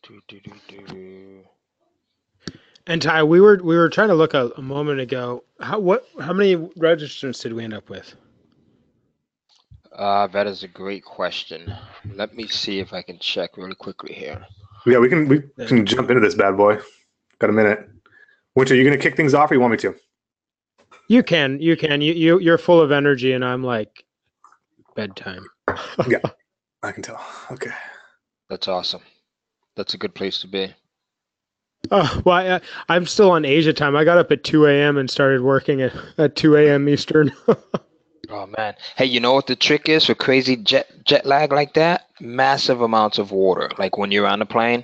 Do, do, do, do. And Ty, we were trying to look a moment ago. How many registrants did we end up with? That is a great question. Let me see if I can check really quickly here. Yeah, we can Then jump into this bad boy. Got a minute. Winter, you gonna kick things off, or you want me to? you're full of energy, and I'm like bedtime. Yeah, I can tell. Okay. That's awesome. That's a good place to be. Oh, well, I'm still on Asia time. I got up at 2 a.m. and started working at 2 a.m. Eastern. Oh man. Hey, you know what the trick is for crazy jet lag like that? Massive amounts of water. Like when you're on a plane.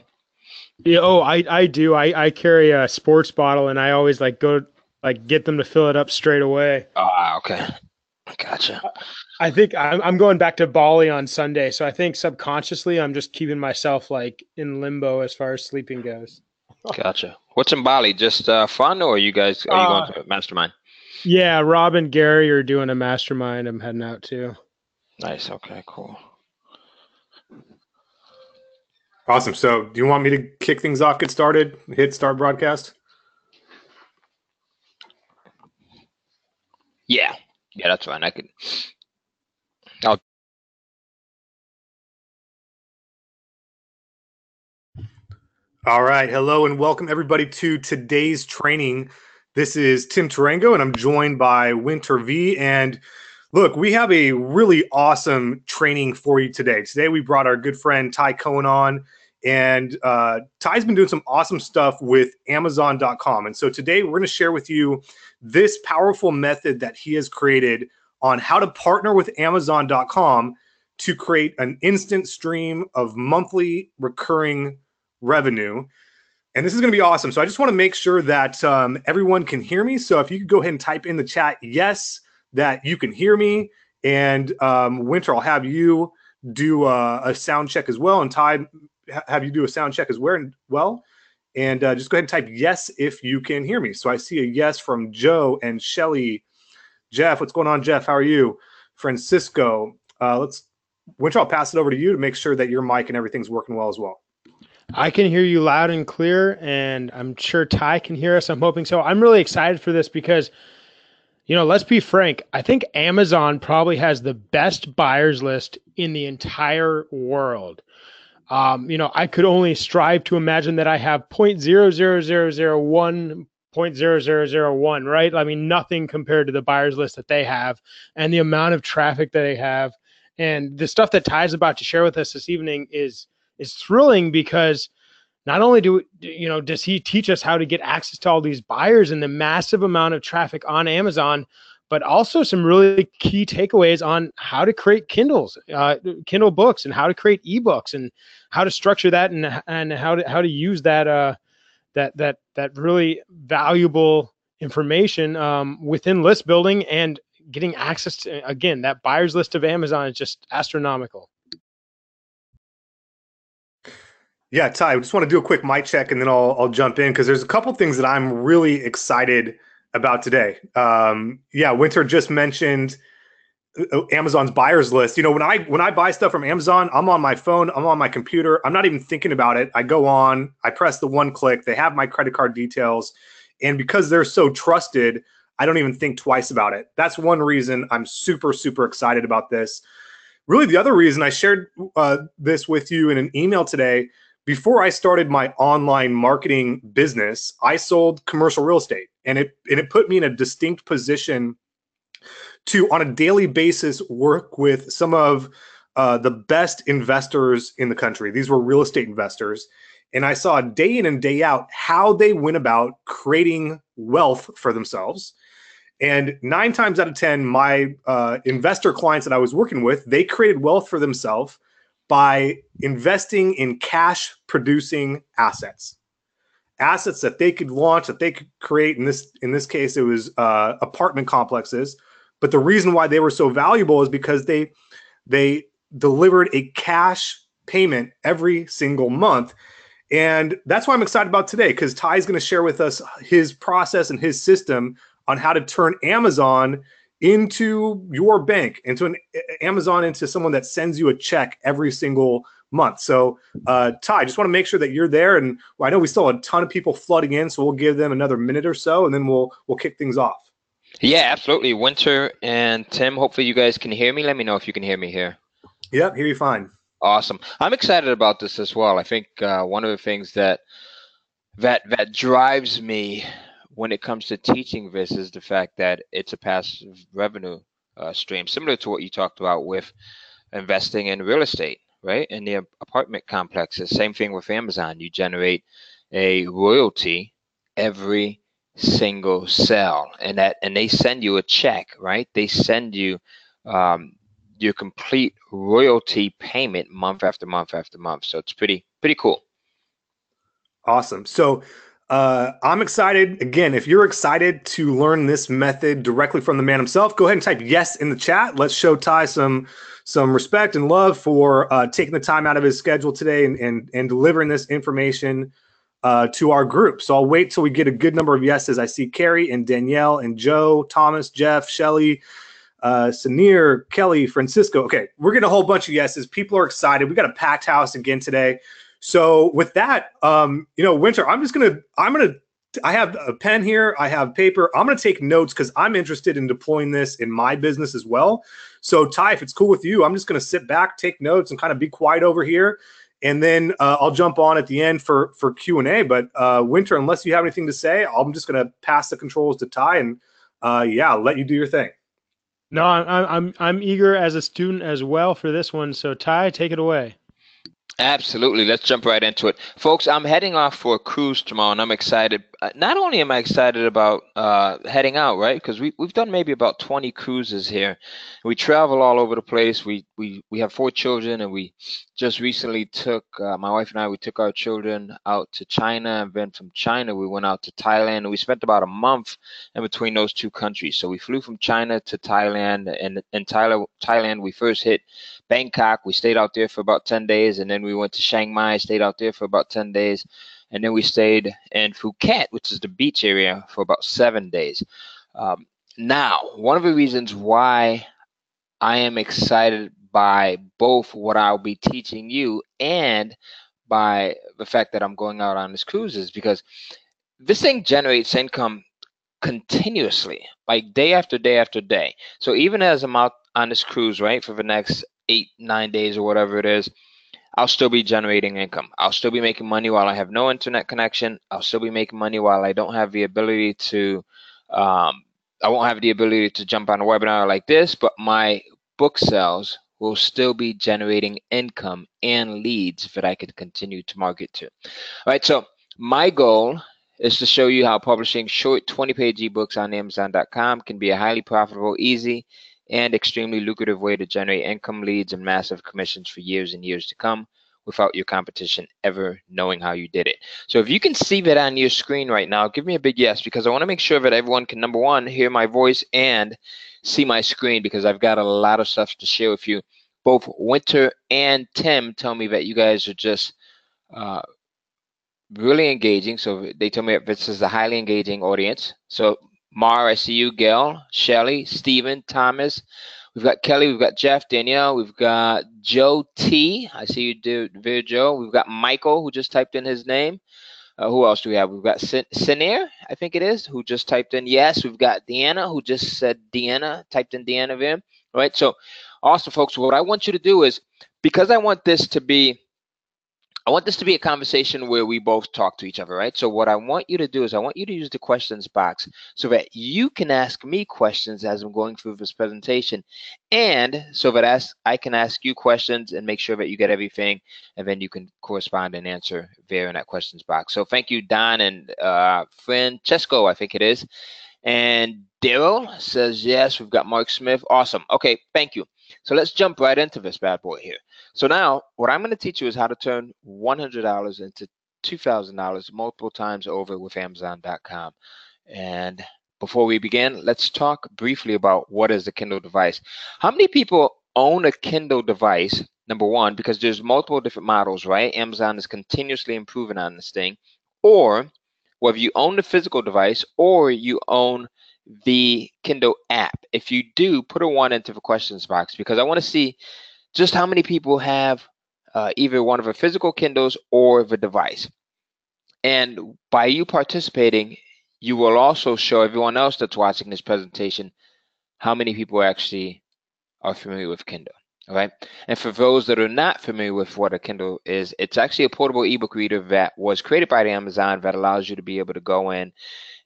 Yeah, I do. I carry a sports bottle, and I always like go like get them to fill it up straight away. Ah, okay. Gotcha. I think I'm going back to Bali on Sunday, so I think subconsciously I'm just keeping myself like in limbo as far as sleeping goes. Gotcha. What's in Bali? Just fun, or are you going Uh, to a mastermind? yeah, Rob and Gary are doing a mastermind. I'm heading out to. Nice. Okay, cool. Awesome. So, do you want me to kick things off, get started, hit start broadcast? Yeah. Yeah, that's fine. I could. I'll All right. Hello and welcome everybody to today's training. This is Tim Tarango, and I'm joined by Winter V. And look, we have a really awesome training for you today. Today, we brought our good friend Ty Cohen on, and Ty's been doing some awesome stuff with Amazon.com. And so today, we're going to share with you this powerful method that he has created on how to partner with Amazon.com to create an instant stream of monthly recurring revenue. And this is going to be awesome. So I just want to make sure that everyone can hear me. So if you could go ahead and type in the chat, yes, that you can hear me. And Winter, I'll have you do a sound check as well. And Ty, have you do a sound check as well. And just go ahead and type yes if you can hear me. So I see a yes from Joe and Shelly. Jeff, what's going on, Jeff? How are you? Francisco, Winter, I'll pass it over to you to make sure that your mic and everything's working well as well. I can hear you loud and clear, and I'm sure Ty can hear us. I'm hoping so. I'm really excited for this because, let's be frank. I think Amazon probably has the best buyers list in the entire world. I could only strive to imagine that I have 0.00001 0.0001, right? I mean, nothing compared to the buyers list that they have and the amount of traffic that they have. And the stuff that Ty's about to share with us this evening is thrilling because not only does he teach us how to get access to all these buyers and the massive amount of traffic on Amazon, but also some really key takeaways on how to create Kindle books, and how to create ebooks, and how to structure that, and how to use that really valuable information within list building and getting access to, again, that buyers list of Amazon is just astronomical. Yeah, Ty, I just want to do a quick mic check and then I'll jump in because there's a couple things that I'm really excited about today. Yeah, Winter just mentioned Amazon's buyers list. When I buy stuff from Amazon, I'm on my phone, I'm on my computer, I'm not even thinking about it. I go on, I press the one click, they have my credit card details, and because they're so trusted, I don't even think twice about it. That's one reason I'm super, super excited about this. Really, the other reason I shared this with you in an email today, before I started my online marketing business, I sold commercial real estate, and it put me in a distinct position to, on a daily basis, work with some of the best investors in the country. These were real estate investors. And I saw day in and day out how they went about creating wealth for themselves. And 9 times out of 10, my investor clients that I was working with, they created wealth for themselves by investing in cash producing assets that they could launch, that they could create. In this case, it was apartment complexes. But the reason why they were so valuable is because they delivered a cash payment every single month. And that's why I'm excited about today, because Ty's going to share with us his process and his system on how to turn Amazon into your bank, into Amazon into someone that sends you a check every single month. So, Ty, just want to make sure that you're there. And I know we still have a ton of people flooding in, so we'll give them another minute or so, and then we'll kick things off. Yeah, absolutely. Winter and Tim, hopefully you guys can hear me. Let me know if you can hear me here. Yep, hear you fine. Awesome. I'm excited about this as well. I think one of the things that drives me when it comes to teaching this is the fact that it's a passive revenue stream, similar to what you talked about with investing in real estate, right? In the apartment complexes. Same thing with Amazon. You generate a royalty every single sale, and they send you a check, right? They send you your complete royalty payment month after month after month. So it's pretty cool. Awesome. So I'm excited. Again, if you're excited to learn this method directly from the man himself, go ahead and type yes in the chat. Let's show Ty some respect and love for taking the time out of his schedule today and delivering this information to our group. So I'll wait till we get a good number of yeses. I see Carrie and Danielle and Joe, Thomas, Jeff, Shelly, Sanir, Kelly, Francisco. Okay, we're getting a whole bunch of yeses. People are excited. We got a packed house again today. So with that, Winter, I have a pen here. I have paper. I'm going to take notes because I'm interested in deploying this in my business as well. So Ty, if it's cool with you, I'm just going to sit back, take notes, and kind of be quiet over here. And then I'll jump on at the end for Q&A. But Winter, unless you have anything to say, I'm just going to pass the controls to Ty and I'll let you do your thing. No, I'm eager as a student as well for this one. So Ty, take it away. Absolutely. Let's jump right into it. Folks, I'm heading off for a cruise tomorrow, and I'm excited. Not only am I excited about heading out, right? Because we've done maybe about 20 cruises here. We travel all over the place. We have 4 children, and we just recently took, my wife and I, we took our children out to China, and then from China, we went out to Thailand, and we spent about a month in between those 2 countries. So we flew from China to Thailand, and in Thailand, we first hit Bangkok. We stayed out there for about 10 days, and then we went to Chiang Mai, stayed out there for about 10 days, and then we stayed in Phuket, which is the beach area, for about 7 days. Now, one of the reasons why I am excited by both what I'll be teaching you and by the fact that I'm going out on this cruise is because this thing generates income continuously, like day after day after day. So even as I'm out on this cruise, right, for the next 8-9 days or whatever it is, I'll still be generating income. I'll still be making money while I have no internet connection. I'll still be making money while I don't have the ability to, I won't have the ability to jump on a webinar like this, but my book sales will still be generating income and leads that I could continue to market to. All right, so my goal is to show you how publishing short 20-page ebooks on Amazon.com can be a highly profitable, easy, and extremely lucrative way to generate income, leads, and massive commissions for years and years to come without your competition ever knowing how you did it. So if you can see that on your screen right now, give me a big yes, because I want to make sure that everyone can, number one, hear my voice and see my screen, because I've got a lot of stuff to share with you. Both Winter and Tim tell me that you guys are just really engaging. So they tell me that this is a highly engaging audience. So Mar, I see you. Gail, Shelly, Stephen, Thomas. We've got Kelly. We've got Jeff, Danielle. We've got Joe T. I see you, dear Joe. We've got Michael, who just typed in his name. Who else do we have? We've got Sinir, I think it is, who just typed in yes. We've got Deanna, who just said Deanna, typed in Deanna there. All right. So awesome, folks. What I want you to do is, because I want this to be a conversation where we both talk to each other, right? So what I want you to do is I want you to use the questions box so that you can ask me questions as I'm going through this presentation, and so that I can ask you questions and make sure that you get everything, and then you can correspond and answer there in that questions box. So thank you, Don and Francesco, I think it is. And Daryl says yes. We've got Mark Smith. Awesome. Okay, thank you. So let's jump right into this bad boy here. So now what I'm going to teach you is how to turn $100 into $2,000 multiple times over with Amazon.com. And before we begin, let's talk briefly about what is the Kindle device. How many people own a Kindle device? Number one, because there's multiple different models, right? Amazon is continuously improving on this thing. Or whether you own the physical device or you own the Kindle app. If you do, put a 1 into the questions box, because I want to see just how many people have either one of the physical Kindles or the device. And by you participating, you will also show everyone else that's watching this presentation how many people actually are familiar with Kindle. All right. And for those that are not familiar with what a Kindle is, it's actually a portable ebook reader that was created by Amazon that allows you to be able to go in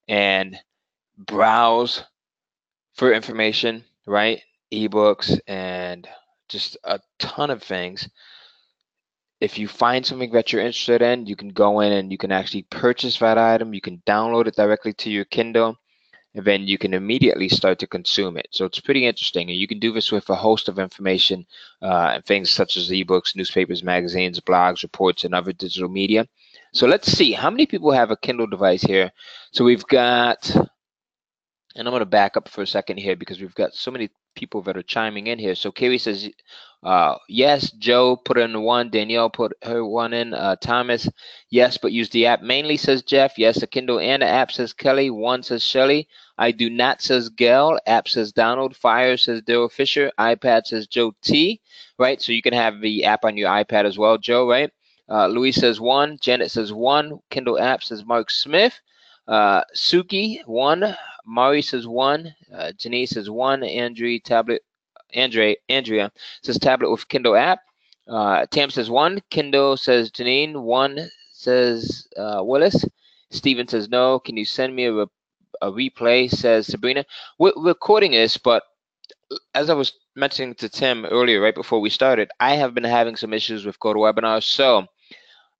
and browse for information, right? Ebooks and just a ton of things. If you find something that you're interested in, you can go in and you can actually purchase that item. You can download it directly to your Kindle, and then you can immediately start to consume it. So it's pretty interesting. And you can do this with a host of information, and things such as ebooks, newspapers, magazines, blogs, reports, and other digital media. So let's see, how many people have a Kindle device here? So we've got, and I'm going to back up for a second here because we've got so many people that are chiming in here. So Carrie says, yes. Joe put in one. Danielle put her one in. Thomas, yes, but use the app mainly, says Jeff. Yes, a Kindle and an app, says Kelly. One, says Shelly. I do not, says Gail. App, says Donald. Fire, says Daryl Fisher. iPad, says Joe T. Right, so you can have the app on your iPad as well, Joe, right? Louise says one. Janet says one. Kindle app, says Mark Smith. Suki, one. Mari says one. Janice says one. Andrea says tablet with Kindle app. Tam says one. Kindle, says Janine. One, says Willis. Steven says no. Can you send me a replay, says Sabrina. We're recording this, but as I was mentioning to Tim earlier, right before we started, I have been having some issues with GoToWebinar, so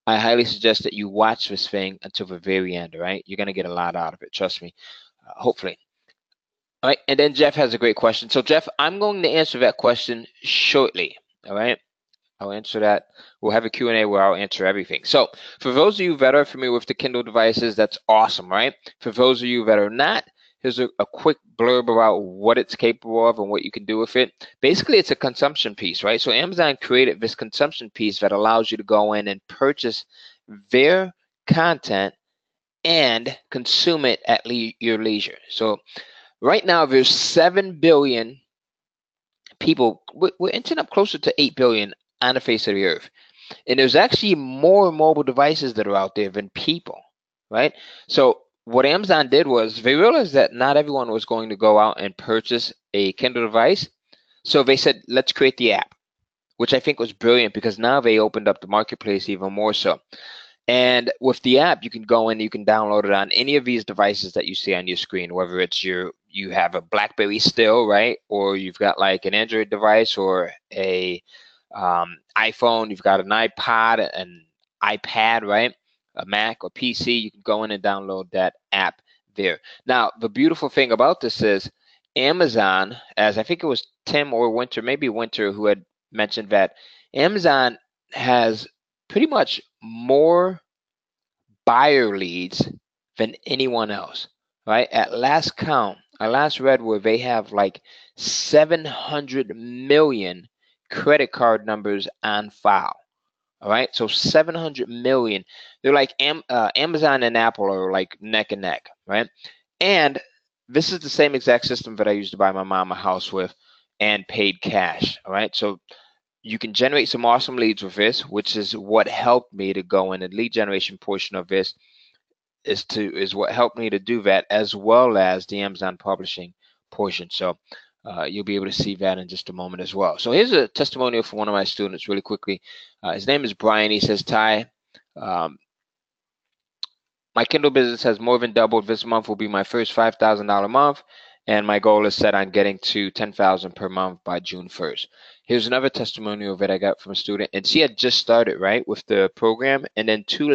I highly suggest that you watch this thing until the very end, all right? You're going to get a lot out of it, trust me, hopefully. All right, and then Jeff has a great question. So, Jeff, I'm going to answer that question shortly, all right? I'll answer that. We'll have a Q&A where I'll answer everything. So, for those of you that are familiar with the Kindle devices, that's awesome, right? For those of you that are not, here's a quick blurb about what it's capable of and what you can do with it. Basically, it's a consumption piece, right? So Amazon created this consumption piece that allows you to go in and purchase their content and consume it at your leisure. So right now, there's 7 billion people. We're ending up closer to 8 billion on the face of the earth. And there's actually more mobile devices that are out there than people, right? So what Amazon did was they realized that not everyone was going to go out and purchase a Kindle device. So they said, let's create the app, which I think was brilliant because now they opened up the marketplace even more so. And with the app, you can go in, you can download it on any of these devices that you see on your screen, whether it's you have a BlackBerry still, right? Or you've got like an Android device or a iPhone, you've got an iPod, an iPad, right? A Mac or PC, you can go in and download that app there. Now, the beautiful thing about this is Amazon, as I think it was Tim or Winter, maybe Winter, who had mentioned that Amazon has pretty much more buyer leads than anyone else, right? At last count, I last read where they have like 700 million credit card numbers on file. All right, so 700 million. They're like Amazon and Apple are like neck and neck, right? And this is the same exact system that I used to buy my mom a house with and paid cash. All right, so you can generate some awesome leads with this, which is what helped me to go in. The lead generation portion of this is what helped me to do that, as well as the Amazon publishing portion. So you'll be able to see that in just a moment as well. So here's a testimonial from one of my students really quickly. His name is Brian. He says, Ty, my Kindle business has more than doubled. This month will be my first $5,000 month, and my goal is set on getting to $10,000 per month by June 1st. Here's another testimonial that I got from a student, and she had just started, right, with the program, and then 2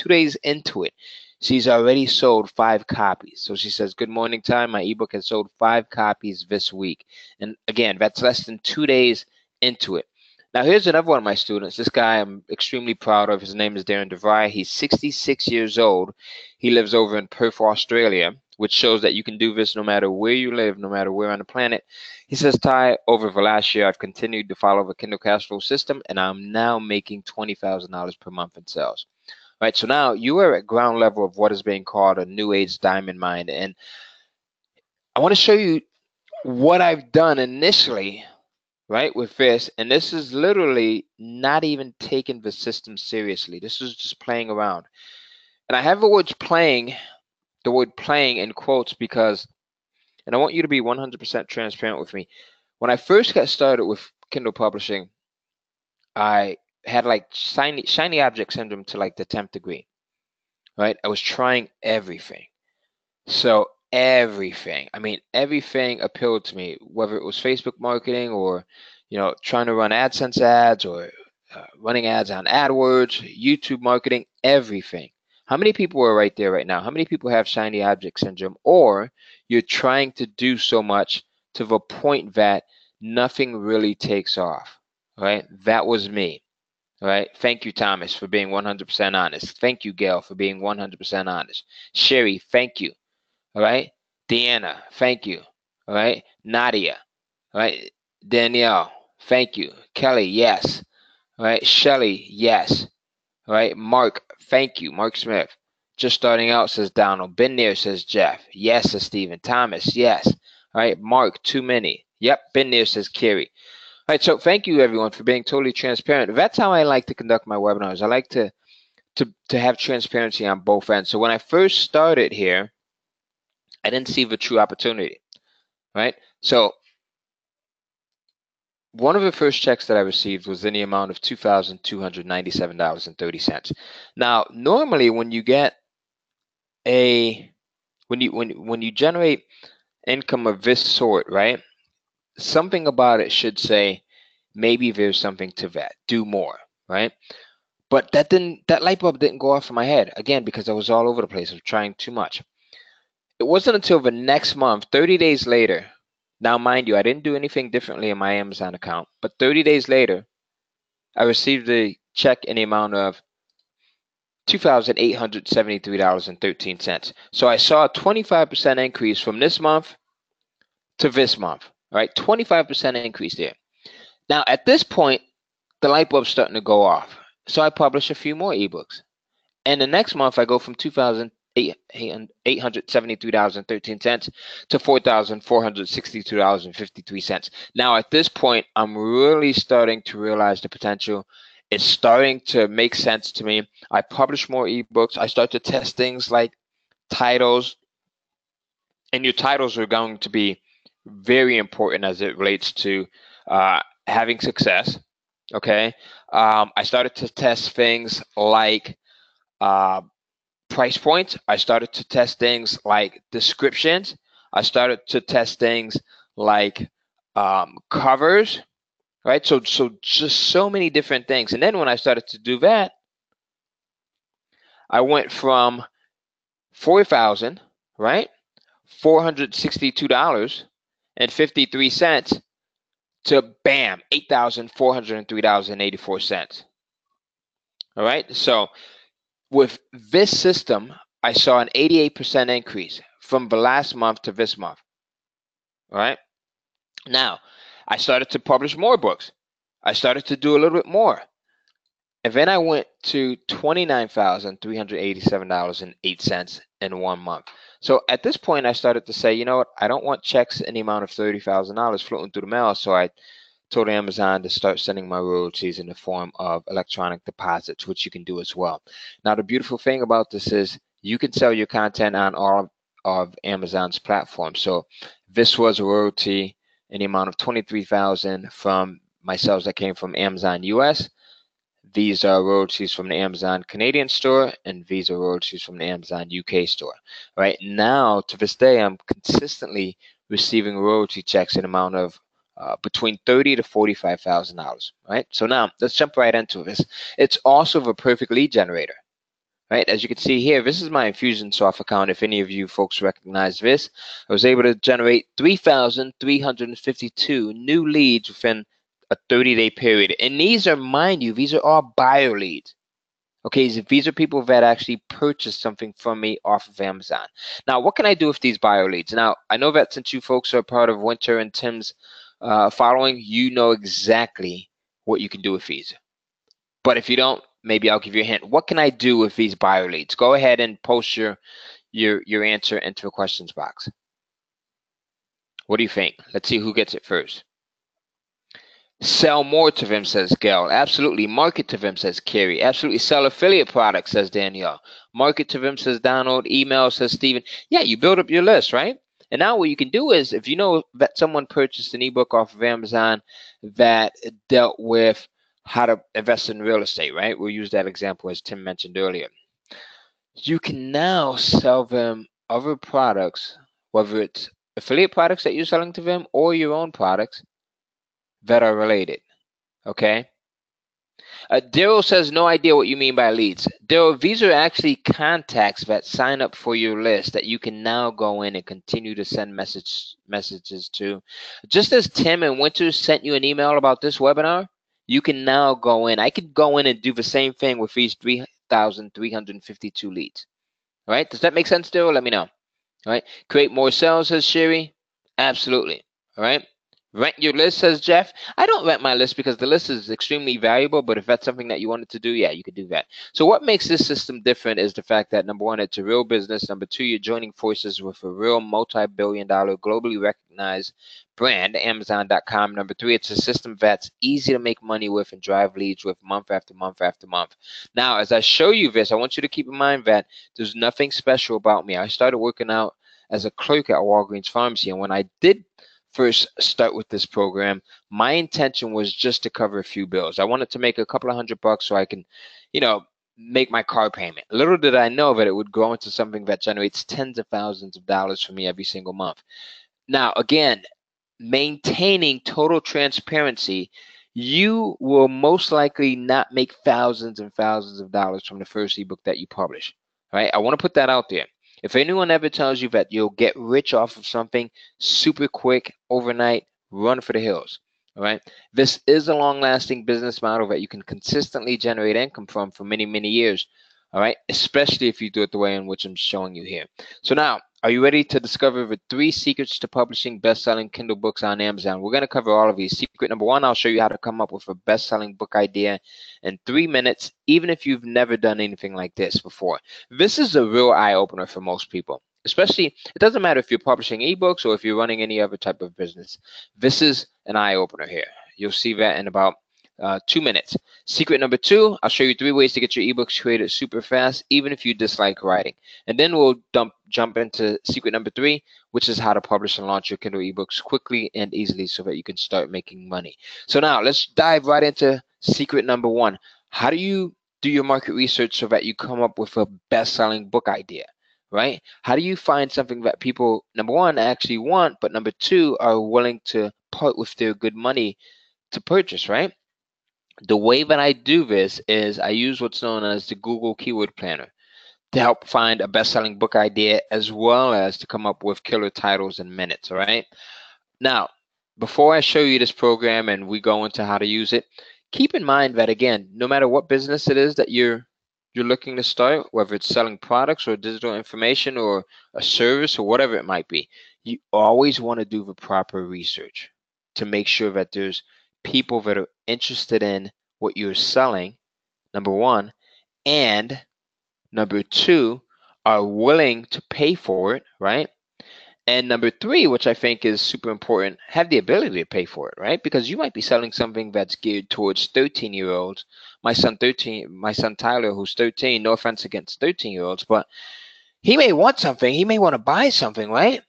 days into it, she's already sold 5 copies. So she says, good morning, Ty. My ebook has sold 5 copies this week. And again, that's less than 2 days into it. Now, here's another one of my students. This guy I'm extremely proud of. His name is Darren DeVry. He's 66 years old. He lives over in Perth, Australia, which shows that you can do this no matter where you live, no matter where on the planet. He says, Ty, over the last year, I've continued to follow the Kindle cash flow system, and I'm now making $20,000 per month in sales. Right, so now you are at ground level of what is being called a new age diamond mine. And I want to show you what I've done initially right, with this, and this is literally not even taking the system seriously. This is just playing around. And I have the word playing in quotes because, and I want you to be 100% transparent with me. When I first got started with Kindle publishing, I had like shiny object syndrome to like the 10th degree, right? I was trying everything. So everything, I mean, everything appealed to me, whether it was Facebook marketing or, trying to run AdSense ads or running ads on AdWords, YouTube marketing, everything. How many people are right there right now? How many people have shiny object syndrome? Or you're trying to do so much to the point that nothing really takes off, right? That was me. All right. Thank you, Thomas, for being 100% honest. Thank you, Gail, for being 100% honest. Sherry, thank you. All right. Deanna, thank you. All right. Nadia, all right. Danielle, thank you. Kelly, yes. All right. Shelly, yes. All right. Mark, thank you. Mark Smith. Just starting out, says Donald. Been there, says Jeff. Yes, says Stephen. Thomas, yes. All right. Mark, too many. Yep. Been there, says Carrie. All right. So thank you, everyone, for being totally transparent. That's how I like to conduct my webinars. I like to have transparency on both ends. So when I first started here, I didn't see the true opportunity, right? So one of the first checks that I received was in the amount of $2,297.30. Now, normally when you get when you generate income of this sort, right? Something about it should say maybe there's something to that. Do more, right? But that light bulb didn't go off in my head again because I was all over the place. I was trying too much. It wasn't until the next month, 30 days later. Now, mind you, I didn't do anything differently in my Amazon account, but 30 days later, I received a check in the amount of $2,873.13. So I saw a 25% increase from this month to this month, right? 25% increase there. Now, at this point, the light bulb's starting to go off. So I publish a few more ebooks. And the next month, I go from $2,873.13 to $4,462.53. Now, at this point, I'm really starting to realize the potential. It's starting to make sense to me. I publish more ebooks. I start to test things like titles. And your titles are going to be very important as it relates to having success. Okay. I started to test things like price points. I started to test things like descriptions. I started to test things like covers, right? So just so many different things. And then when I started to do that, I went from $4,000, right? $462.53 to bam, $8,403.84. All right. So with this system, I saw an 88% increase from the last month to this month. All right. Now, I started to publish more books. I started to do a little bit more. And then I went to $29,387.08 in 1 month. So at this point, I started to say, you know what? I don't want checks in the amount of $30,000 floating through the mail. So I told Amazon to start sending my royalties in the form of electronic deposits, which you can do as well. Now, the beautiful thing about this is you can sell your content on all of Amazon's platforms. So this was a royalty in the amount of $23,000 from my sales that came from Amazon US. These are royalties from the Amazon Canadian store, and these are royalties from the Amazon UK store. Right now, to this day, I'm consistently receiving royalty checks in amount of between $30,000 to $45,000. Right. So now let's jump right into this. It's also the perfect lead generator. Right. As you can see here, this is my Infusionsoft account. If any of you folks recognize this, I was able to generate 3,352 new leads within a 30-day period. And these are, mind you, these are all buyer leads. Okay, these are people that actually purchased something from me off of Amazon. Now, what can I do with these buyer leads? Now, I know that since you folks are part of Winter and Tim's following, you know exactly what you can do with these. But if you don't, maybe I'll give you a hint. What can I do with these buyer leads? Go ahead and post your answer into the questions box. What do you think? Let's see who gets it first. Sell more to them, says Gail. Absolutely. Market to them, says Carrie. Absolutely. Sell affiliate products, says Danielle. Market to them, says Donald. Email, says Stephen. Yeah, you build up your list, right? And now what you can do is, if you know that someone purchased an ebook off of Amazon that dealt with how to invest in real estate, right? We'll use that example as Tim mentioned earlier. You can now sell them other products, whether it's affiliate products that you're selling to them or your own products that are related. Okay. Daryl says, no idea what you mean by leads. Daryl, these are actually contacts that sign up for your list that you can now go in and continue to send messages to. Just as Tim and Winter sent you an email about this webinar, you can now go in. I could go in and do the same thing with these 3,352 leads. All right. Does that make sense, Daryl? Let me know. All right. Create more sales, says Sherry. Absolutely. All right. Rent your list, says Jeff. I don't rent my list because the list is extremely valuable, but if that's something that you wanted to do, yeah, you could do that. So what makes this system different is the fact that, number one, it's a real business. Number two, you're joining forces with a real multi-billion-dollar, globally recognized brand, Amazon.com. Number three, it's a system that's easy to make money with and drive leads with month after month after month. Now, as I show you this, I want you to keep in mind that there's nothing special about me. I started working out as a clerk at Walgreens Pharmacy, and when I did first start with this program, my intention was just to cover a few bills. I wanted to make a couple of $100 so I can, make my car payment. Little did I know that it would grow into something that generates tens of thousands of dollars for me every single month. Now, again, maintaining total transparency, you will most likely not make thousands and thousands of dollars from the first ebook that you publish. Right? I want to put that out there. If anyone ever tells you that you'll get rich off of something super quick overnight, run for the hills. All right. This is a long-lasting business model that you can consistently generate income from for many, many years. All right. Especially if you do it the way in which I'm showing you here. So now, are you ready to discover the 3 secrets to publishing best-selling Kindle books on Amazon? We're going to cover all of these. Secret number 1, I'll show you how to come up with a best-selling book idea in 3 minutes, even if you've never done anything like this before. This is a real eye-opener for most people. Especially, it doesn't matter if you're publishing ebooks or if you're running any other type of business. This is an eye-opener here. You'll see that in about 2 minutes. Secret number 2, I'll show you 3 ways to get your ebooks created super fast, even if you dislike writing. And then we'll jump into secret number 3, which is how to publish and launch your Kindle ebooks quickly and easily so that you can start making money. So now let's dive right into secret number 1. How do you do your market research so that you come up with a best-selling book idea? Right? How do you find something that people, number 1, actually want, but number 2, are willing to part with their good money to purchase, right? The way that I do this is I use what's known as the Google Keyword Planner to help find a best-selling book idea as well as to come up with killer titles in minutes, all right? Now, before I show you this program and we go into how to use it, keep in mind that, again, no matter what business it is that you're looking to start, whether it's selling products or digital information or a service or whatever it might be, you always want to do the proper research to make sure that there's people that are interested in what you're selling, number 1, and number 2, are willing to pay for it, right? And number 3, which I think is super important, have the ability to pay for it, right? Because you might be selling something that's geared towards 13-year-olds. My son Tyler, who's 13, no offense against 13-year-olds, but he may want something, he may want to buy something, right?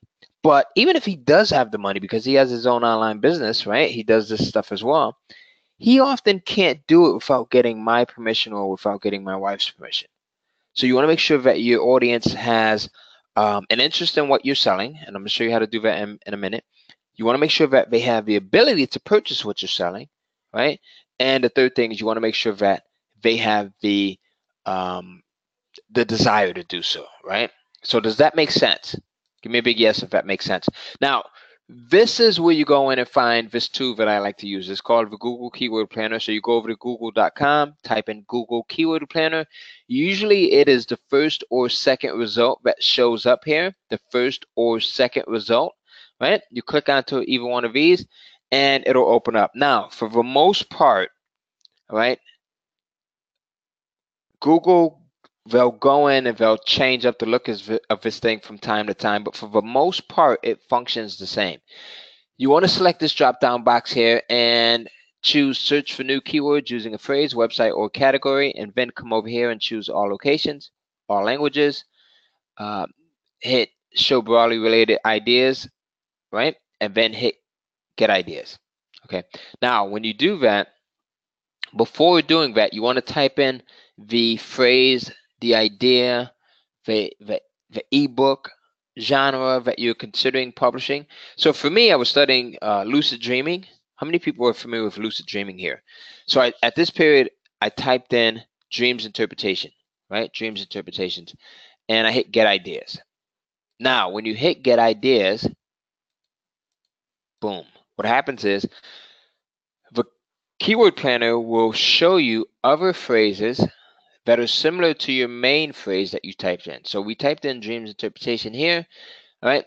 But even if he does have the money, because he has his own online business, right? He does this stuff as well. He often can't do it without getting my permission or without getting my wife's permission. So you want to make sure that your audience has an interest in what you're selling, and I'm going to show you how to do that in a minute. You want to make sure that they have the ability to purchase what you're selling, right? And the third thing is you want to make sure that they have the desire to do so, right? So does that make sense? Give me a big yes if that makes sense. Now, this is where you go in and find this tool that I like to use. It's called the Google Keyword Planner. So you go over to google.com, type in Google Keyword Planner. Usually it is the first or second result that shows up here, the first or second result, right? You click onto either one of these and it'll open up. Now, for the most part, right, Google, they'll go in and they'll change up the look of this thing from time to time, but for the most part, it functions the same. You want to select this drop down box here and choose search for new keywords using a phrase, website, or category, and then come over here and choose all locations, all languages. Hit show broadly related ideas, right? And then hit get ideas. Okay. Now, when you do that, before doing that, you want to type in the phrase, the idea, the ebook genre that you're considering publishing. So for me, I was studying lucid dreaming. How many people are familiar with lucid dreaming here? So at this period, I typed in dreams interpretation, right? Dreams interpretations, and I hit get ideas. Now, when you hit get ideas, boom, what happens is the keyword planner will show you other phrases that are similar to your main phrase that you typed in. So we typed in dreams interpretation here, all right?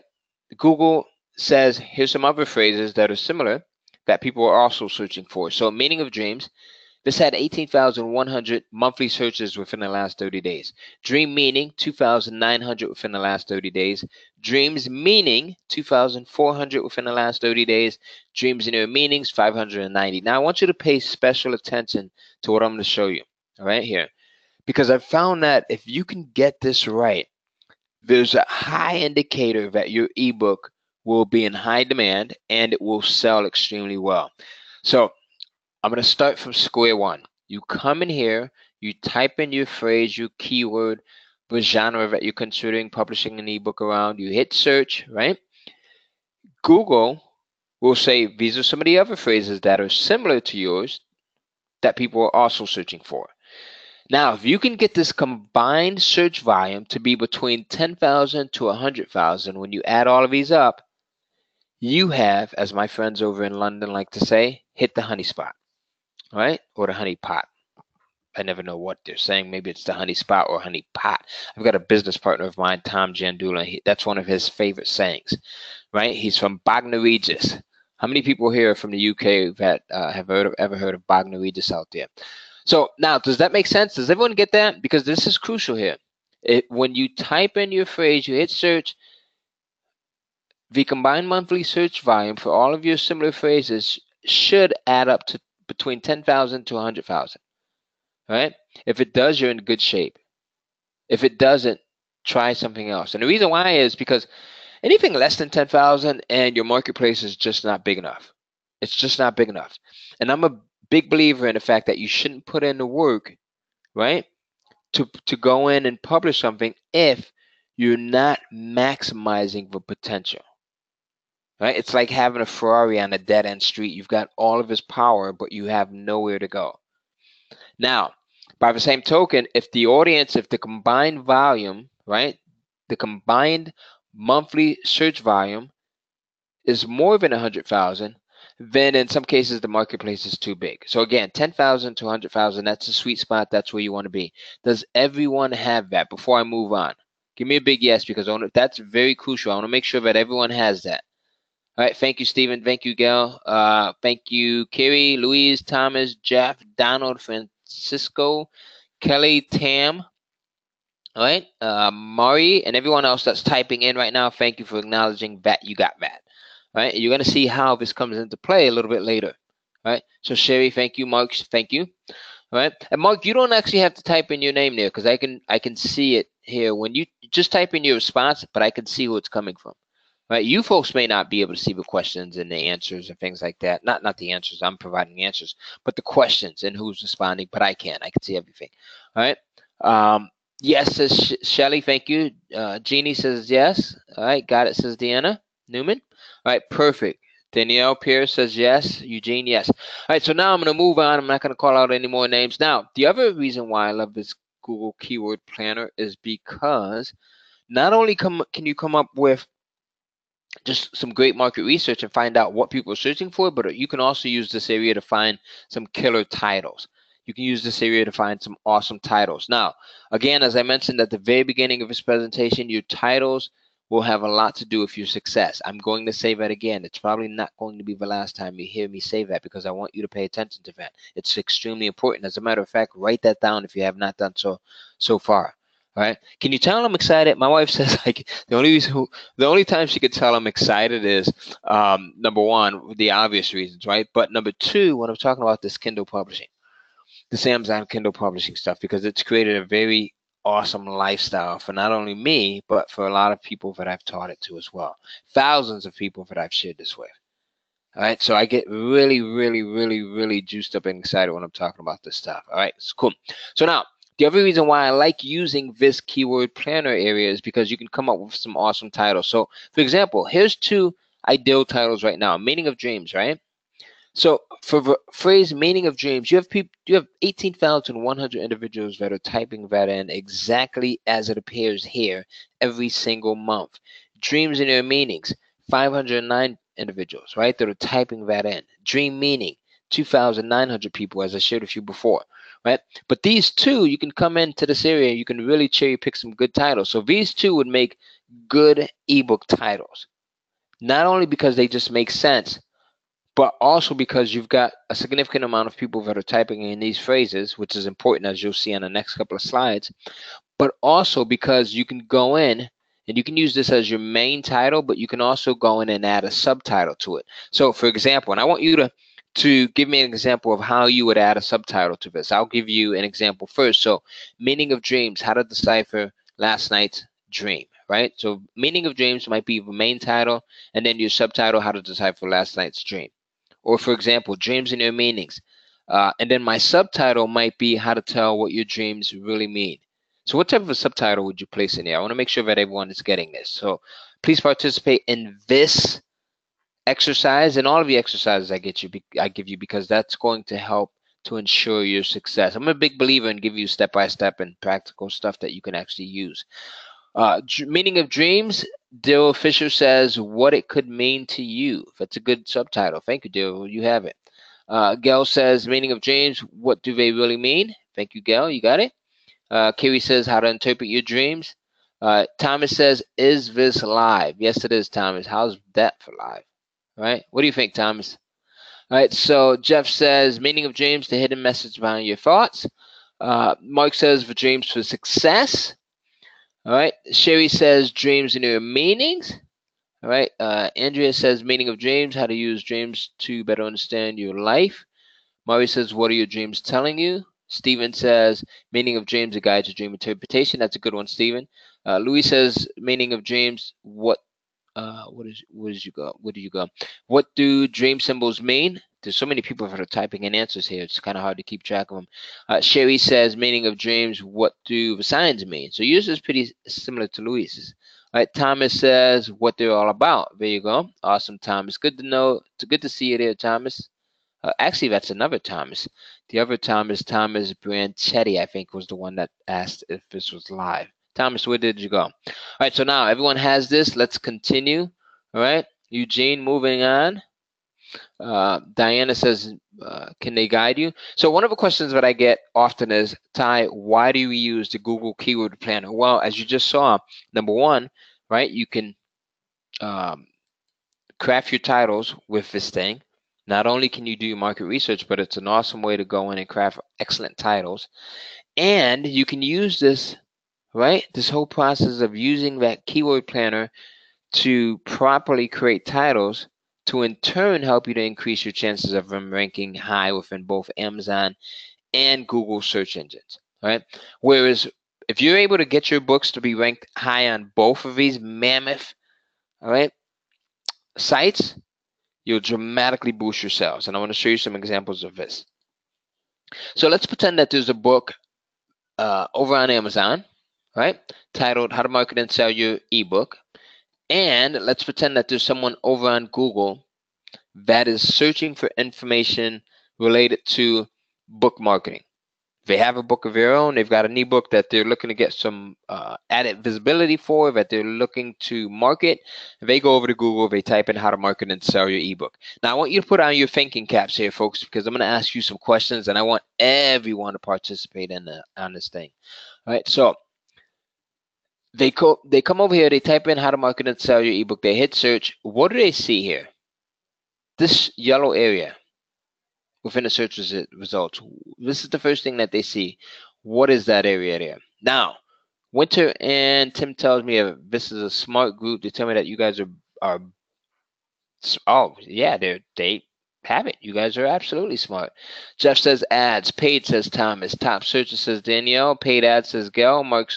Google says here's some other phrases that are similar that people are also searching for. So meaning of dreams, this had 18,100 monthly searches within the last 30 days. Dream meaning, 2,900 within the last 30 days. Dreams meaning, 2,400 within the last 30 days. Dreams and their meanings, 590. Now, I want you to pay special attention to what I'm going to show you, all right, here. Because I found that if you can get this right, there's a high indicator that your ebook will be in high demand and it will sell extremely well. So I'm going to start from square one. You come in here, you type in your phrase, your keyword, the genre that you're considering publishing an ebook around. You hit search, right? Google will say these are some of the other phrases that are similar to yours that people are also searching for. Now, if you can get this combined search volume to be between 10,000 to 100,000, when you add all of these up, you have, as my friends over in London like to say, hit the honey spot, right? Or the honey pot. I never know what they're saying. Maybe it's the honey spot or honey pot. I've got a business partner of mine, Tom Jandula. That's one of his favorite sayings, right? He's from Bognor Regis. How many people here from the UK that have ever heard of Bognor Regis out there? So now, does that make sense? Does everyone get that? Because this is crucial here. When you type in your phrase, you hit search, the combined monthly search volume for all of your similar phrases should add up to between 10,000 to 100,000. Right? If it does, you're in good shape. If it doesn't, try something else. And the reason why is because anything less than 10,000 and your marketplace is just not big enough. It's just not big enough. And I'm a big believer in the fact that you shouldn't put in the work, right, to go in and publish something if you're not maximizing the potential. Right? It's like having a Ferrari on a dead-end street. You've got all of its power, but you have nowhere to go. Now, by the same token, if the combined volume, right, the combined monthly search volume is more than 100,000, then in some cases the marketplace is too big. So again, 10,000 to 100,000, that's the sweet spot. That's where you want to be. Does everyone have that? Before I move on, give me a big yes, because that's very crucial. I want to make sure that everyone has that. All right, thank you, Stephen. Thank you, Gail. Thank you, Kerry, Louise, Thomas, Jeff, Donald, Francisco, Kelly, Tam. All right, Mari, and everyone else that's typing in right now, thank you for acknowledging that you got that. All right, you're going to see how this comes into play a little bit later. All right, so Sherry, thank you. Mark, thank you. All right, and Mark, you don't actually have to type in your name there, because I can see it here. When you just type in your response, but I can see who it's coming from. Right, you folks may not be able to see the questions and the answers and things like that. Not the answers. I'm providing the answers, but the questions and who's responding. But I can see everything. All right. Yes, says Shelly. Thank you. Jeannie says yes. All right. Got it. Says Deanna Newman. All right. Perfect. Danielle Pierce says yes. Eugene, yes. All right. So now I'm going to move on. I'm not going to call out any more names. Now, the other reason why I love this Google Keyword Planner is because not only can you come up with just some great market research and find out what people are searching for, but you can also use this area to find some killer titles. You can use this area to find some awesome titles. Now, again, as I mentioned at the very beginning of this presentation, your titles will have a lot to do with your success. I'm going to say that again. It's probably not going to be the last time you hear me say that, because I want you to pay attention to that. It's extremely important. As a matter of fact, write that down if you have not done so far. Right? Can you tell I'm excited? My wife says like the only time she could tell I'm excited is number one, the obvious reasons, right? But number two, when I'm talking about this Kindle publishing, this Amazon Kindle publishing stuff, because it's created a very awesome lifestyle for not only me, but for a lot of people that I've taught it to as well. Thousands of people that I've shared this with. All right, so I get really, really, really, really juiced up and excited when I'm talking about this stuff. All right, it's cool. So now, the other reason why I like using this keyword planner area is because you can come up with some awesome titles. So, for example, here's two ideal titles right now. Meaning of Dreams, right? So for the phrase meaning of dreams, you have 18,100 individuals that are typing that in exactly as it appears here every single month. Dreams and their meanings, 509 individuals, right, that are typing that in. Dream meaning, 2,900 people, as I shared with you before, right? But these two, you can come into this area, you can really cherry pick some good titles. So these two would make good ebook titles, not only because they just make sense, but also because you've got a significant amount of people that are typing in these phrases, which is important, as you'll see on the next couple of slides, but also because you can go in and you can use this as your main title, but you can also go in and add a subtitle to it. So for example, and I want you to give me an example of how you would add a subtitle to this. I'll give you an example first. So meaning of dreams, how to decipher last night's dream, right? So meaning of dreams might be the main title, and then your subtitle, how to decipher last night's dream. Or for example, dreams and their meanings. And then my subtitle might be how to tell what your dreams really mean. So what type of a subtitle would you place in there? I want to make sure that everyone is getting this. So please participate in this exercise and all of the exercises I give you, because that's going to help to ensure your success. I'm a big believer in giving you step-by-step and practical stuff that you can actually use. Meaning of dreams, Daryl Fisher says what it could mean to you. That's a good subtitle. Thank you, Daryl. You have it. Gail says meaning of dreams, what do they really mean? Thank you, Gail. You got it. Kerry says how to interpret your dreams. Thomas says, is this live? Yes, it is, Thomas. How's that for live? Right? What do you think, Thomas? All right, so Jeff says meaning of dreams, the hidden message behind your thoughts. Mark says for dreams for success. All right. Sherry says dreams and their meanings. All right. Andrea says meaning of dreams, how to use dreams to better understand your life. Mari says, what are your dreams telling you? Stephen says meaning of dreams, a guide to dream interpretation. That's a good one, Stephen. Louis says meaning of dreams, what did you go? Where do you go? What do dream symbols mean? There's so many people that are typing in answers here. It's kind of hard to keep track of them. Sherry says, meaning of dreams, what do the signs mean? So yours is pretty similar to Louise's. All right, Thomas says what they're all about. There you go. Awesome, Thomas. Good to know. It's good to see you there, Thomas. Actually, that's another Thomas. The other Thomas Branchetti, I think, was the one that asked if this was live. Thomas, where did you go? All right, so now everyone has this. Let's continue. All right, Eugene, moving on. Diana says, can they guide you? So one of the questions that I get often is, Ty, why do we use the Google Keyword Planner? Well, as you just saw, number one, right, you can craft your titles with this thing. Not only can you do your market research, but it's an awesome way to go in and craft excellent titles. And you can use this, right, this whole process of using that keyword planner to properly create titles to in turn help you to increase your chances of them ranking high within both Amazon and Google search engines, right? Whereas if you're able to get your books to be ranked high on both of these mammoth, all right, sites, you'll dramatically boost your sales. And I want to show you some examples of this. So let's pretend that there's a book over on Amazon, right, titled How to Market and Sell Your Ebook. And let's pretend that there's someone over on Google that is searching for information related to book marketing. They have a book of their own. They've got an ebook that they're looking to get some added visibility for, that they're looking to market. They go over to Google, they type in how to market and sell your ebook. Now, I want you to put on your thinking caps here, folks, because I'm going to ask you some questions, and I want everyone to participate on this thing. All right, so they come over here, they type in how to market and sell your ebook, they hit search. What do they see here? This yellow area within the search results. This is the first thing that they see. What is that area there? Now, Winter and Tim tells me this is a smart group. They tell me that you guys are oh yeah, they have it. You guys are absolutely smart. Jeff says ads. Paid says Thomas. Top searcher says Danielle. Paid ads says Gail. Mark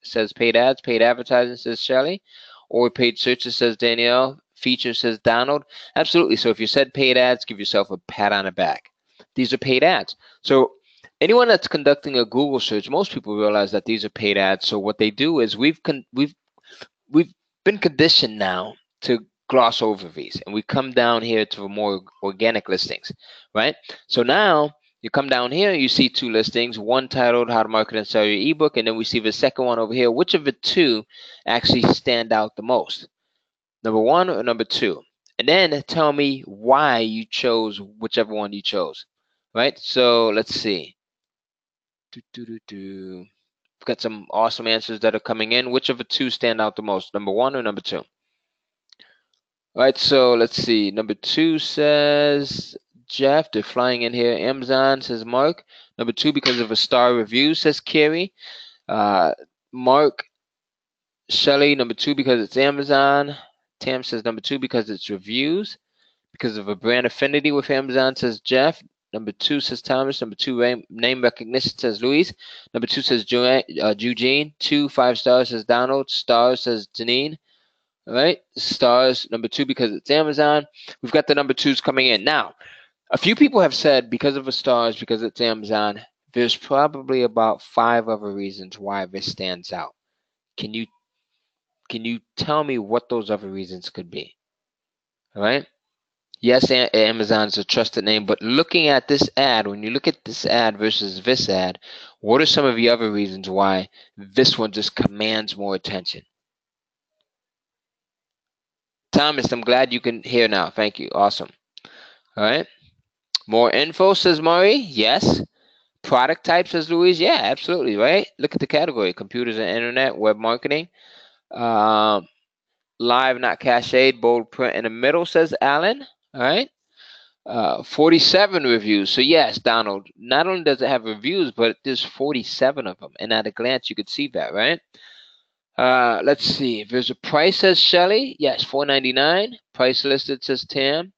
says paid ads. Paid advertising says Shelley. Or paid searcher says Danielle. Feature says Donald. Absolutely. So if you said paid ads, give yourself a pat on the back. These are paid ads. So anyone that's conducting a Google search, most people realize that these are paid ads. So what they do is we've been conditioned now to gloss over these, and we come down here to more organic listings, right? So now you come down here, you see two listings, one titled How to Market and Sell Your Ebook, and then we see the second one over here. Which of the two actually stand out the most? Number one or number two? And then tell me why you chose whichever one you chose, right? So let's see. We've got some awesome answers that are coming in. Which of the two stand out the most? Number one or number two? All right, so let's see. Number two says Jeff. They're flying in here. Amazon says Mark. Number two because of a star review says Carrie. Mark. Shelly. Number two because it's Amazon. Tam says number two because it's reviews. Because of a brand affinity with Amazon says Jeff. Number two says Thomas. Number two name recognition says Louise. Number two says Eugene. 5 stars says Donald. Stars says Janine. All right, stars, number two because it's Amazon. We've got the number twos coming in. Now, a few people have said because of the stars, because it's Amazon, there's probably about 5 other reasons why this stands out. Can you tell me what those other reasons could be? All right. Yes, Amazon's a trusted name, but looking at this ad, when you look at this ad versus this ad, what are some of the other reasons why this one just commands more attention? Thomas, I'm glad you can hear now. Thank you. Awesome. All right. More info, says Maury. Yes. Product type, says Louise. Yeah, absolutely. Right. Look at the category: computers and internet, web marketing. Live, not cached. Bold print in the middle, says Alan. All right. 47 reviews. So yes, Donald. Not only does it have reviews, but there's 47 of them. And at a glance, you could see that, right? Let's see. If there's a price, says Shelly. Yes, $4.99. Price listed, says Tam.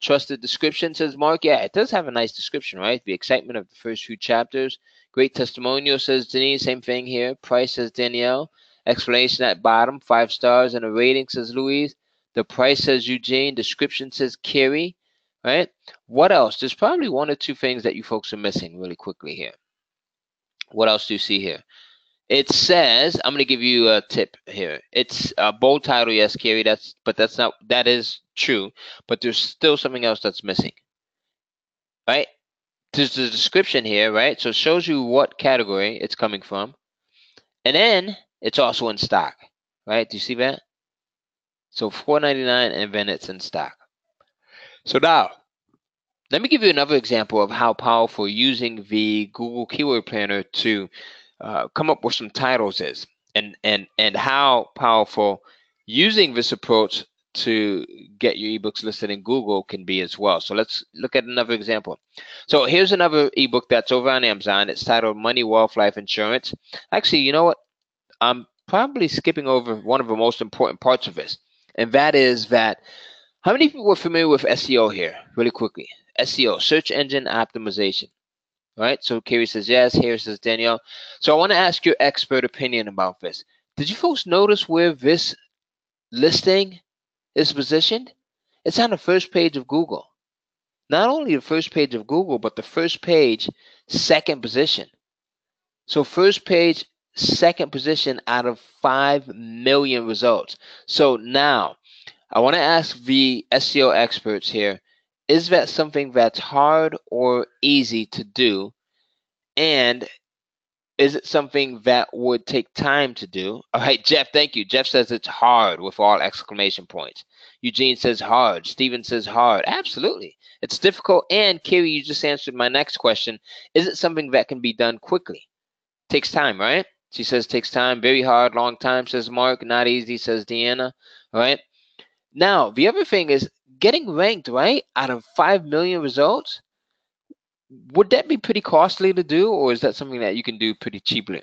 Trusted description, says Mark. Yeah, it does have a nice description, right? The excitement of the first few chapters. Great testimonial, says Denise. Same thing here. Price, says Danielle. Explanation at bottom, 5 stars, and a rating, says Louise. The price, says Eugene. Description, says Carrie. Right? What else? There's probably 1 or 2 things that you folks are missing really quickly here. What else do you see here? It says, I'm going to give you a tip here. It's a bold title, yes, Carrie. That is true, but there's still something else that's missing, right? There's the description here, right? So it shows you what category it's coming from, and then it's also in stock, right? Do you see that? So $4.99, and then it's in stock. So now, let me give you another example of how powerful using the Google Keyword Planner to come up with some titles is, and how powerful using this approach to get your ebooks listed in Google can be as well. So let's look at another example. So here's another ebook that's over on Amazon. It's titled Money, Wealth, Life Insurance. Actually, you know what? I'm probably skipping over one of the most important parts of this, and that is that how many people are familiar with SEO here? Really quickly. SEO, search engine optimization. Right? So Carrie says yes. Here says Danielle. So I want to ask your expert opinion about this. Did you folks notice where this listing is positioned? It's on the first page of Google. Not only the first page of Google, but the first page, second position. So first page, second position out of 5 million results. So now, I want to ask the SEO experts here, is that something that's hard or easy to do? And is it something that would take time to do? All right, Jeff, thank you. Jeff says it's hard with all exclamation points. Eugene says hard. Steven says hard. Absolutely. It's difficult. And Carrie, you just answered my next question. Is it something that can be done quickly? Takes time, right? She says takes time. Very hard, long time, says Mark. Not easy, says Deanna. All right. Now, the other thing is getting ranked, right, out of 5 million results. Would that be pretty costly to do, or is that something that you can do pretty cheaply?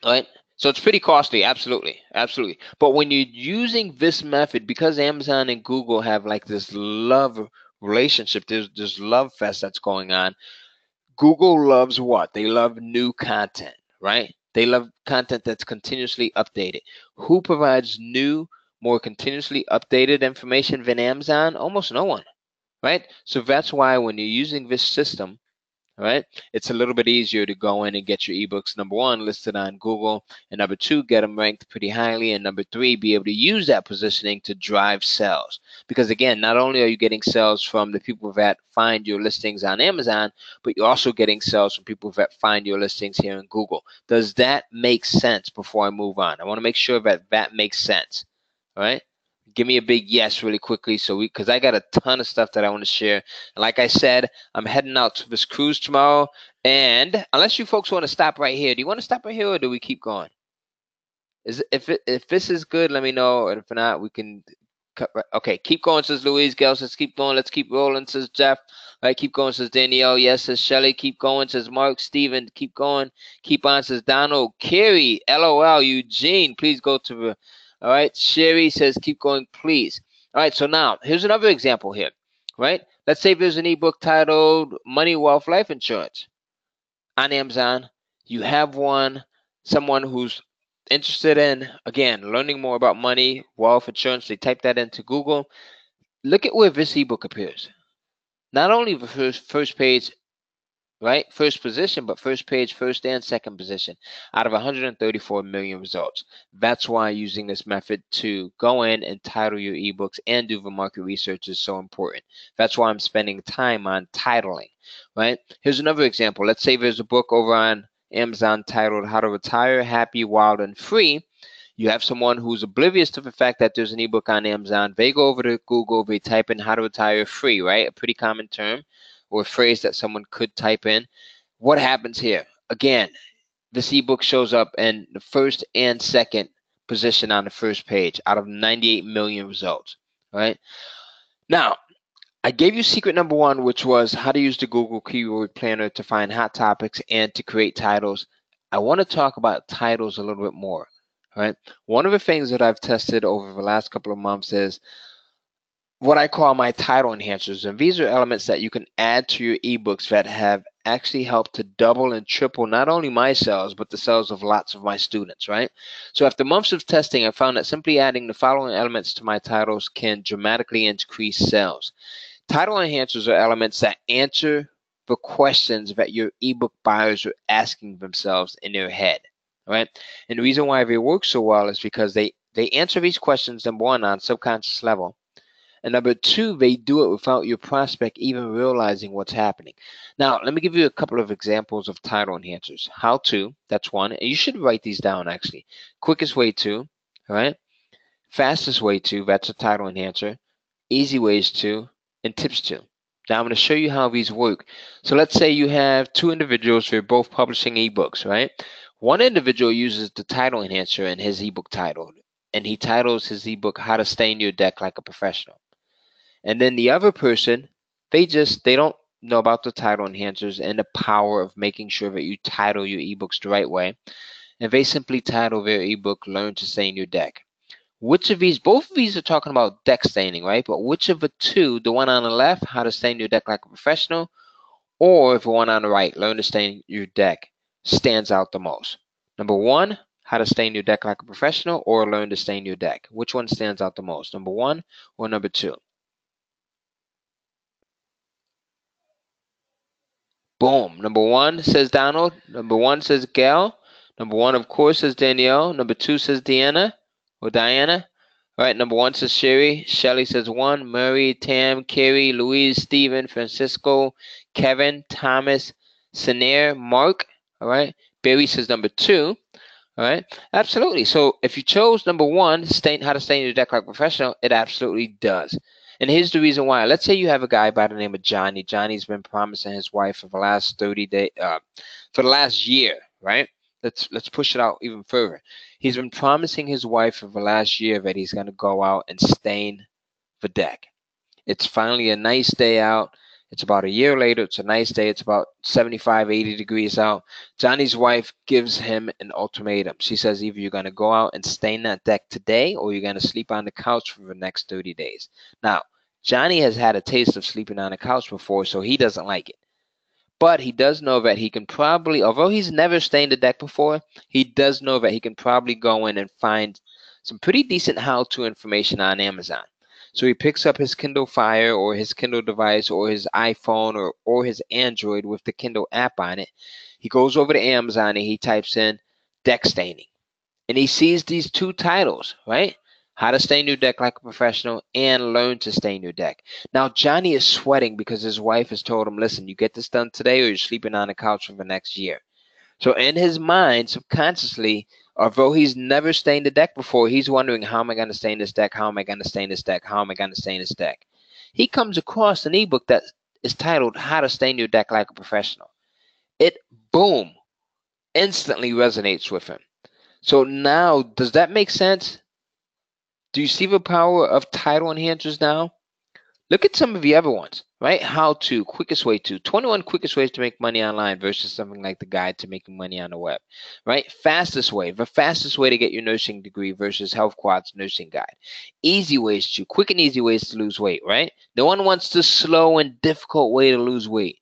right? So it's pretty costly, absolutely, absolutely. But when you're using this method, because Amazon and Google have like this love relationship, there's this love fest that's going on. Google loves what? They love new content, right? They love content that's continuously updated. Who provides new, more continuously updated information than Amazon? Almost no one, right? So that's why when you're using this system, right, it's a little bit easier to go in and get your ebooks, number one, listed on Google, and number two, get them ranked pretty highly, and number three, be able to use that positioning to drive sales. Because again, not only are you getting sales from the people that find your listings on Amazon, but you're also getting sales from people that find your listings here in Google. Does that make sense before I move on? I want to make sure that that makes sense, all right? Give me a big yes really quickly, so because I got a ton of stuff that I want to share. And like I said, I'm heading out to this cruise tomorrow. And unless you folks want to stop right here, do you want to stop right here, or do we keep going? If this is good, let me know. And if not, we can cut right. Okay, keep going, says Louise. Gail says keep going. Let's keep rolling, says Jeff. All right, keep going, says Danielle. Yes, says Shelly. Keep going, says Mark. Steven, keep going. Keep on, says Donald. Carrie, LOL. Eugene, please go to the. All right, Sherry says keep going, please. All right, so now here's another example here, right? Let's say there's an ebook titled Money, Wealth, Life Insurance on Amazon. You have someone who's interested in, again, learning more about money, wealth, insurance. They type that into Google. Look at where this ebook appears. Not only the first page, right, first position, but first page, first and second position out of 134 million results. That's why using this method to go in and title your ebooks and do the market research is so important. That's why I'm spending time on titling, right? Here's another example. Let's say there's a book over on Amazon titled How to Retire Happy, Wild, and Free. You have someone who's oblivious to the fact that there's an ebook on Amazon. They go over to Google, they type in how to retire free, right? A pretty common term or a phrase that someone could type in. What happens here? Again, this ebook shows up in the first and second position on the first page out of 98 million results, right? Now, I gave you secret number one, which was how to use the Google Keyword Planner to find hot topics and to create titles. I want to talk about titles a little bit more, right? One of the things that I've tested over the last couple of months is what I call my title enhancers. And these are elements that you can add to your ebooks that have actually helped to double and triple not only my sales, but the sales of lots of my students, right? So after months of testing, I found that simply adding the following elements to my titles can dramatically increase sales. Title enhancers are elements that answer the questions that your ebook buyers are asking themselves in their head, right? And the reason why they work so well is because they answer these questions, number one, on subconscious level. And number two, they do it without your prospect even realizing what's happening. Now, let me give you a couple of examples of title enhancers. How to, that's one. And you should write these down, actually. Quickest way to, all right? Fastest way to, that's a title enhancer. Easy ways to, and tips to. Now, I'm going to show you how these work. So let's say you have two individuals who are both publishing ebooks, right? One individual uses the title enhancer in his ebook title, and he titles his ebook, How to Stay in Your Deck Like a Professional. And then the other person, they don't know about the title enhancers and the power of making sure that you title your ebooks the right way. And they simply title their ebook, Learn to Stay in Your Deck. Which of these, both of these are talking about deck staining, right? But which of the two, the one on the left, How to Stay in Your Deck Like a Professional, or the one on the right, Learn to Stay in Your Deck, stands out the most? Number one, How to Stay in Your Deck Like a Professional, or Learn to Stay in Your Deck? Which one stands out the most? Number one or number two? Boom. Number one says Donald. Number one says Gail. Number one, of course, says Danielle. Number two says Deanna or Diana. All right. Number one says Sherry. Shelly says one. Murray, Tam, Carrie, Louise, Stephen, Francisco, Kevin, Thomas, Sanair, Mark. All right. Barry says number two. All right. Absolutely. So if you chose number one, How to Stay in Your Deck Like a Professional, it absolutely does. And here's the reason why. Let's say you have a guy by the name of Johnny. Johnny's been promising his wife for the last 30 days, for the last year, right? Let's push it out even further. He's been promising his wife for the last year that he's going to go out and stain the deck. It's finally a nice day out. It's about a year later. It's a nice day. It's about 75, 80 degrees out. Johnny's wife gives him an ultimatum. She says either you're going to go out and stain that deck today or you're going to sleep on the couch for the next 30 days. Now, Johnny has had a taste of sleeping on the couch before, so he doesn't like it. But he does know that he can probably, although he's never stained a deck before, he does know that he can probably go in and find some pretty decent how-to information on Amazon. So he picks up his Kindle Fire or his Kindle device or his iPhone or his Android with the Kindle app on it. He goes over to Amazon and he types in deck staining. And he sees these two titles, right? How to Stain Your Deck Like a Professional and Learn to Stain Your Deck. Now, Johnny is sweating because his wife has told him, listen, you get this done today or you're sleeping on the couch for the next year. So in his mind, subconsciously, although he's never stained a deck before, he's wondering, how am I going to stain this deck? How am I going to stain this deck? How am I going to stain this deck? He comes across an ebook that is titled How to Stain Your Deck Like a Professional. It, boom, instantly resonates with him. So now, does that make sense? Do you see the power of title enhancers now? Look at some of the other ones, right? How to, quickest way to, 21 quickest ways to make money online versus something like the guide to making money on the web, right? Fastest way, the fastest way to get your nursing degree versus Health Quad's nursing guide. Easy ways to, quick and easy ways to lose weight, right? No one wants the slow and difficult way to lose weight.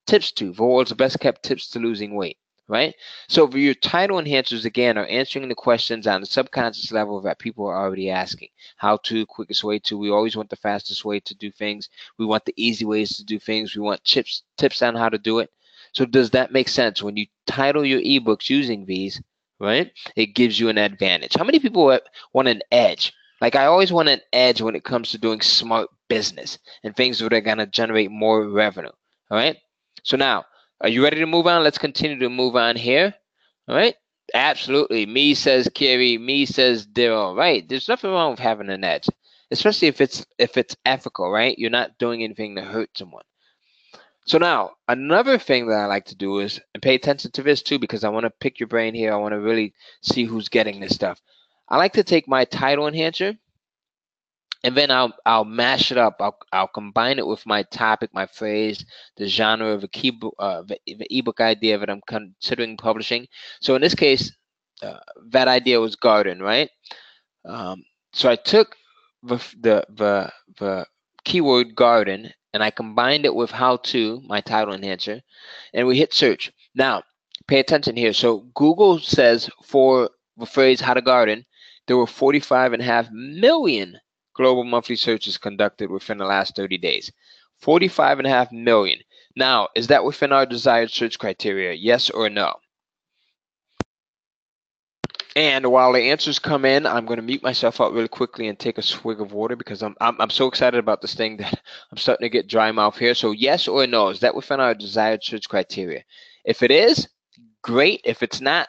Tips to, the world's best kept tips to losing weight. Right? So your title enhancers, again, are answering the questions on the subconscious level that people are already asking. How to, quickest way to. We always want the fastest way to do things. We want the easy ways to do things. We want tips on how to do it. So does that make sense? When you title your ebooks using these, right, it gives you an advantage. How many people want an edge? Like, I always want an edge when it comes to doing smart business and things that are going to generate more revenue. All right? So now, are you ready to move on? Let's continue to move on here. All right? Absolutely. Me, says Kerry. Me, says Daryl. Right? There's nothing wrong with having an edge, especially if it's ethical, right? You're not doing anything to hurt someone. So now, another thing that I like to do is, and pay attention to this too, because I want to pick your brain here. I want to really see who's getting this stuff. I like to take my title enhancer, and then I'll mash it up. I'll combine it with my topic, my phrase, the genre of the ebook idea that I'm considering publishing. So in this case, that idea was garden, right? So I took the keyword garden and I combined it with how to, my title enhancer, and we hit search. Now, pay attention here. So Google says for the phrase how to garden, there were 45.5 million global monthly searches conducted within the last 30 days. 45.5 million. Now, is that within our desired search criteria? Yes or no? And while the answers come in, I'm going to mute myself out really quickly and take a swig of water because I'm so excited about this thing that I'm starting to get dry mouth here. So yes or no, is that within our desired search criteria? If it is, great. If it's not,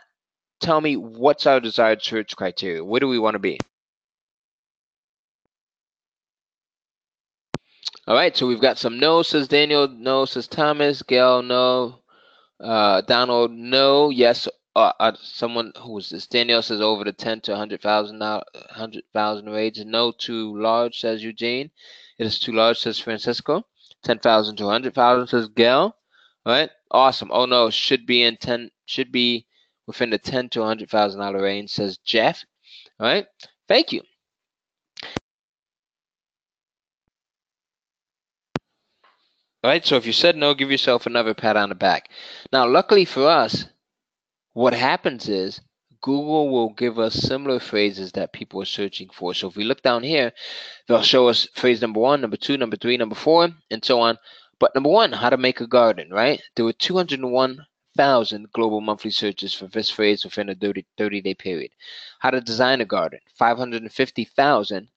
tell me what's our desired search criteria. Where do we want to be? All right, so we've got some no, says Daniel, no, says Thomas, Gail, no, Donald, no, yes. Someone who is this? Danielle says over the 10 to 100,000 range. No, too large, says Eugene. It is too large, says Francisco. 10,000 to 100,000, says Gail. All right, awesome. Oh no, should be within the 10 to $100,000 range, says Jeff. All right, thank you. All right, so if you said no, give yourself another pat on the back. Now, luckily for us, what happens is Google will give us similar phrases that people are searching for. So if we look down here, they'll show us phrase number 1, number 2, number 3, number 4, and so on. But number 1, how to make a garden, right? There were 201,000 global monthly searches for this phrase within a 30-day period. How to design a garden, 550,000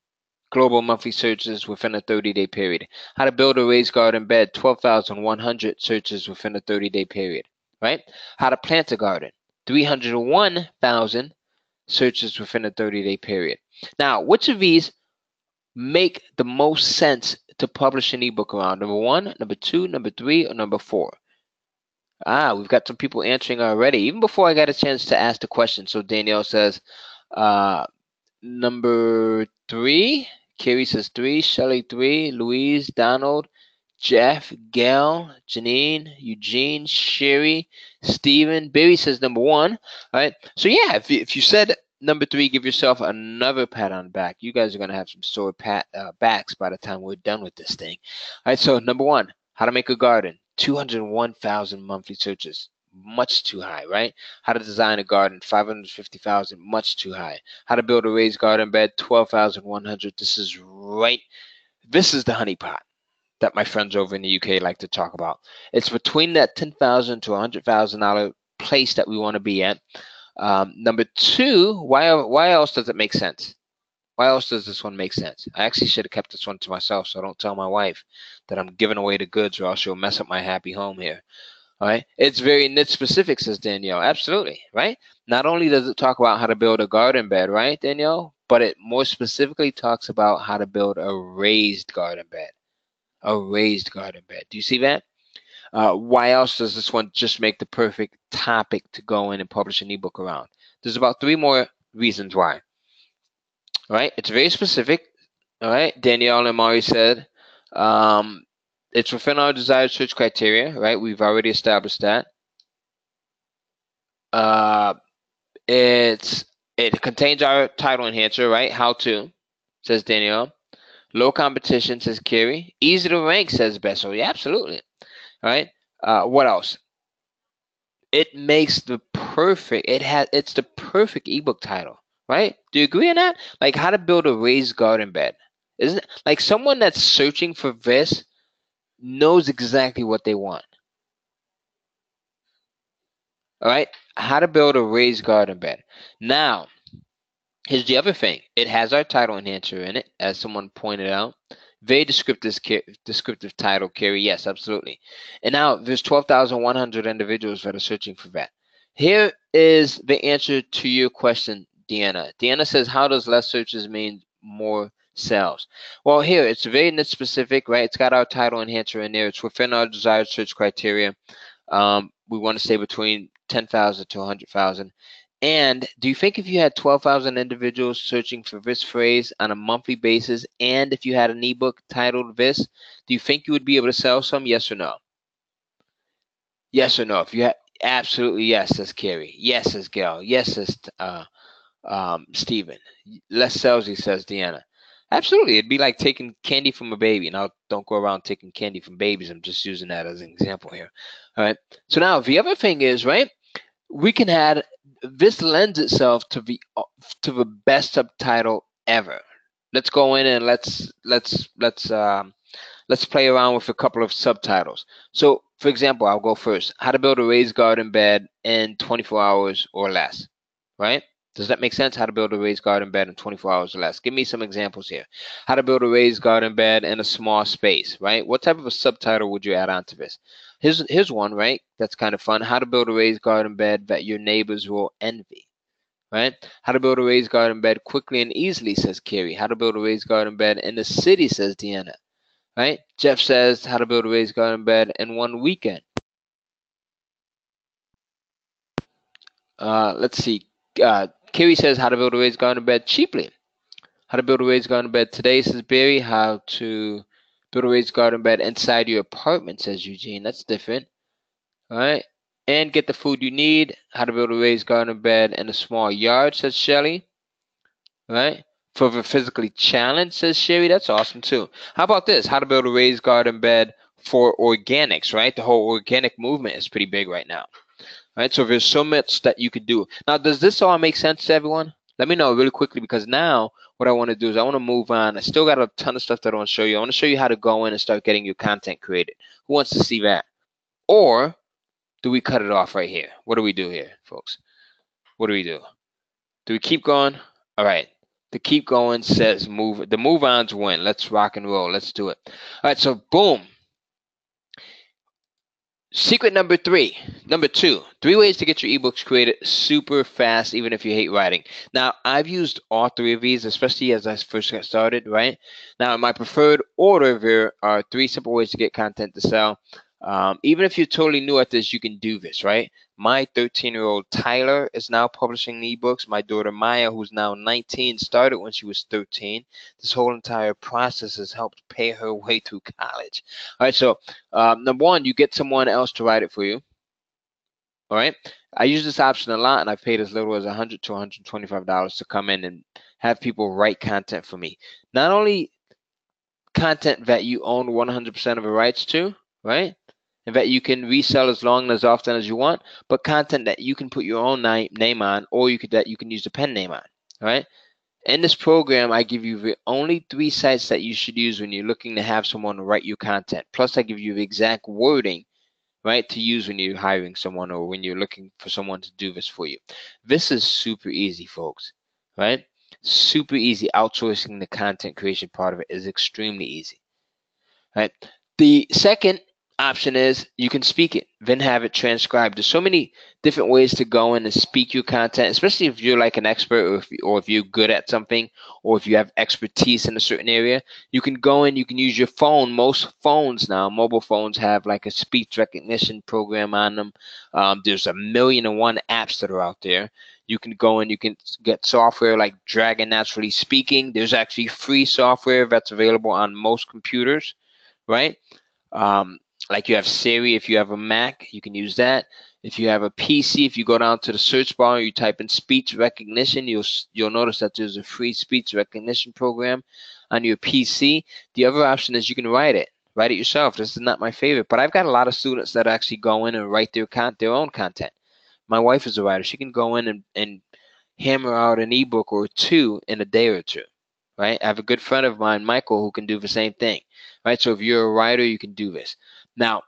global monthly searches within a 30-day period. How to build a raised garden bed, 12,100 searches within a 30-day period, right? How to plant a garden, 301,000 searches within a 30-day period. Now, which of these make the most sense to publish an ebook around? Number 1, number 2, number 3, or number 4? We've got some people answering already, even before I got a chance to ask the question. So Danielle says, number 3, Carrie says 3, Shelley 3, Louise, Donald, Jeff, Gail, Janine, Eugene, Sherry, Steven. Barry says number 1. All right. So yeah, if you said number 3, give yourself another pat on the back. You guys are gonna have some sore backs by the time we're done with this thing. All right. So number 1, how to make a garden. 201,000 monthly searches. Much too high, right? How to design a garden. 550,000. Much too high. How to build a raised garden bed. 12,100. This is right. This is the honeypot that my friends over in the UK like to talk about. It's between that $10,000 to $100,000 place that we want to be at. Number 2, why else does it make sense? Why else does this one make sense? I actually should have kept this one to myself, so I don't tell my wife that I'm giving away the goods, or else she'll mess up my happy home here. All right, it's very niche specific, says Danielle. Absolutely, right? Not only does it talk about how to build a garden bed, right, Danielle, but it more specifically talks about how to build a raised garden bed. A raised garden bed. Do you see that? Why else does this one just make the perfect topic to go in and publish an ebook around? There's about 3 more reasons why. All right, it's very specific. All right, Danielle and Mari said it's within our desired search criteria. Right, we've already established that. It contains our title enhancer. Right, how to, says Danielle. Low competition, says Carrie. Easy to rank, says Bessel. Yeah, absolutely. All right. What else? It makes the perfect. It's the perfect ebook title, right? Do you agree on that? Like how to build a raised garden bed. Isn't it like someone that's searching for this knows exactly what they want? All right. How to build a raised garden bed. Now, here's the other thing. It has our title enhancer in it, as someone pointed out. Very descriptive title, Carrie. Yes, absolutely. And now there's 12,100 individuals that are searching for that. Here is the answer to your question, Deanna. Deanna says, how does less searches mean more sales? Well, here, it's very niche specific, right? It's got our title enhancer in there. It's within our desired search criteria. We want to stay between 10,000 to 100,000. And do you think if you had 12,000 individuals searching for this phrase on a monthly basis, and if you had an ebook titled this, do you think you would be able to sell some? Yes or no? Yes or no? If you had, absolutely yes, says Carrie. Yes, says Gail. Yes, says Stephen. Less salesy, says Deanna. Absolutely, it'd be like taking candy from a baby. Now, don't go around taking candy from babies. I'm just using that as an example here. All right. So now the other thing is, right? We can add, this lends itself to the best subtitle ever. Let's go in and let's play around with a couple of subtitles. So, for example, I'll go first. How to build a raised garden bed in 24 hours or less. Right? Does that make sense? How to build a raised garden bed in 24 hours or less. Give me some examples here. How to build a raised garden bed in a small space, right? What type of a subtitle would you add on to this? Here's one, right? That's kind of fun. How to build a raised garden bed that your neighbors will envy, right? How to build a raised garden bed quickly and easily, says Carrie. How to build a raised garden bed in the city, says Deanna, right? Jeff says how to build a raised garden bed in one weekend. Let's see. Carrie says how to build a raised garden bed cheaply. How to build a raised garden bed today, says Barry. How to build a raised garden bed inside your apartment, says Eugene. That's different. All right. And get the food you need. How to build a raised garden bed in a small yard, says Shelly. All right. For the physically challenged, says Sherry. That's awesome too. How about this? How to build a raised garden bed for organics, right? The whole organic movement is pretty big right now. Right, so there's so much that you could do. Now, does this all make sense to everyone? Let me know really quickly, because now what I want to do is I want to move on. I still got a ton of stuff that I want to show you. I want to show you how to go in and start getting your content created. Who wants to see that? Or do we cut it off right here? What do we do here, folks? What do we do? Do we keep going? All right. The keep going says move. The move ons win. Let's rock and roll. Let's do it. All right, so boom. Secret number 2, 3 ways to get your ebooks created super fast, even if you hate writing. Now, I've used all 3 of these, especially as I first got started, right? Now, in my preferred order, there are 3 simple ways to get content to sell. Even if you're totally new at this, you can do this, right? My 13-year-old Tyler is now publishing ebooks. My daughter Maya, who's now 19, started when she was 13. This whole entire process has helped pay her way through college. All right, so number one, you get someone else to write it for you. All right, I use this option a lot, and I've paid as little as $100 to $125 to come in and have people write content for me. Not only content that you own 100% of the rights to, right? And that you can resell as long and as often as you want, but content that you can put your own name on, or that you can use the pen name on, right? In this program, I give you the only 3 sites that you should use when you're looking to have someone write your content. Plus, I give you the exact wording, right, to use when you're hiring someone or when you're looking for someone to do this for you. This is super easy, folks, right? Super easy. Outsourcing the content creation part of it is extremely easy. Right. The second option is you can speak it, then have it transcribed. There's so many different ways to go in and speak your content, especially if you're like an expert, or if you're good at something, or if you have expertise in a certain area. You can go in, you can use your phone. Most phones now, mobile phones, have like a speech recognition program on them. There's 1,000,001 apps that are out there. You can go in, you can get software like Dragon Naturally Speaking. There's actually free software that's available on most computers, right? Like you have Siri. If you have a Mac, you can use that. If you have a PC, if you go down to the search bar, you type in speech recognition, you'll notice that there's a free speech recognition program on your PC. The other option is you can write it yourself. This is not my favorite, but I've got a lot of students that actually go in and write their own content. My wife is a writer. She can go in and hammer out an ebook or 2 in a day or 2. Right? I have a good friend of mine, Michael, who can do the same thing. Right? So if you're a writer, you can do this. Now,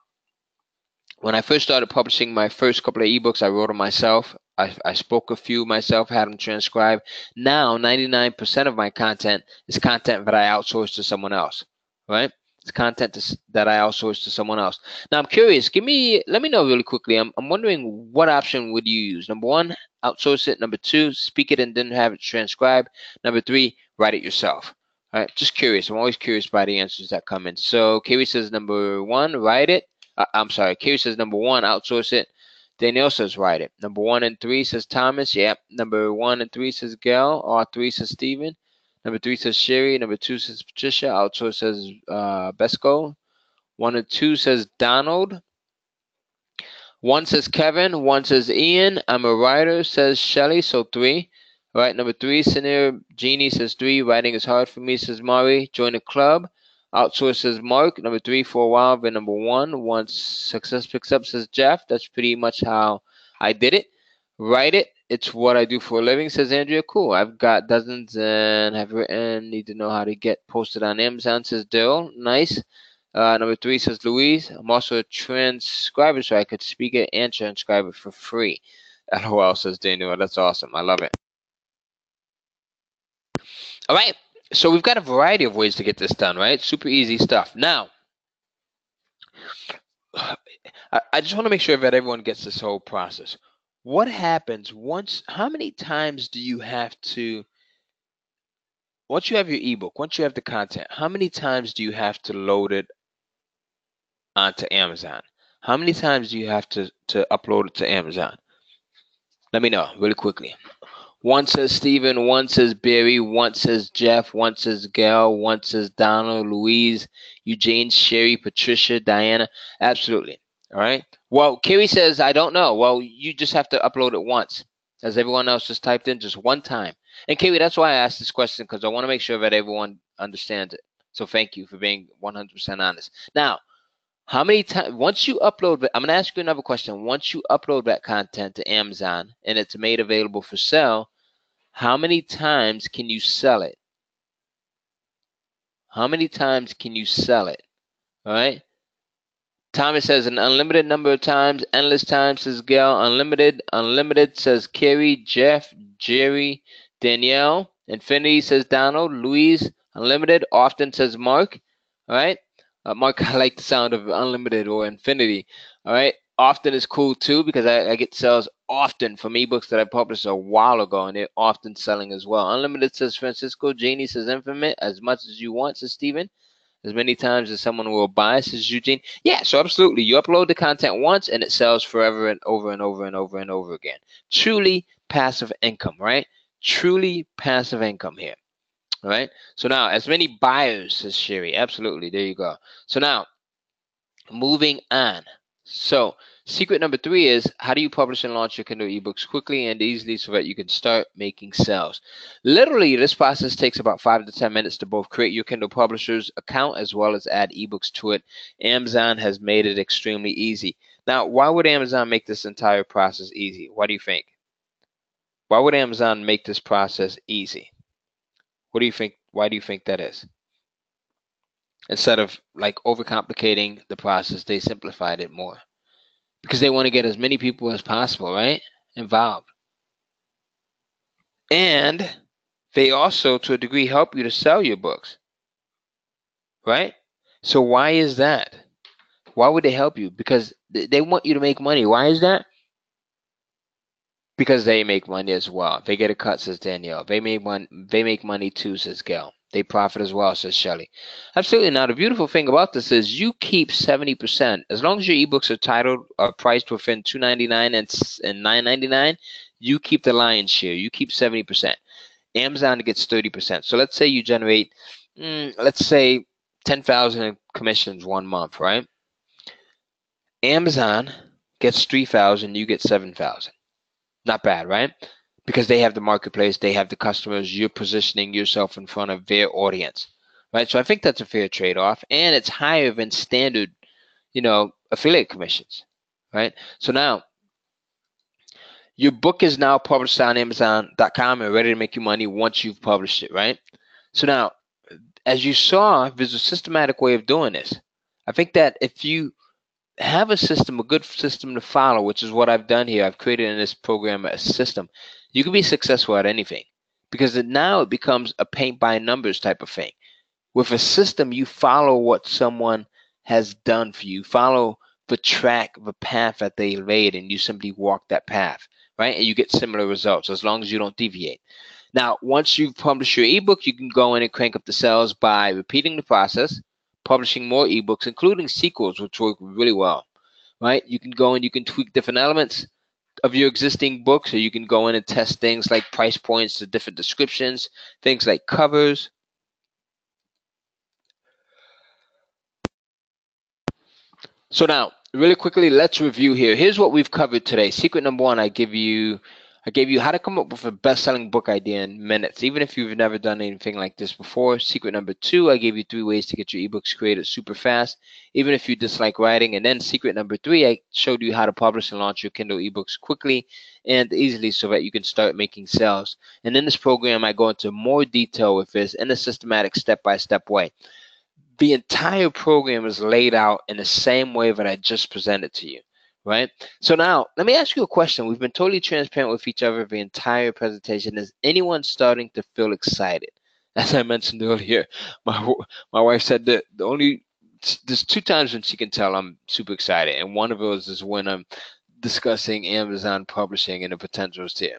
when I first started publishing my first couple of ebooks, I wrote them myself. I spoke a few myself, had them transcribed. Now, 99% of my content is content that I outsource to someone else. Right? It's content that I outsource to someone else. Now, I'm curious. Let me know really quickly. I'm wondering, what option would you use? Number 1, outsource it. Number 2, speak it and then have it transcribed. Number 3, write it yourself. All right, just curious. I'm always curious by the answers that come in. So Kerry says number 1, write it. I'm sorry. Kerry says number 1, outsource it. Danielle says write it. Number 1 and 3 says Thomas. Yep. Number 1 and 3 says Gail. R3 says Stephen. Number 3 says Sherry. Number 2 says Patricia. Outsource says Besco. 1 and 2 says Donald. 1 says Kevin. 1 says Ian. I'm a writer, says Shelly. So 3. All right. Number 3, Senior Jeannie says 3. Writing is hard for me, says Mari. Join the club. Outsource says Mark. Number 3, for a while. Then number 1, once success picks up, says Jeff. That's pretty much how I did it. Write it. It's what I do for a living, says Andrea. Cool. I've got dozens and have written. Need to know how to get posted on Amazon, says Daryl. Nice. Number 3 says Louise. I'm also a transcriber, so I could speak it and transcribe it for free. LOL, says Daniel. That's awesome. I love it. All right. So we've got a variety of ways to get this done, right? Super easy stuff. Now, I just want to make sure that everyone gets this whole process. What happens how many times do you have to, once you have your ebook, once you have the content, how many times do you have to load it onto Amazon? How many times do you have to upload it to Amazon? Let me know really quickly. 1 says Stephen, 1 says Barry, 1 says Jeff, 1 says Gail, 1 says Donald, Louise, Eugene, Sherry, Patricia, Diana. Absolutely. All right. Well, Kerry says, I don't know. Well, you just have to upload it once. As everyone else just typed in, just one time. And Kerry, that's why I asked this question, because I want to make sure that everyone understands it. So thank you for being 100% honest. Now, how many times, once you upload, I'm going to ask you another question. Once you upload that content to Amazon and it's made available for sale, how many times can you sell it? How many times can you sell it? All right. Thomas says an unlimited number of times. Endless times, says Gail. Unlimited. Unlimited, says Kerry, Jeff, Jerry, Danielle. Infinity, says Donald. Louise. Unlimited. Often, says Mark. All right. Mark, I like the sound of unlimited or infinity. All right. Often is cool too, because I get sales often from ebooks that I published a while ago, and they're often selling as well. Unlimited, says Francisco. Janie says infinite. As much as you want, says Stephen. as many times as someone will buy, says Eugene. Yeah, so absolutely. You upload the content once and it sells forever and over and over and over and over again. Truly passive income, right? Truly passive income here. All right. So now, as many buyers, says Sherry. Absolutely. There you go. So now, moving on. So secret number 3 is, how do you publish and launch your Kindle ebooks quickly and easily so that you can start making sales? Literally, this process takes about 5 to 10 minutes to both create your Kindle publisher's account as well as add ebooks to it. Amazon has made it extremely easy. Now, why would Amazon make this entire process easy? What do you think? Why would Amazon make this process easy? What do you think? Why do you think that is? Instead of like overcomplicating the process, they simplified it more because they want to get as many people as possible, right, involved. And they also, to a degree, help you to sell your books, right? So why is that? Why would they help you? Because they want you to make money. Why is that? Because they make money as well. They get a cut, says Danielle. They make money too, says Gail. They profit as well, says Shelley. Absolutely. Now, the beautiful thing about this is you keep 70%. As long as your ebooks are priced within $2.99 and $9.99, you keep the lion's share. You keep 70%. Amazon gets 30%. So let's say you generate, let's say 10,000 in commissions 1 month, right? Amazon gets 3,000, you get 7,000. Not bad, right? Because they have the marketplace, they have the customers, you're positioning yourself in front of their audience, right? So I think that's a fair trade-off, and it's higher than standard, affiliate commissions, right? So now, your book is now published on Amazon.com and ready to make you money once you've published it, right? So now, as you saw, there's a systematic way of doing this. I think that if you have a system, a good system to follow, which is what I've done here. I've created in this program a system. You can be successful at anything because now it becomes a paint by numbers type of thing. With a system, you follow what someone has done for you. Follow the track, the path that they laid, and you simply walk that path, right? And you get similar results as long as you don't deviate. Now, once you've published your ebook, you can go in and crank up the sales by repeating the process, publishing more ebooks, including sequels, which work really well, right? You can go and you can tweak different elements of your existing book. So you can go in and test things like price points, the different descriptions, things like covers. So now, really quickly, let's review here. Here's what we've covered today. Secret number 1, I gave you how to come up with a best-selling book idea in minutes, even if you've never done anything like this before. Secret number 2, I gave you 3 ways to get your ebooks created super fast, even if you dislike writing. And then secret number 3, I showed you how to publish and launch your Kindle ebooks quickly and easily so that you can start making sales. And in this program, I go into more detail with this in a systematic step-by-step way. The entire program is laid out in the same way that I just presented to you, right? So now, let me ask you a question. We've been totally transparent with each other the entire presentation. Is anyone starting to feel excited? As I mentioned earlier, my wife said that there's 2 times when she can tell I'm super excited, and one of those is when I'm discussing Amazon publishing and the potentials there,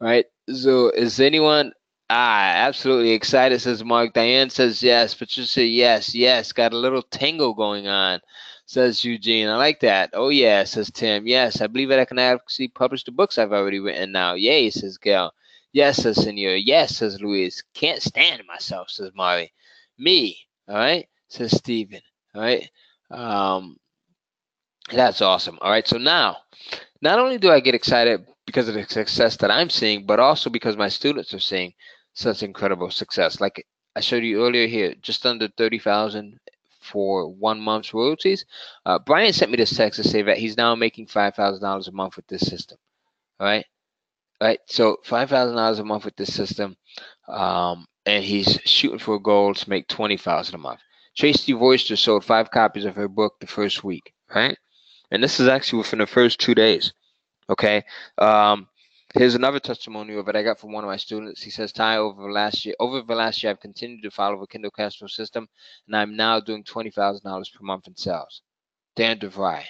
right? So is anyone absolutely excited, says Mark. Diane says yes. Patricia, yes. Got a little tango going on, says Eugene. I like that. Oh, yeah, says Tim. Yes, I believe that I can actually publish the books I've already written now. Yay, says Gail. Yes, says Senor. Yes, says Luis. Can't stand myself, says Mari. Me, all right, says Stephen. All right. That's awesome. All right, so now, not only do I get excited because of the success that I'm seeing, but also because my students are seeing such incredible success. Like I showed you earlier here, just under 30,000 for 1 month's royalties. Brian sent me this text to say that he's now making $5,000 a month with this system. All right. So $5,000 a month with this system, and he's shooting for a goal to make $20,000 a month. Tracy Voister sold 5 copies of her book the first week, right? And this is actually within the first 2 days. Okay. Here's another testimonial that I got from one of my students. He says, Ty, over the last year, I've continued to follow the Kindle cash flow system, and I'm now doing $20,000 per month in sales. Dan DeVry.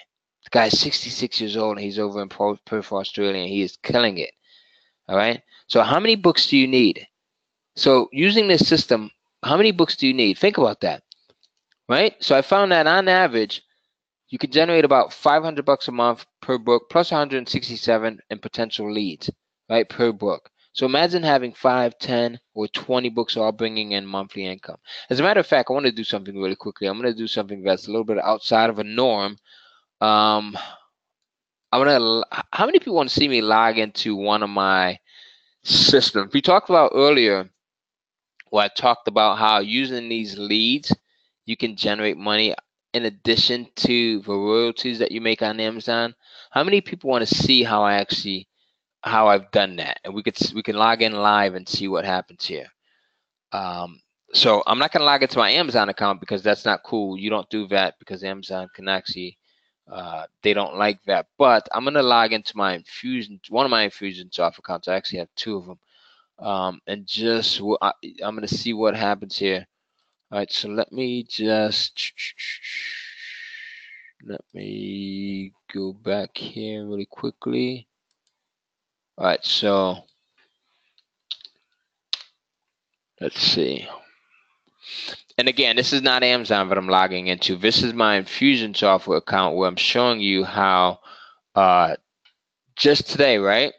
The guy's 66 years old, and he's over in Perth, Australia, and he is killing it. All right. So how many books do you need? So using this system, how many books do you need? Think about that. right? So I found that on average, you can generate about $500 a month per book, plus 167 in potential leads, right, per book. So imagine having 5, 10, or 20 books all bringing in monthly income. As a matter of fact, I want to do something really quickly. I'm going to do something that's a little bit outside of a norm. I'm gonna. How many people want to see me log into one of my systems? We talked about earlier. Well, I talked about how using these leads, you can generate money in addition to the royalties that you make on Amazon. How many people want to see how I've done that? And we can log in live and see what happens here. So I'm not gonna log into my Amazon account because that's not cool. You don't do that because Amazon can actually they don't like that. But I'm gonna log into my one of my Infusionsoft accounts. I actually have two of them. And just I'm gonna see what happens here. All right, so let me go back here really quickly. All right, so let's see. And again, this is not Amazon that I'm logging into. This is my Infusionsoft account where I'm showing you how just today, right?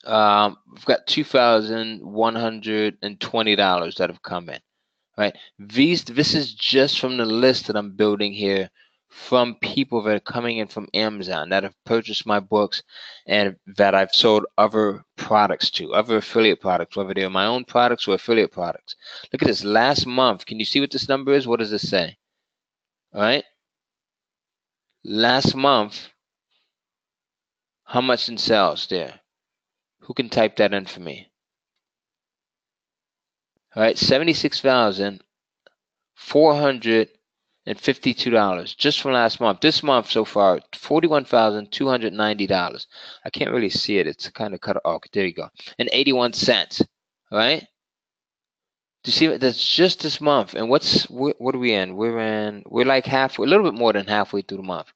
We've got $2,120 that have come in. Right? This is just from the list that I'm building here from people that are coming in from Amazon that have purchased my books and that I've sold other products to, other affiliate products, whether they're my own products or affiliate products. Look at this last month. Can you see what this number is? What does it say? All right. Last month, how much in sales there? Who can type that in for me? All right, $76,452 just from last month. This month so far, $41,290. I can't really see it. It's kind of cut off. Oh, there you go. And 81 cents. All right. Do you see it? That's just this month. And what are we in? We're like halfway, a little bit more than halfway through the month.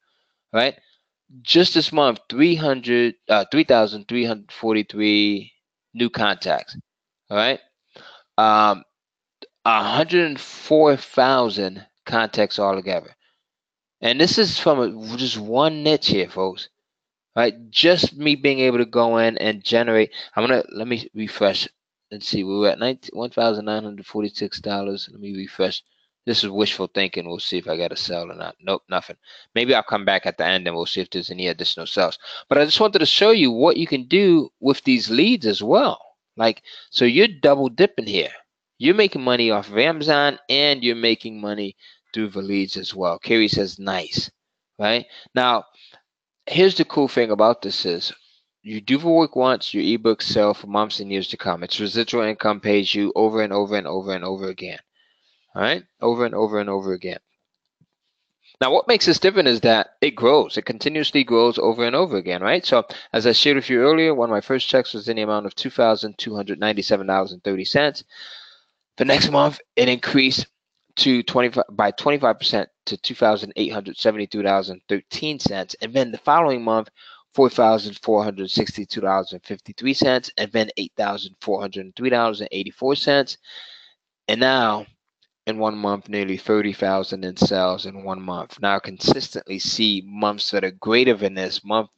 All right. Just this month, 3,343 new contacts. All right. 104,000 contacts altogether. And this is from just one niche here, folks. Right? Just me being able to go in and generate. Let me refresh and see. We were at $1,946. Let me refresh. This is wishful thinking. We'll see if I got a sell or not. Nope, nothing. Maybe I'll come back at the end and we'll see if there's any additional sales. But I just wanted to show you what you can do with these leads as well. Like, so you're double dipping here. You're making money off of Amazon and you're making money through the leads as well. Carrie says, nice. Right? Now, here's the cool thing about this is you do the work once, your ebooks sell for months and years to come. It's residual income pays you over and over and over and over again. All right? Over and over and over again. Now, what makes this different is that it grows. It continuously grows over and over again, right? So as I shared with you earlier, one of my first checks was in the amount of $2,297.30. The next month, it increased to 25% to $2,873.13, and then the following month, $4,462.53, and then $8,403.84, and now in 1 month, nearly 30,000 in sales in 1 month. Now consistently see months that are greater than this month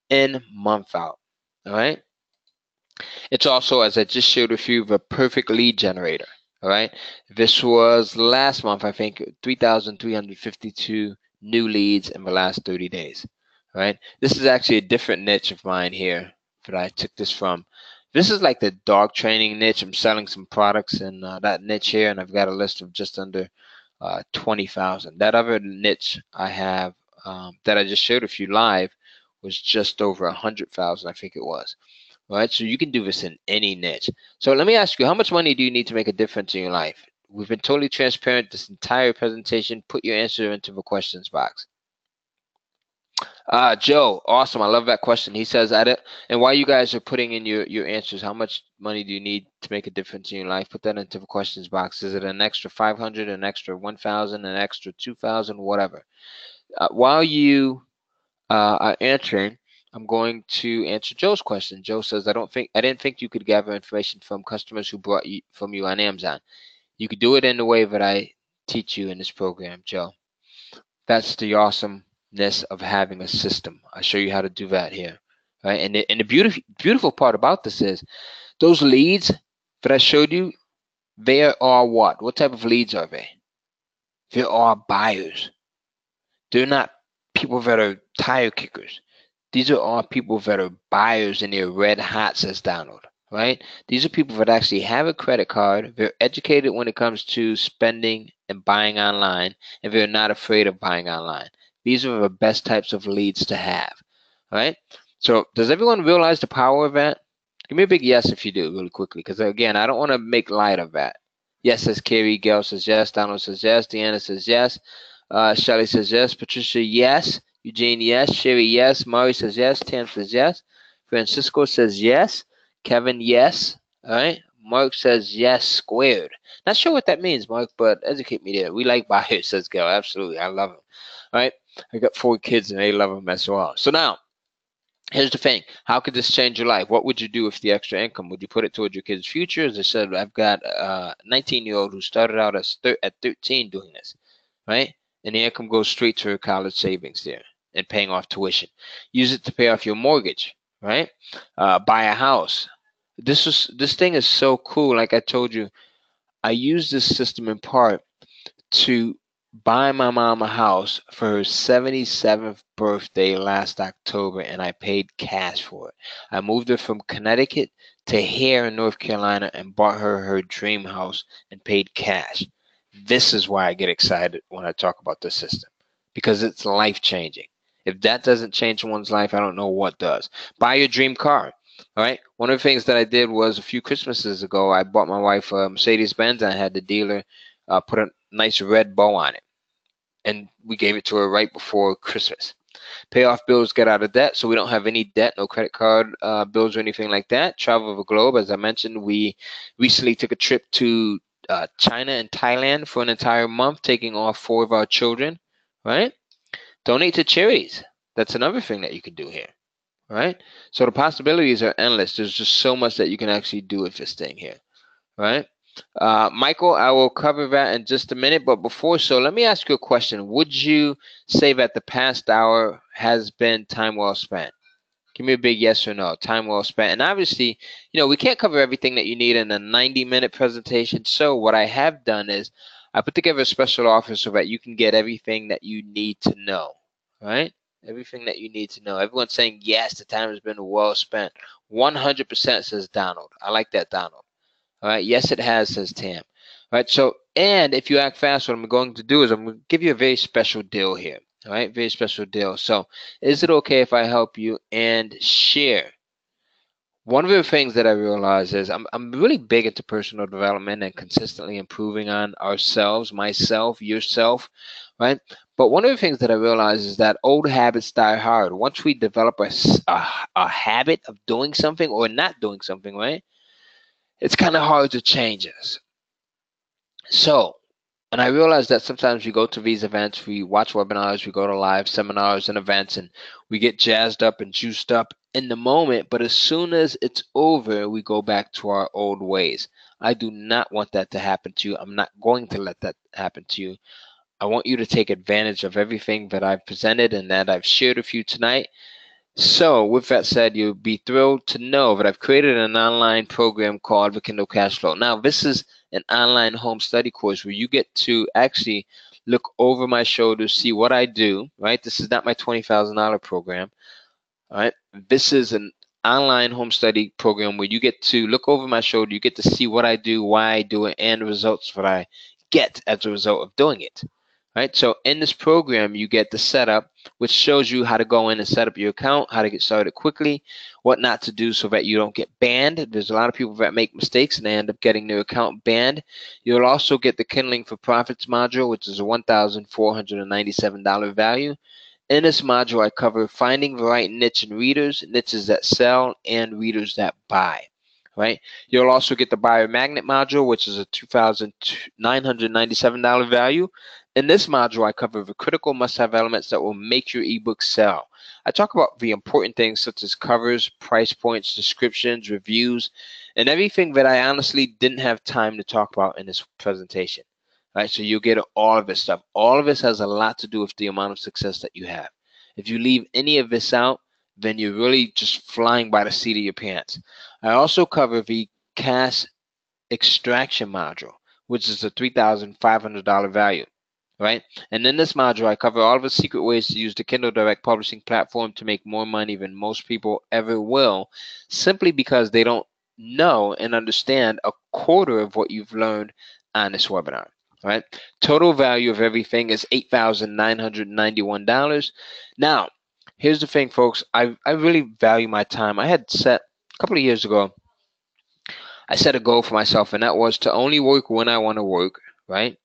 in, month out. All right. It's also, as I just showed with you, the perfect lead generator. All right. This was last month, I think, 3,352 new leads in the last 30 days. All right. This is actually a different niche of mine here that I took this from. This is like the dog training niche. I'm selling some products in that niche here, and I've got a list of just under 20,000. That other niche I have that I just showed with you live was just over 100,000, I think it was. All right, so you can do this in any niche. So let me ask you, how much money do you need to make a difference in your life? We've been totally transparent this entire presentation. Put your answer into the questions box. Joe, awesome. I love that question. He says, and while you guys are putting in your answers, how much money do you need to make a difference in your life? Put that into the questions box. Is it an extra 500, an extra 1,000, an extra 2,000, whatever? While you are answering, I'm going to answer Joe's question. Joe says, I didn't think you could gather information from customers who bought from you on Amazon. You could do it in the way that I teach you in this program, Joe. That's the awesomeness of having a system. I show you how to do that here, right? And the beautiful part about this is those leads that I showed you. They are what? What type of leads are they? They are buyers. They're not people that are tire kickers. These are all people that are buyers and they're red hot, says Donald, right? These are people that actually have a credit card. They're educated when it comes to spending and buying online, and they're not afraid of buying online. These are the best types of leads to have, right? So does everyone realize the power of that? Give me a big yes if you do, really quickly, because again, I don't want to make light of that. Yes, says Carrie. Gail says yes. Donald says yes. Deanna says yes. Shelly says yes. Patricia, yes. Eugene, yes. Sherry, yes. Murray says yes. Tam says yes. Francisco says yes. Kevin, yes. All right. Mark says yes squared. Not sure what that means, Mark, but educate me there. We like buyers, says Gail. Absolutely. I love them. All right. I got 4 kids and they love them as well. So now, here's the thing. How could this change your life? What would you do with the extra income? Would you put it towards your kids' future? As I said, I've got a 19-year-old who started out at 13 doing this, right? And the income goes straight to her college savings there and paying off tuition. Use it to pay off your mortgage, right? Buy a house. This thing is so cool. Like I told you, I use this system in part to buy my mom a house for her 77th birthday last October, and I paid cash for it. I moved her from Connecticut to here in North Carolina and bought her her dream house and paid cash. This is why I get excited when I talk about this system, because it's life changing. If that doesn't change someone's life, I don't know what does. Buy your dream car. All right. One of the things that I did was a few Christmases ago, I bought my wife a Mercedes Benz, and I had the dealer put a nice red bow on it, and we gave it to her right before Christmas. Pay off bills, get out of debt, so we don't have any debt, no credit card bills or anything like that. Travel the globe, as I mentioned, we recently took a trip to China and Thailand for an entire month, taking off 4 of our children, right? Donate to charities. That's another thing that you can do here, right? So the possibilities are endless. There's just so much that you can actually do with this thing here, right? Michael, I will cover that in just a minute, but before so, let me ask you a question. Would you say that the past hour has been time well spent? Give me a big yes or no. Time well spent. And obviously, we can't cover everything that you need in a 90-minute presentation. So what I have done is I put together a special offer so that you can get everything that you need to know, right? Everything that you need to know. Everyone's saying, yes, the time has been well spent. 100% says Donald. I like that, Donald. All right. Yes, it has, says Tam. All right. So, and if you act fast, what I'm going to do is I'm going to give you a very special deal here. All right. Very special deal. So, is it okay if I help you and share? One of the things that I realize is I'm really big into personal development and consistently improving on ourselves, myself, yourself, right? But one of the things that I realize is that old habits die hard. Once we develop a habit of doing something or not doing something, right? It's kind of hard to change us. So, and I realize that sometimes we go to these events, we watch webinars, we go to live seminars and events, and we get jazzed up and juiced up in the moment. But as soon as it's over, we go back to our old ways. I do not want that to happen to you. I'm not going to let that happen to you. I want you to take advantage of everything that I've presented and that I've shared with you tonight. So, with that said, you'll be thrilled to know that I've created an online program called the Kindle Cash Flow. Now, this is an online home study course where you get to actually look over my shoulder, see what I do, right? This is not my $20,000 program, all right? This is an online home study program where you get to look over my shoulder, you get to see what I do, why I do it, and the results that I get as a result of doing it. Right, so in this program, you get the setup, which shows you how to go in and set up your account, how to get started quickly, what not to do so that you don't get banned. There's a lot of people that make mistakes and they end up getting their account banned. You'll also get the Kindling for Profits module, which is a $1,497 value. In this module, I cover finding the right niche in readers, niches that sell, and readers that buy. Right. You'll also get the Buyer Magnet module, which is a $2,997 value. In this module, I cover the critical must-have elements that will make your ebook sell. I talk about the important things such as covers, price points, descriptions, reviews, and everything that I honestly didn't have time to talk about in this presentation. right? So you'll get all of this stuff. All of this has a lot to do with the amount of success that you have. If you leave any of this out, then you're really just flying by the seat of your pants. I also cover the cash extraction module, which is a $3,500 value, right? And in this module, I cover all of the secret ways to use the Kindle Direct Publishing platform to make more money than most people ever will, simply because they don't know and understand a quarter of what you've learned on this webinar, right? Total value of everything is $8,991. Now, here's the thing, folks. I really value my time. I had set a couple of years ago, I set a goal for myself, and that was to only work when I want to work, right?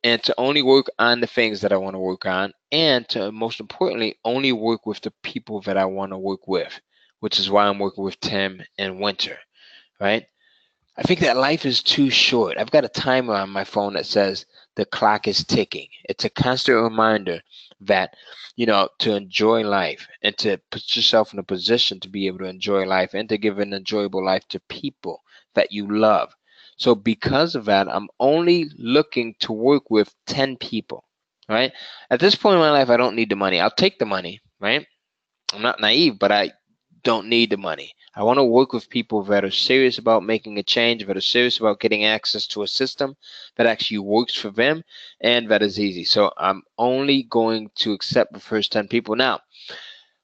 And to only work on the things that I want to work on, and to, most importantly, only work with the people that I want to work with, which is why I'm working with Tim and Winter, right? I think that life is too short. I've got a timer on my phone that says the clock is ticking. It's a constant reminder that, to enjoy life and to put yourself in a position to be able to enjoy life and to give an enjoyable life to people that you love. So because of that, I'm only looking to work with 10 people, right? At this point in my life, I don't need the money. I'll take the money, right? I'm not naive, but I don't need the money. I want to work with people that are serious about making a change, that are serious about getting access to a system that actually works for them and that is easy. So I'm only going to accept the first 10 people. Now,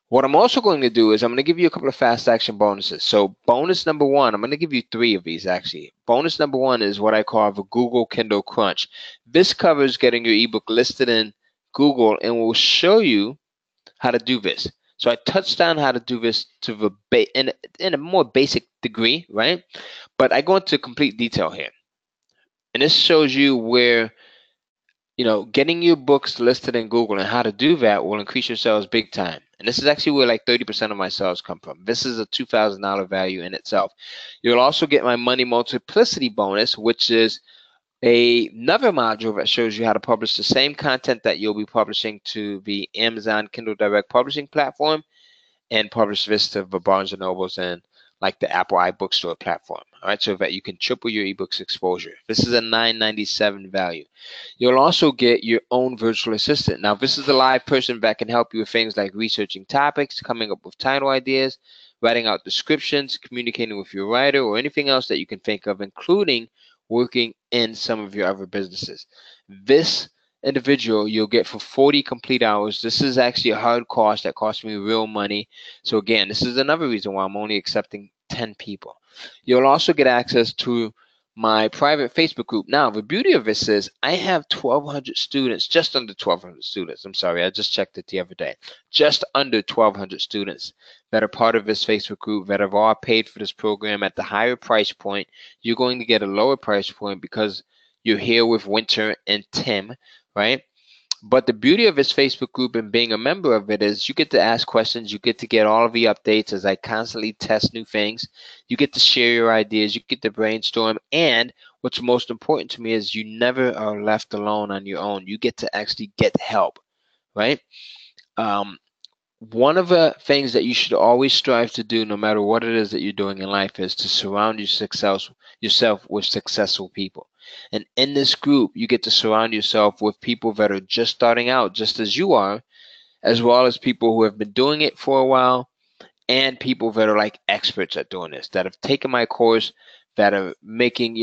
what I'm also going to do is I'm going to give you a couple of fast action bonuses. So bonus number one, I'm going to give you 3 of these actually. Bonus number 1 is what I call the Google Kindle Crunch. This covers getting your ebook listed in Google and will show you how to do this. So I touched on how to do this to in a more basic degree, right? But I go into complete detail here. And this shows you where, getting your books listed in Google and how to do that will increase your sales big time. And this is actually where like 30% of my sales come from. This is a $2,000 value in itself. You'll also get my money multiplicity bonus, which is another module that shows you how to publish the same content that you'll be publishing to the Amazon Kindle Direct Publishing platform and publish this to the Barnes & Nobles and like the Apple iBookstore platform, all right, so that you can triple your ebooks exposure. This is a $997 value. You'll also get your own virtual assistant. Now, this is a live person that can help you with things like researching topics, coming up with title ideas, writing out descriptions, communicating with your writer, or anything else that you can think of, including working in some of your other businesses. This individual you'll get for 40 complete hours. This is actually a hard cost that costs me real money. So again, this is another reason why I'm only accepting 10 people. You'll also get access to my private Facebook group. Now, the beauty of this is I have 1,200 students, just under 1,200 students. I'm sorry, I just checked it the other day. Just under 1,200 students that are part of this Facebook group that have all paid for this program at the higher price point. You're going to get a lower price point because you're here with Winter and Tim, right? But the beauty of this Facebook group and being a member of it is you get to ask questions. You get to get all of the updates as I constantly test new things. You get to share your ideas. You get to brainstorm. And what's most important to me is you never are left alone on your own. You get to actually get help, right? One of the things that you should always strive to do, no matter what it is that you're doing in life, is to surround yourself with successful people. And in this group, you get to surround yourself with people that are just starting out, just as you are, as well as people who have been doing it for a while, and people that are like experts at doing this, that have taken my course, that are making,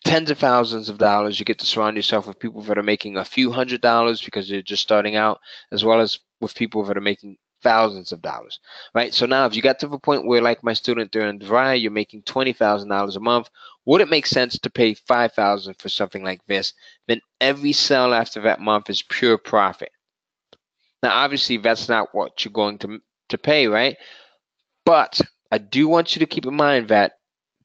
tens of thousands of dollars. You get to surround yourself with people that are making a few $100s because they're just starting out, as well as with people that are making thousands of dollars, right? So now if you got to the point where, like my student during Dry, you're making $20,000 a month, would it make sense to pay $5,000 for something like this? Then every sale after that month is pure profit. Now, obviously, that's not what you're going to pay, right? But I do want you to keep in mind that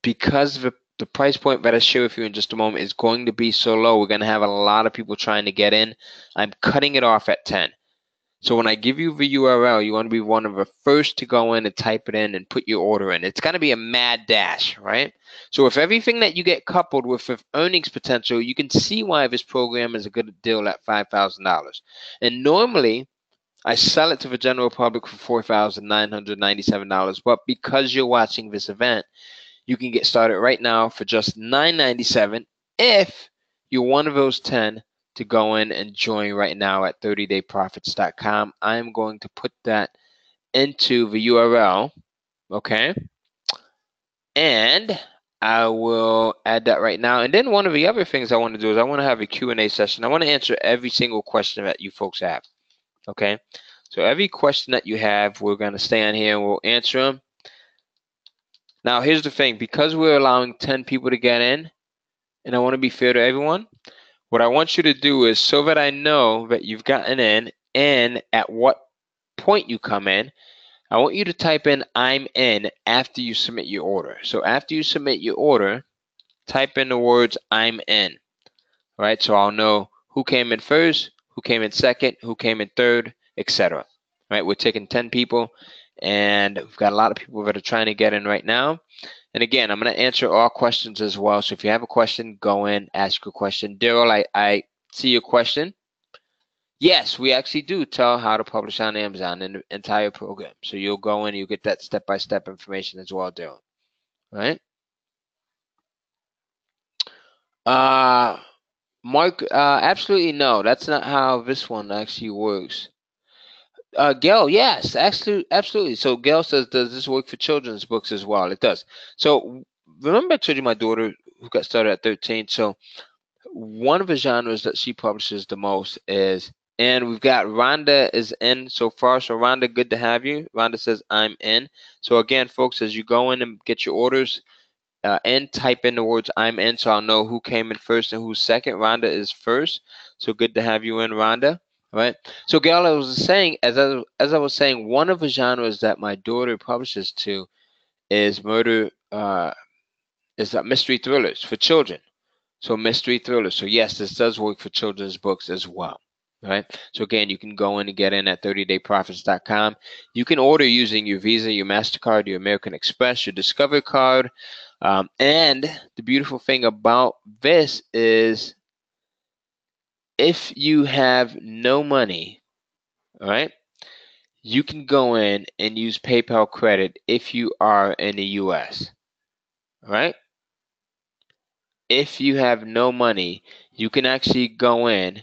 because the price point that I share with you in just a moment is going to be so low, we're going to have a lot of people trying to get in. I'm cutting it off at 10. So when I give you the URL, you want to be one of the first to go in and type it in and put your order in. It's going to be a mad dash, right? So if everything that you get coupled with earnings potential, you can see why this program is a good deal at $5,000. And normally, I sell it to the general public for $4,997. But because you're watching this event, you can get started right now for just $997 if you're one of those 10 to go in and join right now at 30dayprofits.com. I'm going to put that into the URL, okay? And I will add that right now. And then one of the other things I want to do is I want to have a Q&A session. I want to answer every single question that you folks have, okay? So every question that you have, we're going to stay on here and we'll answer them. Now, here's the thing. Because we're allowing 10 people to get in, and I want to be fair to everyone, what I want you to do is, so that I know that you've gotten in and at what point you come in, I want you to type in "I'm in" after you submit your order. So after you submit your order, type in the words "I'm in." All right, so I'll know who came in first, who came in second, who came in third, etc. All right, we're taking 10 people, and we've got a lot of people that are trying to get in right now. And again, I'm going to answer all questions as well. So if you have a question, go in, ask your question. Daryl, I see your question. Yes, we actually do tell how to publish on Amazon in the entire program. So you'll go in, you get that step-by-step information as well, Daryl. Right? Mark, absolutely no. That's not how this one actually works. Gail, yes, absolutely. So Gail says, does this work for children's books as well? It does. So remember I told you my daughter who got started at 13. So one of the genres that she publishes the most is, and we've got Rhonda is in so far. So Rhonda, good to have you. Rhonda says, I'm in. So again, folks, as you go in and get your orders, and type in the words "I'm in," so I'll know who came in first and who's second. Rhonda is first, so good to have you in, Rhonda. All right. So, Gail, I was saying, as I was saying, one of the genres that my daughter publishes to is mystery thrillers for children. So mystery thrillers. So yes, this does work for children's books as well. All right. So again, you can go in and get in at 30dayprofits.com. You can order using your Visa, your MasterCard, your American Express, your Discover card. And the beautiful thing about this is if you have no money, all right, you can go in and use PayPal credit if you are in the US. All right. If you have no money, you can actually go in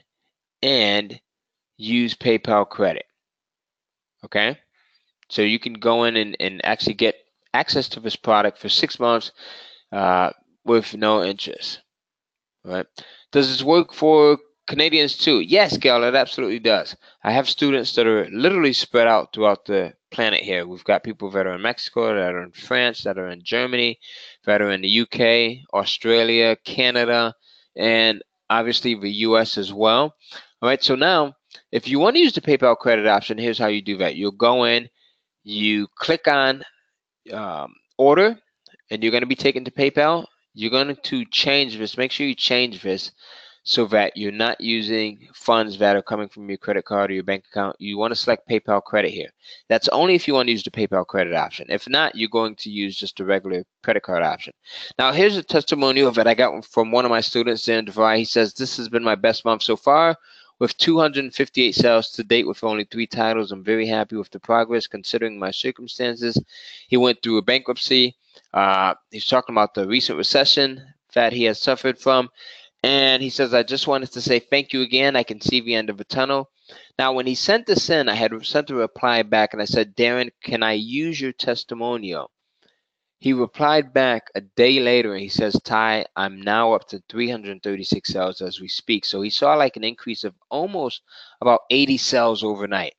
and use PayPal credit. Okay. So you can go in and actually get access to this product for 6 months with no interest. Right? Does this work for Canadians too? Yes, Gail, it absolutely does. I have students that are literally spread out throughout the planet here. We've got people that are in Mexico, that are in France, that are in Germany, that are in the UK, Australia, Canada, and obviously the US as well. All right, so now if you want to use the PayPal credit option, here's how you do that. You'll go in, you click on order, and you're going to be taken to PayPal. You're going to change this. Make sure you change this so that you're not using funds that are coming from your credit card or your bank account. You want to select PayPal credit here. That's only if you want to use the PayPal credit option. If not, you're going to use just the regular credit card option. Now, here's a testimonial that I got from one of my students, Dan DeVry. He says, this has been my best month so far, with 258 sales to date with only 3 titles. I'm very happy with the progress considering my circumstances. He went through a bankruptcy. He's talking about the recent recession that he has suffered from. And he says, I just wanted to say thank you again. I can see the end of the tunnel. Now, when he sent this in, I had sent a reply back and I said, Darren, can I use your testimonial? He replied back a day later and he says, Ty, I'm now up to 336 sales as we speak. So he saw like an increase of almost about 80 sales overnight.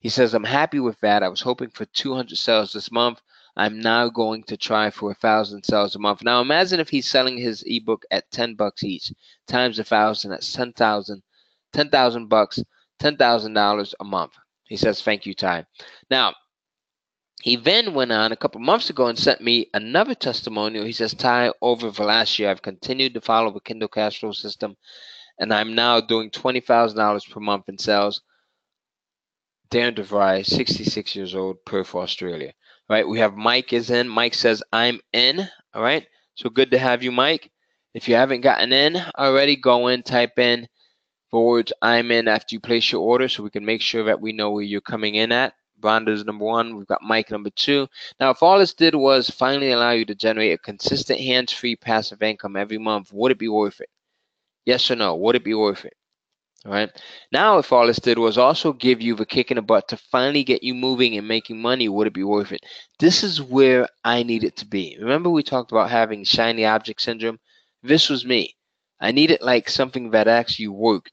He says, I'm happy with that. I was hoping for 200 sales this month. I'm now going to try for 1,000 sales a month. Now imagine if he's selling his ebook at $10 each, times 1,000, that's 10,000 bucks, $10,000 a month. He says, thank you, Ty. Now, he then went on a couple months ago and sent me another testimonial. He says, Ty, over the last year, I've continued to follow the Kindle cash flow system, and I'm now doing $20,000 per month in sales. Darren DeVry, 66 years old, Perth, Australia. All right, we have Mike is in. Mike says, I'm in. All right, so good to have you, Mike. If you haven't gotten in already, go in, type in the words I'm in after you place your order so we can make sure that we know where you're coming in at. Rhonda's number 1. We've got Mike number 2. Now, if all this did was finally allow you to generate a consistent hands-free passive income every month, would it be worth it? Yes or no? Would it be worth it? All right. Now, if all this did was also give you the kick in the butt to finally get you moving and making money, would it be worth it? This is where I need it to be. Remember, we talked about having shiny object syndrome? This was me. I needed like something that actually worked.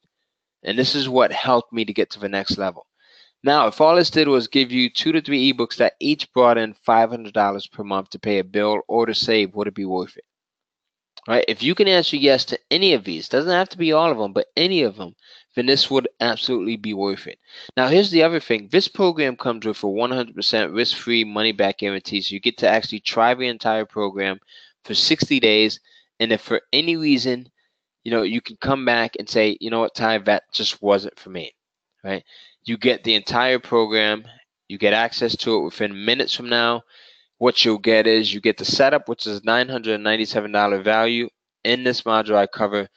And this is what helped me to get to the next level. Now, if all this did was give you 2 to 3 ebooks that each brought in $500 per month to pay a bill or to save, would it be worth it? Right? If you can answer yes to any of these, doesn't have to be all of them, but any of them, then this would absolutely be worth it. Now, here's the other thing. This program comes with a 100% risk-free money-back guarantee, so you get to actually try the entire program for 60 days, and if for any reason, you can come back and say, you know what, Ty, that just wasn't for me, right? You get the entire program. You get access to it within minutes from now. What you'll get is you get the setup, which is $997 value. In this module, I cover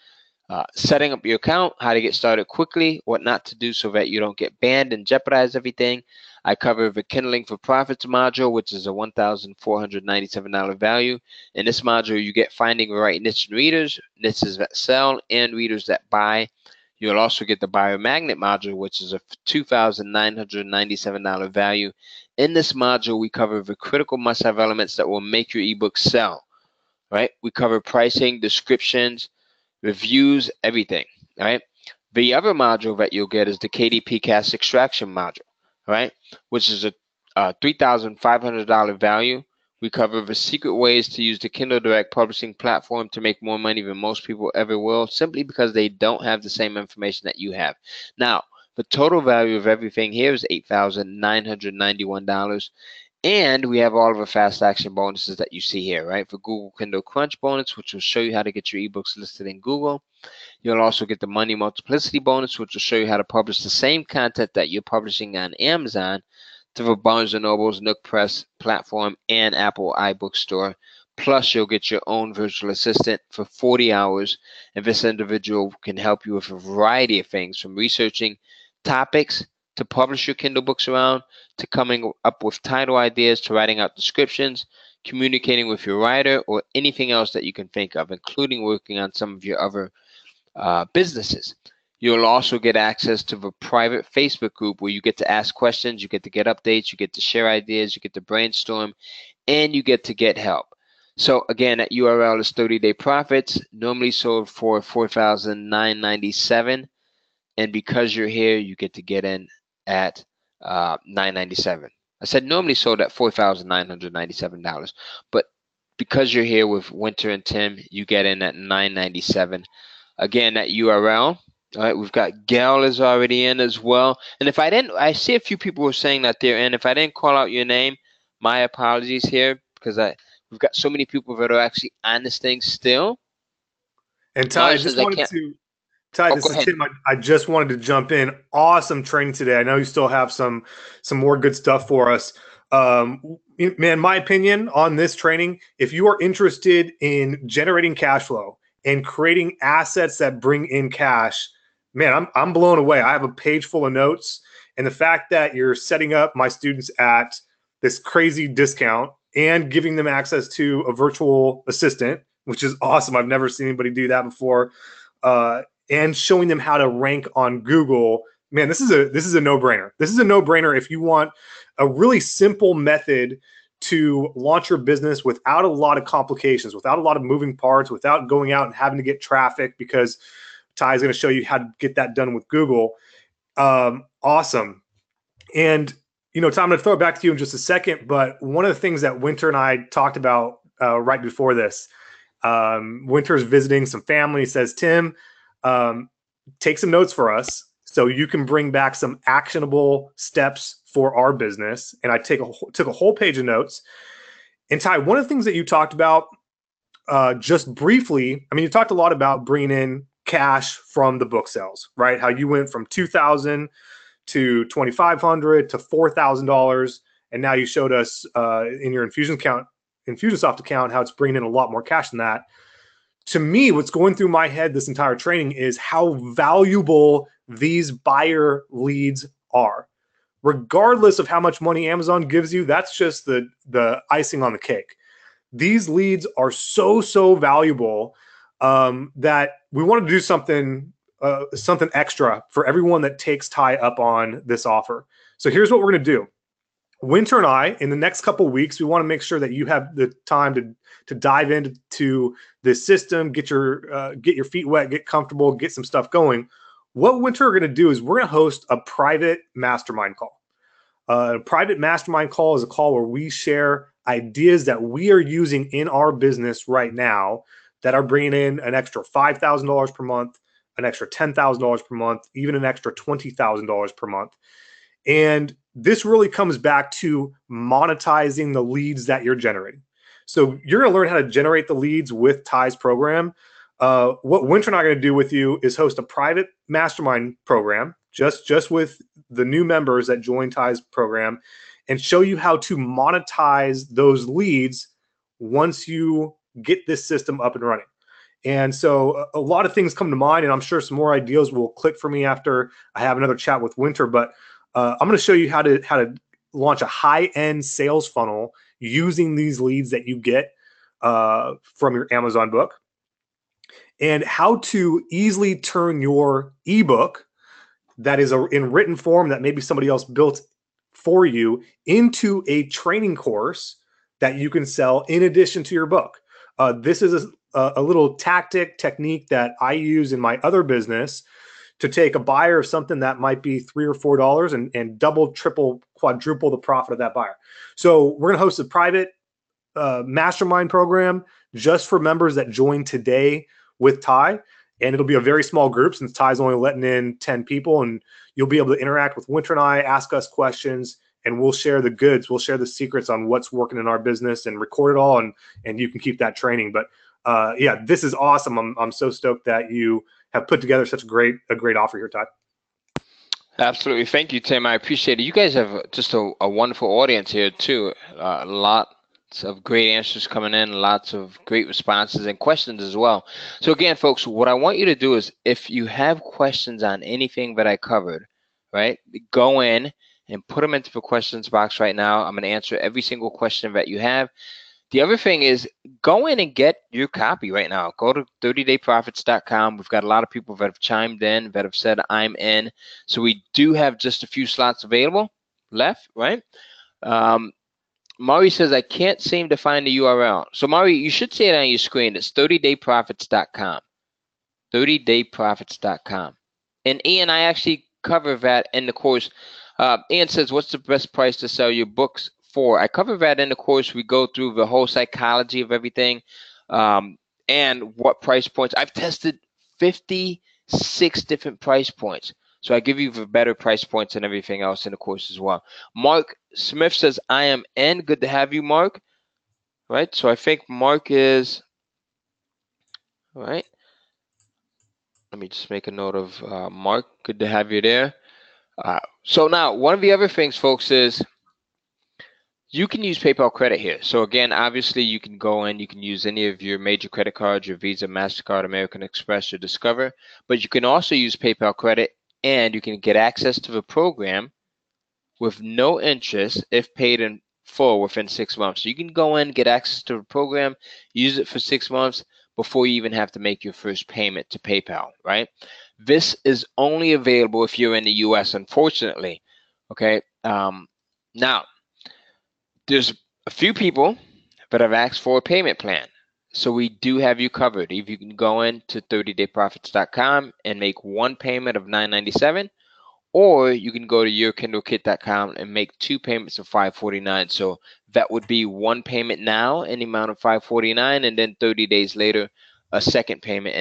setting up your account, how to get started quickly, what not to do so that you don't get banned and jeopardize everything. I cover the Kindling for Profits module, which is a $1,497 value. In this module, you get finding the right niche readers, niches that sell, and readers that buy. You'll also get the Biomagnet module, which is a $2,997 value. In this module, we cover the critical must-have elements that will make your ebook sell, right? We cover pricing, descriptions, reviews, everything, right? The other module that you'll get is the KDP Cast Extraction module, right? Which is a $3,500 value. We cover the secret ways to use the Kindle Direct publishing platform to make more money than most people ever will, simply because they don't have the same information that you have. Now, the total value of everything here is $8,991. And we have all of the fast action bonuses that you see here, right? For Google Kindle Crunch bonus, which will show you how to get your ebooks listed in Google. You'll also get the Money Multiplicity bonus, which will show you how to publish the same content that you're publishing on Amazon to the Barnes & Noble's Nook Press platform and Apple iBook Store. Plus, you'll get your own virtual assistant for 40 hours, and this individual can help you with a variety of things, from researching topics to publish your Kindle books around, to coming up with title ideas, to writing out descriptions, communicating with your writer, or anything else that you can think of, including working on some of your other businesses. You'll also get access to the private Facebook group where you get to ask questions, you get to get updates, you get to share ideas, you get to brainstorm, and you get to get help. So again, that URL is 30-day profits, normally sold for $4,997, and because you're here, you get to get in at $997. I said normally sold at $4,997, but because you're here with Winter and Tim, you get in at $997. Again, that URL. All right, we've got Gail is already in as well. And if I didn't, I see a few people were saying that they're in. If I didn't call out your name, my apologies here, because we've got so many people that are actually on this thing still. And Ty, I just wanted to. Ty, this is Tim. I just wanted to jump in. Awesome training today. I know you still have some more good stuff for us. Man, my opinion on this training, if you are interested in generating cash flow and creating assets that bring in cash, man, I'm blown away. I have a page full of notes, and the fact that you're setting up my students at this crazy discount and giving them access to a virtual assistant, which is awesome. I've never seen anybody do that before. And showing them how to rank on Google, man, this is a no-brainer. This is a no-brainer if you want a really simple method to launch your business without a lot of complications, without a lot of moving parts, without going out and having to get traffic, because Ty is going to show you how to get that done with Google. Awesome. And, Tom, I'm going to throw it back to you in just a second, but one of the things that Winter and I talked about right before this, Winter's visiting some family. He says, Tim, take some notes for us so you can bring back some actionable steps for our business. And I took a whole page of notes. And Ty, one of the things that you talked about just briefly, I mean, you talked a lot about bringing in cash from the book sales, right? How you went from $2,000 to $2,500 to $4,000. And now you showed us in your Infusionsoft account, how it's bringing in a lot more cash than that. To me, what's going through my head this entire training is how valuable these buyer leads are. Regardless of how much money Amazon gives you, that's just the icing on the cake. These leads are so valuable. that we wanted to do something extra for everyone that takes Ty up on this offer. So here's what we're going to do. Winter and I, in the next couple of weeks, we want to make sure that you have the time to dive into this system, get your feet wet, get comfortable, get some stuff going. What Winter are going to do is we're going to host a private mastermind call. A private mastermind call is a call where we share ideas that we are using in our business right now that are bringing in an extra $5,000 per month, an extra $10,000 per month, even an extra $20,000 per month. And this really comes back to monetizing the leads that you're generating. So you're going to learn how to generate the leads with Ty's program. What Winter and I are going to do with you is host a private mastermind program just with the new members that join Ty's program and show you how to monetize those leads once you get this system up and running. And so a lot of things come to mind, and I'm sure some more ideas will click for me after I have another chat with Winter. But I'm going to show you how to launch a high-end sales funnel using these leads that you get from your Amazon book, and how to easily turn your ebook that is in written form that maybe somebody else built for you into a training course that you can sell in addition to your book. This is a little technique that I use in my other business to take a buyer of something that might be $3 or $4 and double, triple, quadruple the profit of that buyer. So we're going to host a private mastermind program just for members that join today with Ty. And it'll be a very small group since Ty's only letting in 10 people. And you'll be able to interact with Winter and I, ask us questions, and we'll share the goods. We'll share the secrets on what's working in our business and record it all. And you can keep that training. But yeah, this is awesome. I'm so stoked that you have put together such a great offer here, Ty. Absolutely. Thank you, Tim. I appreciate it. You guys have just a wonderful audience here, too. Lots of great answers coming in, lots of great responses and questions as well. So again, folks, what I want you to do is if you have questions on anything that I covered, right, go in and put them into the questions box right now. I'm going to answer every single question that you have. The other thing is go in and get your copy right now. Go to 30dayprofits.com. We've got a lot of people that have chimed in, that have said I'm in. So we do have just a few slots available left, right? Mari says, I can't seem to find the URL. So Mari, you should see it on your screen. It's 30dayprofits.com. 30dayprofits.com. And Ian, I actually cover that in the course. Ian says, what's the best price to sell your books for? I cover that in the course. We go through the whole psychology of everything and what price points. I've tested 56 different price points. So I give you the better price points and everything else in the course as well. Mark Smith says, I am in. Good to have you, Mark. Right? So I think Mark is, all right. Let me just make a note of Mark. Good to have you there. So now, one of the other things, folks, is you can use PayPal credit here. So again, obviously, you can go in, you can use any of your major credit cards, your Visa, MasterCard, American Express, or Discover. But you can also use PayPal credit, and you can get access to the program with no interest if paid in full within 6 months. So you can go in, get access to the program, use it for 6 months before you even have to make your first payment to PayPal, right? This is only available if you're in the US, unfortunately, okay? Now, there's a few people that have asked for a payment plan. So we do have you covered. If you can go in to 30dayprofits.com and make one payment of $9.97, or you can go to yourkindlekit.com and make 2 payments of $5.49. So that would be one payment now in the amount of $5.49, and then 30 days later, a second payment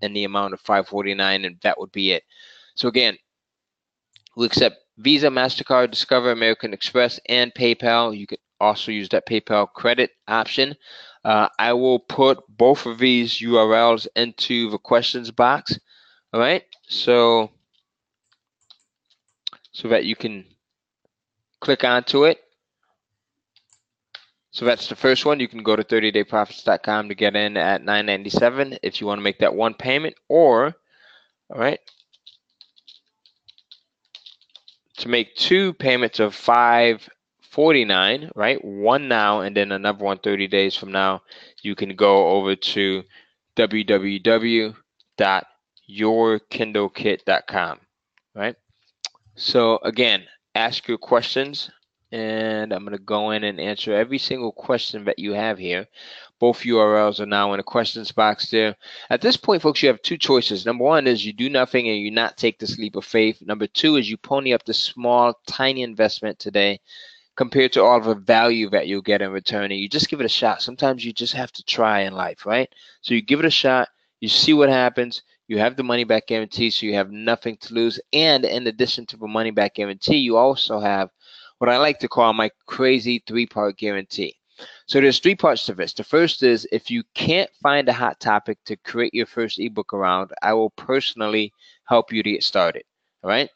in the amount of $5.49, and that would be it. So again, we accept Visa, MasterCard, Discover, American Express, and PayPal. You can also use that PayPal credit option. I will put both of these URLs into the questions box. All right, so that you can click onto it. So that's the first one. You can go to 30dayprofits.com to get in at $9.97 if you want to make that one payment, or, all right, to make 2 payments of $5.49, right? One now and then another one 30 days from now. You can go over to www.yourkindlekit.com, right? So again, ask your questions, and I'm going to go in and answer every single question that you have here. Both URLs are now in the questions box there. At this point, folks, you have two choices. Number one is you do nothing and you not take this leap of faith. Number two is you pony up the small, tiny investment today compared to all of the value that you'll get in return, and you just give it a shot. Sometimes you just have to try in life, right? So you give it a shot, you see what happens, you have the money back guarantee, so you have nothing to lose. And in addition to the money back guarantee, you also have what I like to call my crazy 3-part guarantee. So there's 3 parts to this. The first is if you can't find a hot topic to create your first ebook around, I will personally help you to get started. All right.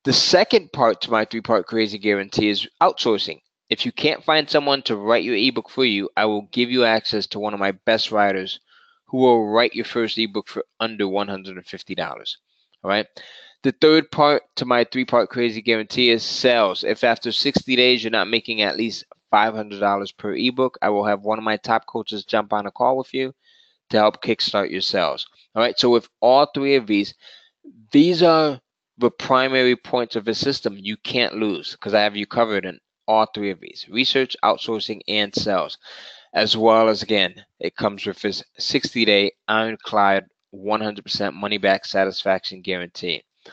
The second part to my 3-part crazy guarantee is outsourcing. If you can't find someone to write your ebook for you, I will give you access to one of my best writers who will write your first ebook for under $150. All right. The third part to my 3-part crazy guarantee is sales. If after 60 days you're not making at least $500 per ebook, I will have one of my top coaches jump on a call with you to help kickstart your sales. All right. So with all 3 of these are the primary points of the system you can't lose, because I have you covered in all 3 of these: research, outsourcing, and sales. As well as, again, it comes with this 60-day ironclad 100% money back satisfaction guarantee. All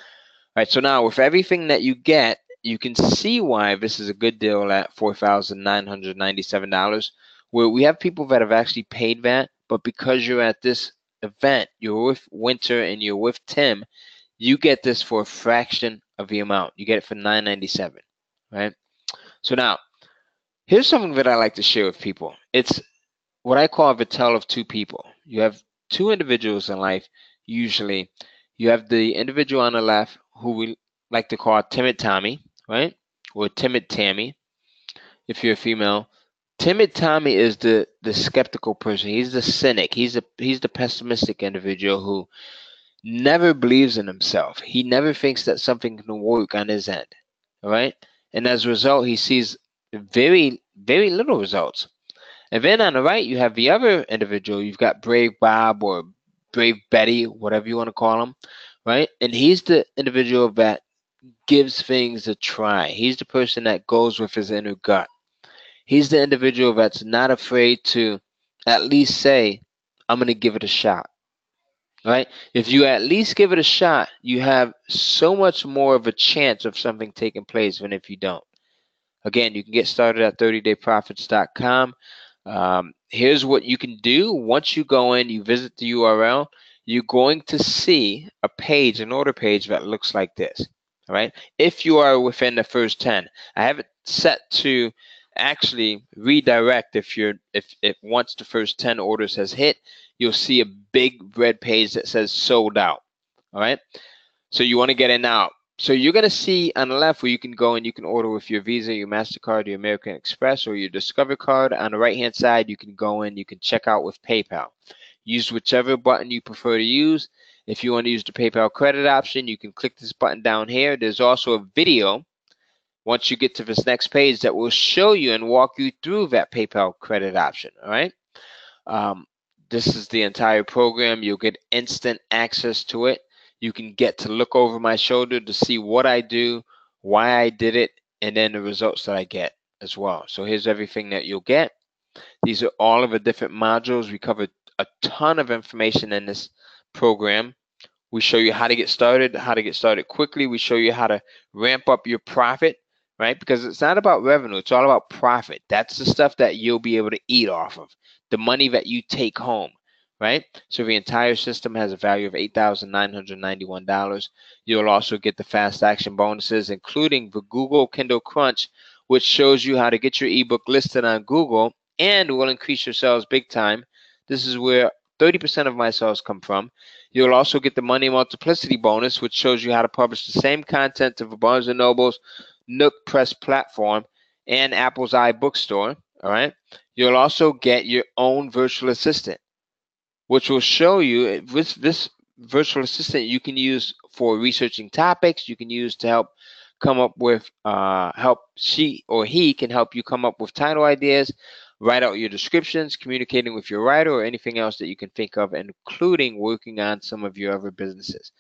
right, so now with everything that you get, you can see why this is a good deal at $4,997, where we have people that have actually paid that, but because you're at this event, you're with Winter and you're with Tim, you get this for a fraction of the amount. You get it for $997, right? So now, here's something that I like to share with people. It's what I call the tale of 2 people. You have 2 individuals in life, usually. You have the individual on the left who we like to call Timid Tommy, right? Or Timid Tammy, if you're a female. Timid Tommy is the skeptical person. He's the cynic. He's the pessimistic individual who never believes in himself. He never thinks that something can work on his end. All right. And as a result, he sees very, very little results. And then on the right, you have the other individual. You've got Brave Bob or Brave Betty, whatever you want to call him, right? And he's the individual that gives things a try. He's the person that goes with his inner gut. He's the individual that's not afraid to at least say, I'm going to give it a shot. Right? If you at least give it a shot, you have so much more of a chance of something taking place than if you don't. Again, you can get started at 30dayprofits.com. Here's what you can do. Once you go in, you visit the URL, you're going to see a page, an order page that looks like this. All right. If you are within the first 10, I have it set to actually redirect if once the first 10 orders has hit, you'll see a big red page that says sold out. All right. So you want to get in now. So you're going to see on the left where you can go and you can order with your Visa, your MasterCard, your American Express, or your Discover card. On the right-hand side, you can go in, you can check out with PayPal. Use whichever button you prefer to use. If you want to use the PayPal credit option, you can click this button down here. There's also a video once you get to this next page that will show you and walk you through that PayPal credit option. All right. This is the entire program. You'll get instant access to it. You can get to look over my shoulder to see what I do, why I did it, and then the results that I get as well. So here's everything that you'll get. These are all of the different modules. We cover a ton of information in this program. We show you how to get started quickly. We show you how to ramp up your profit, right? Because it's not about revenue. It's all about profit. That's the stuff that you'll be able to eat off of, the money that you take home. Right? So the entire system has a value of $8,991. You'll also get the fast action bonuses, including the Google Kindle Crunch, which shows you how to get your ebook listed on Google and will increase your sales big time. This is where 30% of my sales come from. You'll also get the Money Multiplicity bonus, which shows you how to publish the same content to the Barnes & Noble's Nook Press platform and Apple's iBookstore. All right. You'll also get your own virtual assistant, which will show you this virtual assistant you can use for researching topics. You can use to help come up with, she or he can help you come up with title ideas. write out your descriptions, communicating with your writer, or anything else that you can think of, including working on some of your other businesses.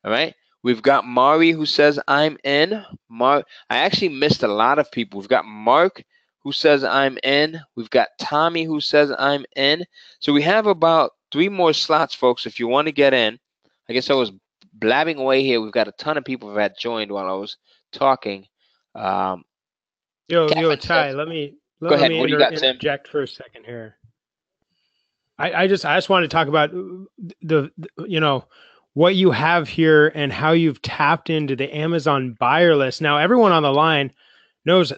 All right. We've got Mari who says, I'm in. I actually missed a lot of people. We've got Mark who says, I'm in. We've got Tommy who says, I'm in. So we have about 3 more slots, folks, if you want to get in. I guess I was blabbing away here. We've got a ton of people who had joined while I was talking. Yo, Catherine Ty, says, let me go ahead. What do you got, Tim? interject for a second here. I just want to talk about the what you have here and how you've tapped into the Amazon buyer list. Now, everyone on the line knows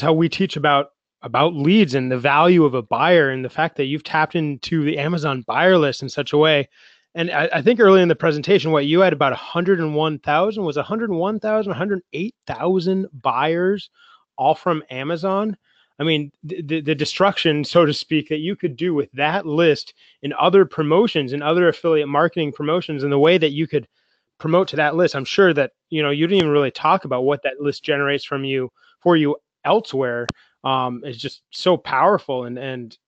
how we teach about leads and the value of a buyer, and the fact that you've tapped into the Amazon buyer list in such a way. And I think early in the presentation, what you had about 101,000 was 101,000, 108,000 buyers, all from Amazon. I mean, the destruction, so to speak, that you could do with that list in other promotions and other affiliate marketing promotions, and the way that you could promote to that list. I'm sure that, you didn't even really talk about what that list generates for you elsewhere. Is just so powerful. And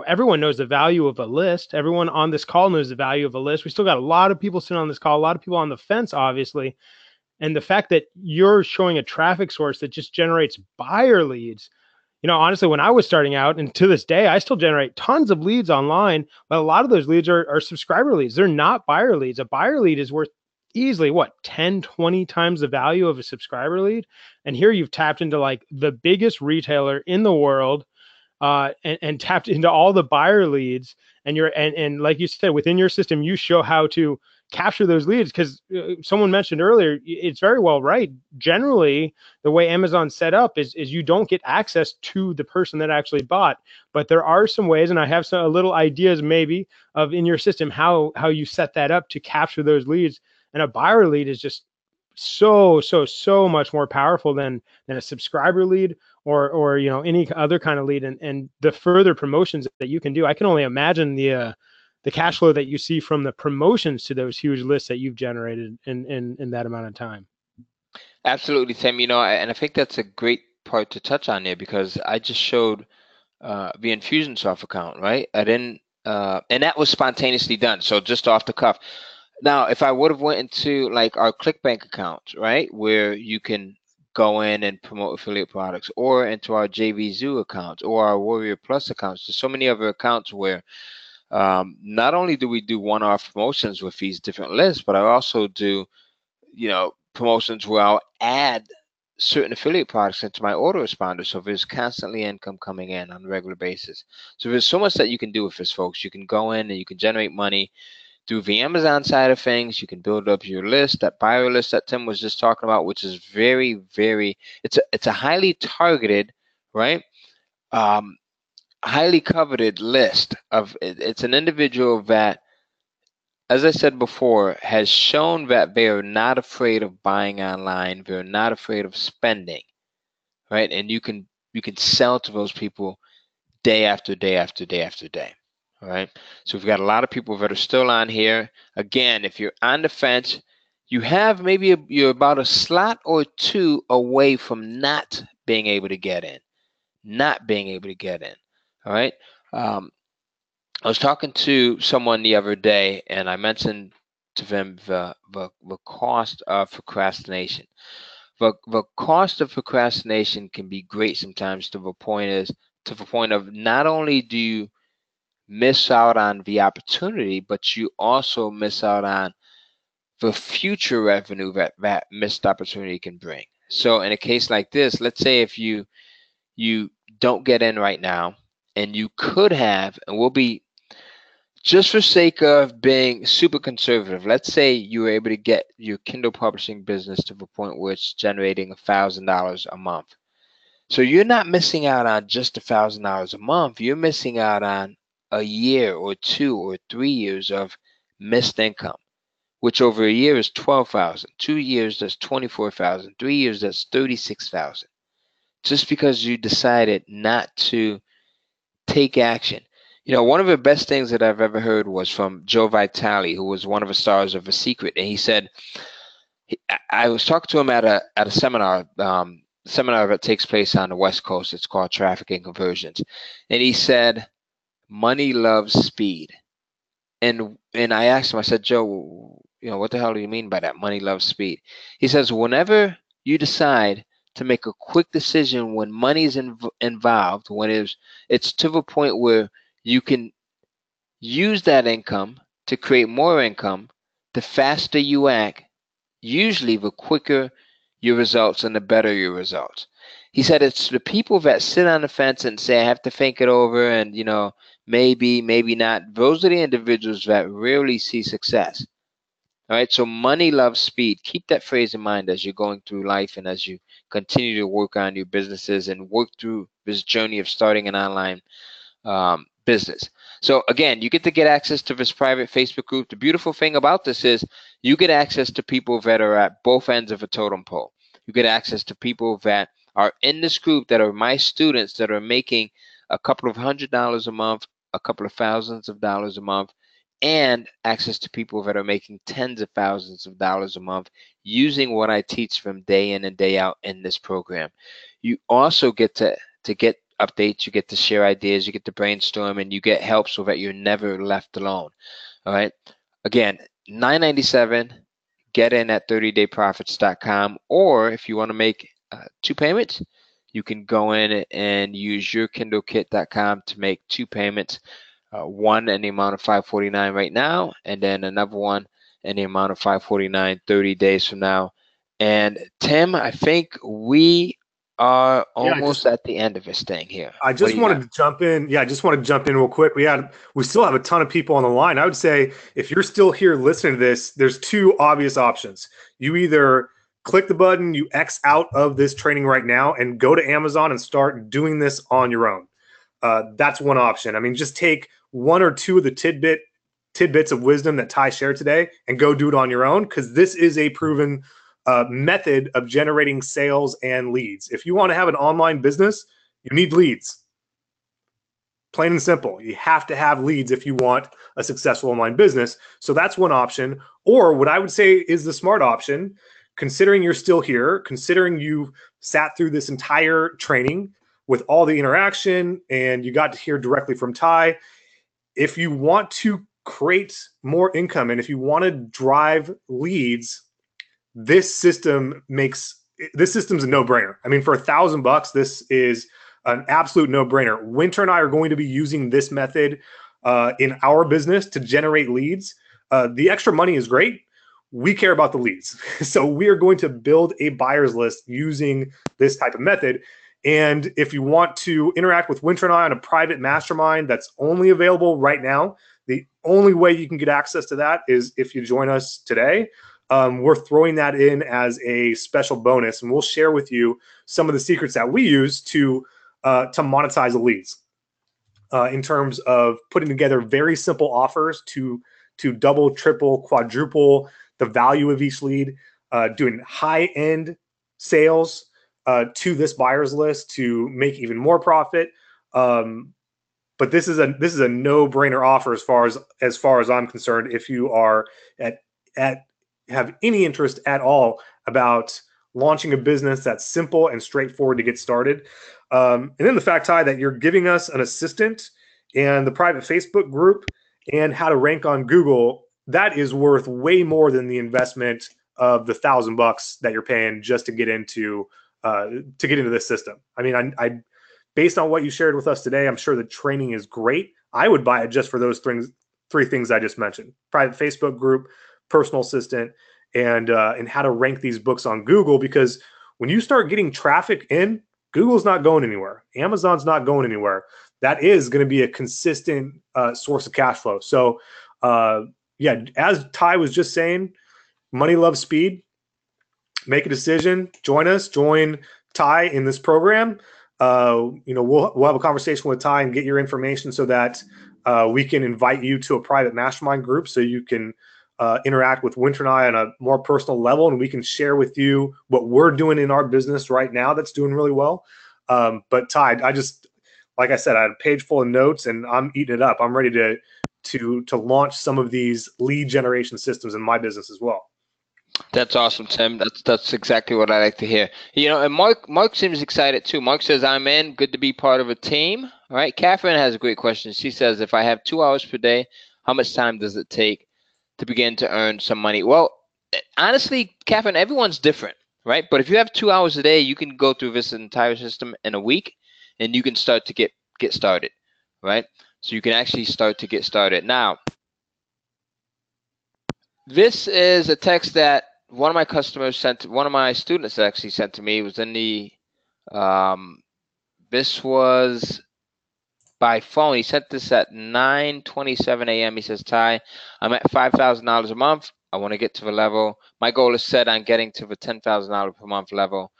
everyone knows the value of a list. Everyone on this call knows the value of a list. We still got a lot of people sitting on this call, a lot of people on the fence, obviously. And the fact that you're showing a traffic source that just generates buyer leads. Honestly, when I was starting out, and to this day, I still generate tons of leads online, but a lot of those leads are subscriber leads. They're not buyer leads. A buyer lead is worth easily 10, 20 times the value of a subscriber lead. And here you've tapped into like the biggest retailer in the world, and tapped into all the buyer leads. And like you said, within your system, you show how to capture those leads, because someone mentioned earlier, it's very well right. Generally, the way Amazon's set up is you don't get access to the person that actually bought, but there are some ways, and I have some little ideas maybe of in your system how you set that up to capture those leads. And a buyer lead is just so much more powerful than a subscriber lead or any other kind of lead. And the further promotions that you can do, I can only imagine the cash flow that you see from the promotions to those huge lists that you've generated in that amount of time. Absolutely, Tim. And I think that's a great part to touch on there, because I just showed the Infusionsoft account, right? I didn't, and that was spontaneously done, so just off the cuff. Now, if I would have went into like our ClickBank account, right, where you can go in and promote affiliate products, or into our JVZoo accounts or our Warrior Plus accounts, there's so many other accounts where not only do we do one-off promotions with these different lists, but I also do, promotions where I'll add certain affiliate products into my autoresponder, so there's constantly income coming in on a regular basis. So there's so much that you can do with this, folks. You can go in and you can generate money through the Amazon side of things. You can build up your list, that buyer list that Tim was just talking about, which is very, very, it's a highly targeted, right? Highly coveted list of, it's an individual that, as I said before, has shown that they are not afraid of buying online. They're not afraid of spending, right? And you can sell to those people day after day after day after day. All right. So we've got a lot of people that are still on here. Again, if you're on the fence, you have maybe you're about a slot or two away from not being able to get in. Not being able to get in. All right. I was talking to someone the other day, and I mentioned to them the cost of procrastination. The cost of procrastination can be great sometimes, to the point of not only do you miss out on the opportunity, but you also miss out on the future revenue that missed opportunity can bring. So in a case like this, let's say if you don't get in right now, and you could have, and we'll be, just for sake of being super conservative, let's say you were able to get your Kindle publishing business to the point where it's generating $1,000 a month. So you're not missing out on just $1,000 a month. You're missing out on a year or 2 or 3 years of missed income, which over a year is 12,000. 2 years, that's 24,000. 3 years, that's 36,000. Just because you decided not to take action. One of the best things that I've ever heard was from Joe Vitale, who was one of the stars of The Secret, and he said, I was talking to him at a seminar seminar that takes place on the West Coast. It's called Traffic and Conversions. And he said, money loves speed. And I asked him, I said, Joe, what the hell do you mean by that? Money loves speed. He says, whenever you decide to make a quick decision when money is involved, when it's to the point where you can use that income to create more income, the faster you act, usually the quicker your results and the better your results. He said it's the people that sit on the fence and say, I have to think it over and, maybe, maybe not. Those are the individuals that rarely see success. All right. So money loves speed. Keep that phrase in mind as you're going through life and as you continue to work on your businesses and work through this journey of starting an online business. So again, you get to get access to this private Facebook group. The beautiful thing about this is you get access to people that are at both ends of a totem pole. You get access to people that are in this group that are my students that are making a couple of $100 a month, a couple of thousands of dollars a month, and access to people that are making tens of thousands of dollars a month using what I teach them day in and day out in this program. You also get to get updates, you get to share ideas, you get to brainstorm, and you get help so that you're never left alone. All right. Again, $9.97, get in at 30dayprofits.com, or if you want to make 2 payments, you can go in and use yourkindlekit.com to make 2 payments, one in the amount of $549 right now, and then another one in the amount of $549 30 days from now. And Tim, I think we are almost at the end of this thing here. I just wanted to jump in. Yeah, I just wanted to jump in real quick. We still have a ton of people on the line. I would say if you're still here listening to this, there's 2 obvious options. You either click the button, you X out of this training right now and go to Amazon and start doing this on your own. That's one option. I mean, just take 1 or 2 of the tidbits of wisdom that Ty shared today and go do it on your own, because this is a proven method of generating sales and leads. If you want to have an online business, you need leads. Plain and simple. You have to have leads if you want a successful online business. So that's one option. Or what I would say is the smart option, considering you're still here, considering you sat through this entire training with all the interaction and you got to hear directly from Ty, if you want to create more income and if you want to drive leads, this system's a no-brainer. I mean, for $1,000, this is an absolute no-brainer. Winter and I are going to be using this method in our business to generate leads. The extra money is great. We care about the leads. So we are going to build a buyer's list using this type of method. And if you want to interact with Winter and I on a private mastermind that's only available right now, the only way you can get access to that is if you join us today. We're throwing that in as a special bonus, and we'll share with you some of the secrets that we use to monetize the leads in terms of putting together very simple offers to double, triple, quadruple the value of each lead, doing high-end sales to this buyer's list to make even more profit. But this is a no-brainer offer as far as I'm concerned. If you are have any interest at all about launching a business that's simple and straightforward to get started. And then the fact, Ty, that you're giving us an assistant and the private Facebook group and how to rank on Google, that is worth way more than the investment of the $1,000 that you're paying just to get into this system. I mean, I based on what you shared with us today, I'm sure the training is great. I would buy it just for those 3 things I just mentioned: private Facebook group, personal assistant, and how to rank these books on Google. Because when you start getting traffic in, Google's not going anywhere. Amazon's not going anywhere. That is going to be a consistent source of cash flow. So yeah, as Ty was just saying, money loves speed. Make a decision. Join us. Join Ty in this program. We'll have a conversation with Ty and get your information so that we can invite you to a private mastermind group so you can interact with Winter and I on a more personal level, and we can share with you what we're doing in our business right now that's doing really well. But Ty, like I said, I had a page full of notes and I'm eating it up. I'm ready to launch some of these lead generation systems in my business as well. That's awesome, Tim. That's exactly what I like to hear. You know, and Mark seems excited too. Mark says, "I'm in. Good to be part of a team." All right. Catherine has a great question. She says, "If I have 2 hours per day, how much time does it take to begin to earn some money?" Well, honestly, Catherine, everyone's different, right? But if you have 2 hours a day, you can go through this entire system in a week, and you can start to get started, right? So you can actually start to get started now. This is a text that one of my customers sent, one of my students actually sent to me. It was in the, um, this was by phone. He sent this at 9:27 a.m. He says, Ty, I'm at $5,000 a month. I want to get to the level. My goal is set on getting to the $10,000 per month level.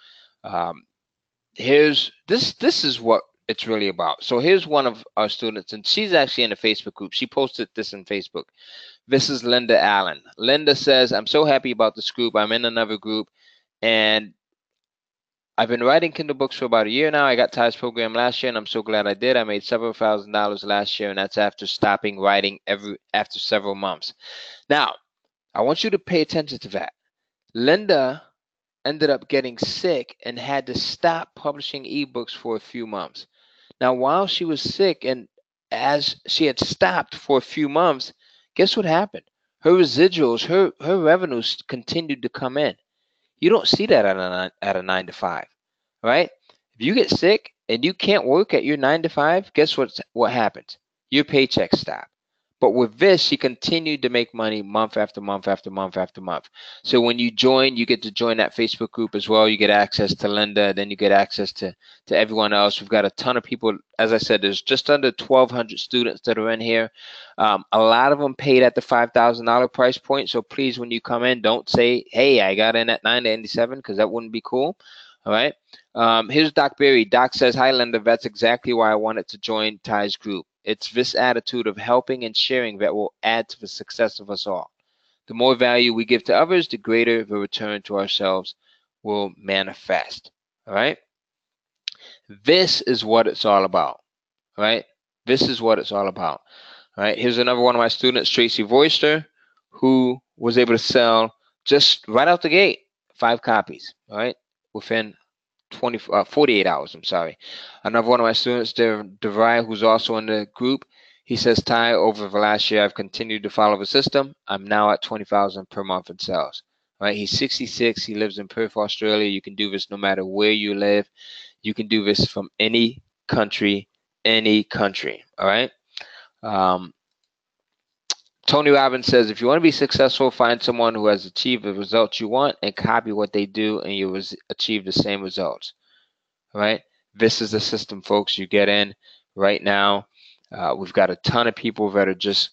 Um, this is what it's really about. So here's one of our students, and she's actually in a Facebook group. She posted this in Facebook. This is Linda Allen. Linda says, I'm so happy about this group. I'm in another group, and I've been writing Kindle books for about a year now. I got Ty's program last year, and I'm so glad I did. I made several $1,000s last year, and that's after stopping writing after several months. Now, I want you to pay attention to that. Linda ended up getting sick and had to stop publishing ebooks for a few months. Now, while she was sick and as she had stopped for a few months, guess what happened? Her residuals, her revenues continued to come in. You don't see that at a 9 to 5, right? If you get sick and you can't work at your 9 to 5, guess what happens? Your paychecks stop. But with this, she continued to make money month after month after month after month. So when you join, you get to join that Facebook group as well. You get access to Linda, then you get access to everyone else. We've got a ton of people. As I said, there's just under 1,200 students that are in here. A lot of them paid at the $5,000 price point. So please, when you come in, don't say, hey, I got in at 997, because that wouldn't be cool. All right. Here's Doc Berry. Doc says, hi, Linda. That's exactly why I wanted to join Ty's group. It's this attitude of helping and sharing that will add to the success of us all. The more value we give to others, the greater the return to ourselves will manifest. All right. This is what it's all about. Right. This is what it's all about. All right. Here's another one of my students, Tracy Voister, who was able to sell just right out the gate 5 copies. All right. Within 48 hours. I'm sorry. Another one of my students, DeVry, who's also in the group, he says, Ty, over the last year, I've continued to follow the system. I'm now at 20,000 per month in sales. Right? He's 66. He lives in Perth, Australia. You can do this no matter where you live. You can do this from any country. All right. Tony Robbins says, if you want to be successful, find someone who has achieved the results you want and copy what they do, and you will achieve the same results. All right. This is the system, folks. You get in right now. We've got a ton of people that are just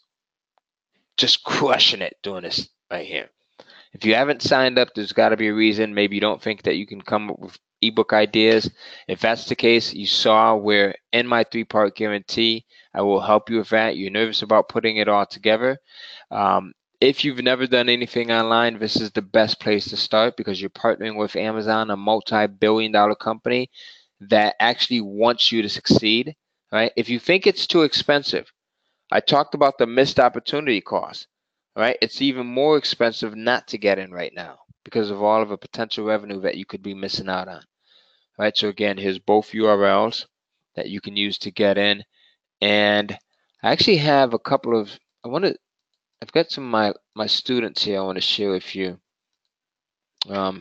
crushing it doing this right here. If you haven't signed up, there's got to be a reason. Maybe you don't think that you can come up with ebook ideas. If that's the case, you saw where in my 3-part guarantee, I will help you with that. You're nervous about putting it all together. If you've never done anything online, this is the best place to start, because you're partnering with Amazon, a multi-billion-dollar company that actually wants you to succeed. Right? If you think it's too expensive, I talked about the missed opportunity cost. Right? It's even more expensive not to get in right now because of all of the potential revenue that you could be missing out on. Right? So again, here's both URLs that you can use to get in. And I actually have a couple of, I've got some of my students here I want to share with you.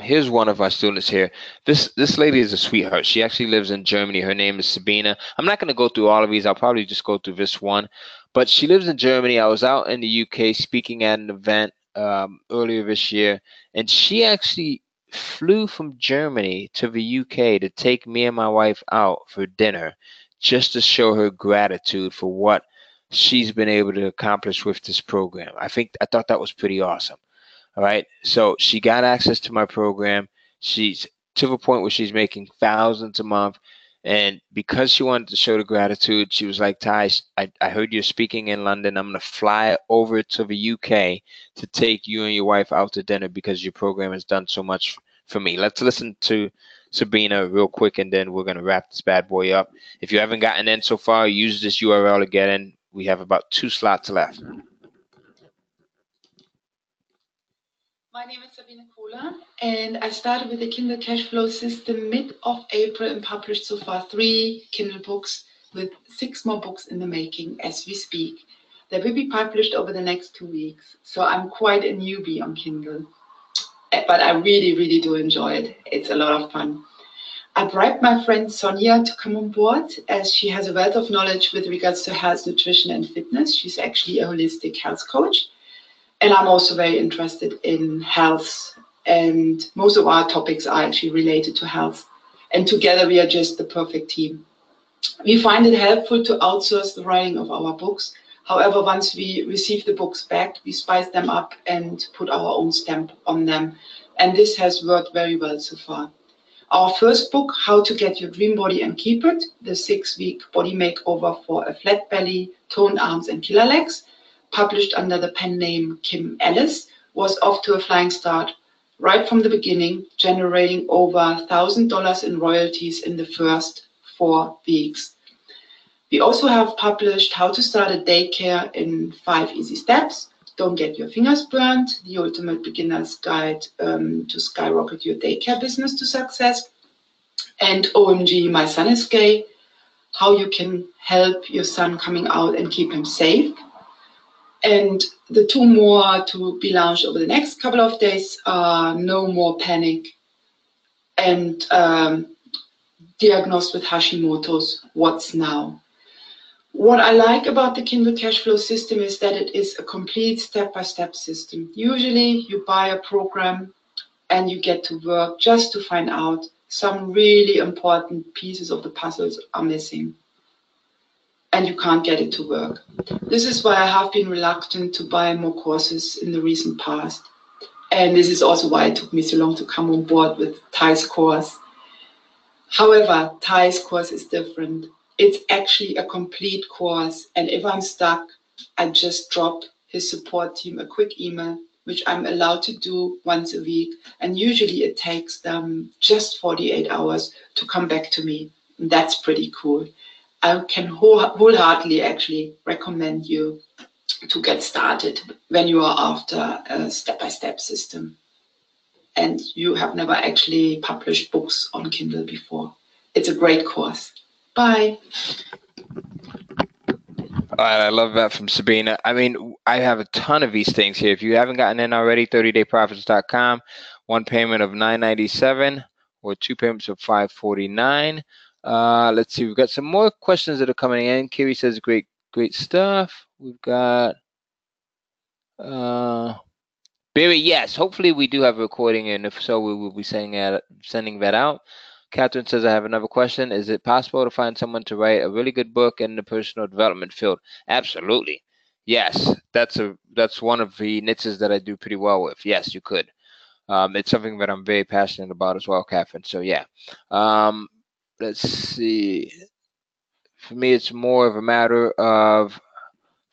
Here's one of our students here. This lady is a sweetheart. She actually lives in Germany. Her name is Sabina. I'm not going to go through all of these. I'll probably just go through this one. But she lives in Germany. I was out in the UK speaking at an event earlier this year, and she actually flew from Germany to the UK to take me and my wife out for dinner, just to show her gratitude for what she's been able to accomplish with this program. I thought that was pretty awesome. All right. So she got access to my program. She's to the point where she's making thousands a month. And because she wanted to show the gratitude, she was like, Ty, I heard you're speaking in London. I'm going to fly over to the UK to take you and your wife out to dinner because your program has done so much for me. Let's listen to Sabina real quick, and then we're going to wrap this bad boy up. If you haven't gotten in so far, use this URL to get in. We have about 2 slots left. My name is Sabina Ola, and I started with the Kindle cash flow system mid of April and published so far 3 Kindle books with 6 more books in the making as we speak. They will be published over the next 2 weeks. So I'm quite a newbie on Kindle, but I really, really do enjoy it. It's a lot of fun. I bribed my friend Sonia to come on board as she has a wealth of knowledge with regards to health, nutrition, and fitness. She's actually a holistic health coach. And I'm also very interested in health. And most of our topics are actually related to health. And together we are just the perfect team. We find it helpful to outsource the writing of our books. However, once we receive the books back, we spice them up and put our own stamp on them. And this has worked very well so far. Our first book, How to Get Your Dream Body and Keep It, the 6-week body makeover for a flat belly, toned arms and killer legs, published under the pen name Kim Ellis, was off to a flying start right from the beginning, generating over $1,000 in royalties in the first 4 weeks. We also have published How to Start a Daycare in 5 Easy Steps, Don't Get Your Fingers Burned, the ultimate beginner's guide to skyrocket your daycare business to success, and OMG, My Son is Gay, how you can help your son coming out and keep him safe. And the 2 more to be launched over the next couple of days are No More Panic and Diagnosed with Hashimoto's, What's Now? What I like about the Kindle cash flow system is that it is a complete step-by-step system. Usually you buy a program and you get to work just to find out some really important pieces of the puzzles are missing and you can't get it to work. This is why I have been reluctant to buy more courses in the recent past. And this is also why it took me so long to come on board with Ty's course. However, Ty's course is different. It's actually a complete course, and if I'm stuck, I just drop his support team a quick email, which I'm allowed to do once a week, and usually it takes them just 48 hours to come back to me. And that's pretty cool. I can wholeheartedly actually recommend you to get started when you are after a step-by-step system and you have never actually published books on Kindle before. It's a great course. Bye. All right, I love that from Sabina. I mean, I have a ton of these things here. If you haven't gotten in already, 30dayprofits.com, 1 payment of $9.97 or 2 payments of $5.49. Let's see, we've got some more questions that are coming in. Kiri says, great stuff. We've got Barry, yes, hopefully we do have a recording, and if so, we will be sending that out. Catherine says, I have another question. Is it possible to find someone to write a really good book in the personal development field? Absolutely. Yes, that's one of the niches that I do pretty well with. Yes, you could. It's something that I'm very passionate about as well, Catherine. So yeah. Let's see. For me, it's more of a matter of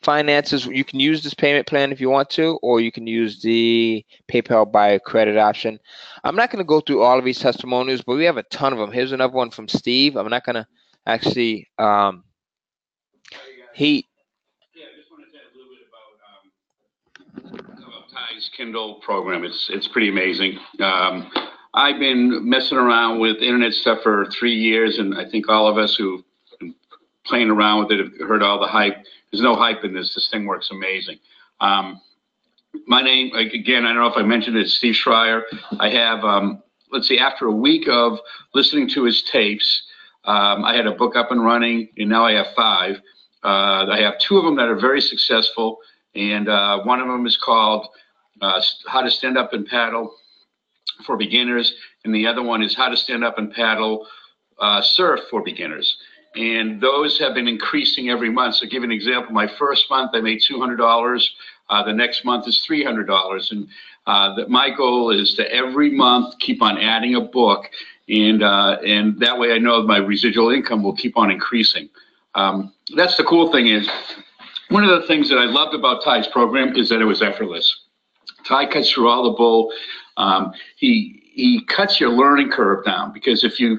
finances. You can use this payment plan if you want to, or you can use the PayPal buy credit option. I'm not going to go through all of these testimonials, but we have a ton of them. Here's another one from Steve. I'm not going to actually I just wanted to add a little bit about Ty's Kindle program. It's pretty amazing. I've been messing around with internet stuff for 3 years, and I think all of us who've been playing around with it have heard all the hype. There's no hype in this. This thing works amazing. My name, again, I don't know if I mentioned it, Steve Schreier. I have, let's see, after a week of listening to his tapes, I had a book up and running, and now I have 5. I have 2 of them that are very successful, and one of them is called How to Stand Up and Paddle for Beginners, and the other one is How to Stand Up and Paddle Surf for Beginners. And those have been increasing every month. So, give an example. My first month, I made $200. The next month is $300. And my goal is to every month keep on adding a book, and that way I know my residual income will keep on increasing. That's the cool thing is, one of the things that I loved about Ty's program is that it was effortless. Ty cuts through all the bull. He cuts your learning curve down, because if you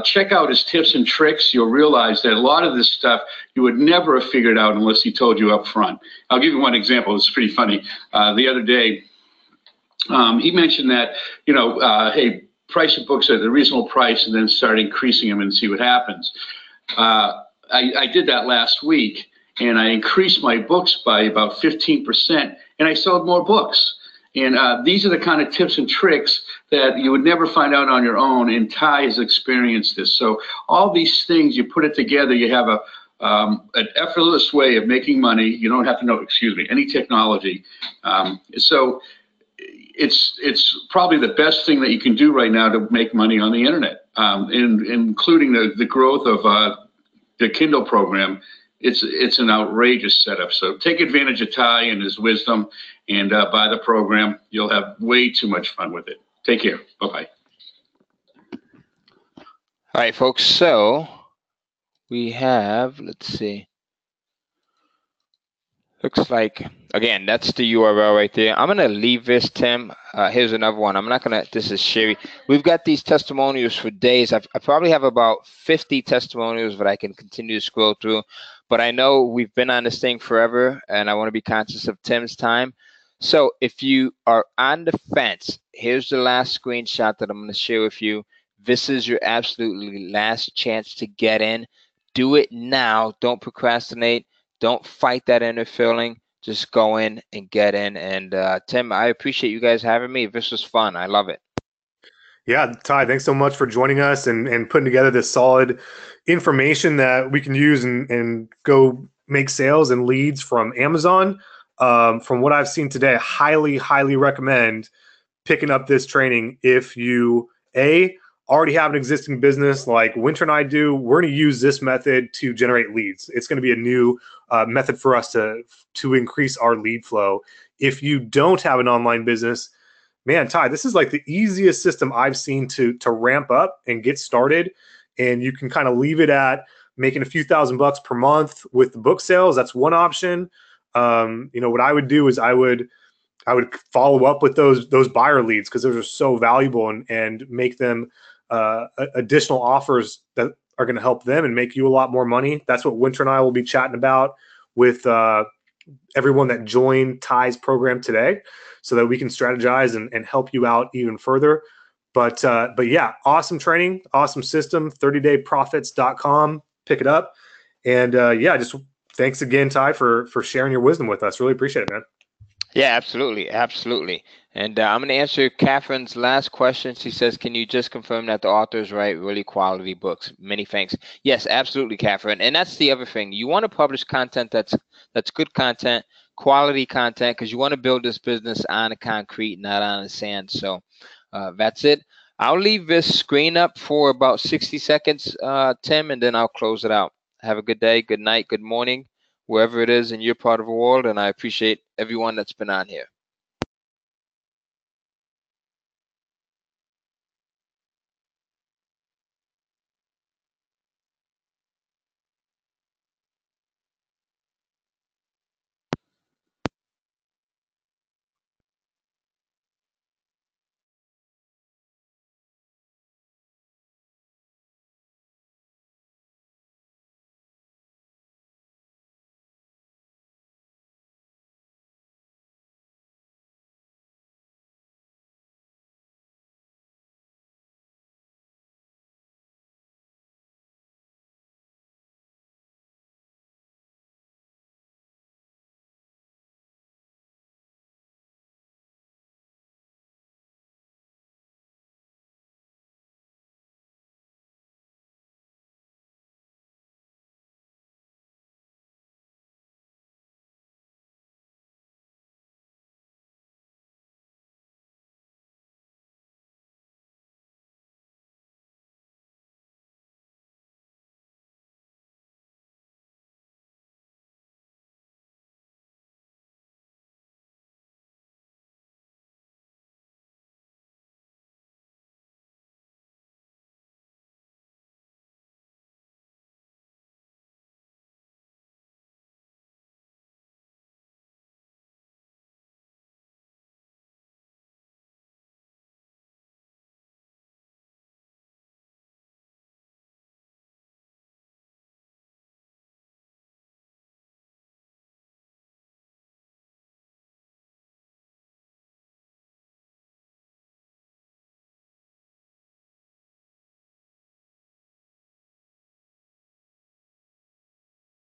check out his tips and tricks, you'll realize that a lot of this stuff you would never have figured out unless he told you up front. I'll give you one example. It's pretty funny. The other day, He mentioned that, hey, price your books at a reasonable price and then start increasing them and see what happens. I did that last week, and I increased my books by about 15%, and I sold more books. And these are the kind of tips and tricks that you would never find out on your own, and Ty has experienced this. So all these things, you put it together, you have an effortless way of making money. You don't have to know, any technology. So it's probably the best thing that you can do right now to make money on the internet, including the growth of the Kindle program. It's an outrageous setup. So take advantage of Ty and his wisdom and buy the program. You'll have way too much fun with it. Take care. Bye-bye. All right, folks. So we have, let's see. Looks like, again, that's the URL right there. I'm going to leave this, Tim. Here's another one. I'm not going to, this is Sherry. We've got these testimonials for days. I probably have about 50 testimonials that I can continue to scroll through. But I know we've been on this thing forever, and I want to be conscious of Tim's time. So if you are on the fence, here's the last screenshot that I'm going to share with you. This is your absolutely last chance to get in. Do it now. Don't procrastinate. Don't fight that inner feeling. Just go in and get in. And Tim, I appreciate you guys having me. This was fun. I love it. Yeah, Ty, thanks so much for joining us and putting together this solid information that we can use and go make sales and leads from Amazon. From what I've seen today, I highly recommend picking up this training if you, already have an existing business like Winter and I do. We're going to use this method to generate leads. It's going to be a new method for us to increase our lead flow. If you don't have an online business, man, Ty, this is like the easiest system I've seen to ramp up and get started. And you can kind of leave it at making a few $1,000s per month with the book sales. That's one option. What I would do is I would follow up with those buyer leads, because those are so valuable, and make them additional offers that are going to help them and make you a lot more money. That's what Winter and I will be chatting about with everyone that joined Ty's program today, so that we can strategize and help you out even further. But yeah, awesome training, awesome system, 30dayprofits.com. Pick it up. And yeah, just thanks again, Ty, for sharing your wisdom with us. Really appreciate it, man. Yeah, absolutely. And I'm going to answer Catherine's last question. She says, can you just confirm that the authors write really quality books? Many thanks. Yes, absolutely, Catherine. And that's the other thing. You want to publish content that's good content, quality content, because you want to build this business on the concrete, not on the sand. So that's it. I'll leave this screen up for about 60 seconds, Tim, and then I'll close it out. Have a good day, good night, good morning, wherever it is in your part of the world, and I appreciate everyone that's been on here.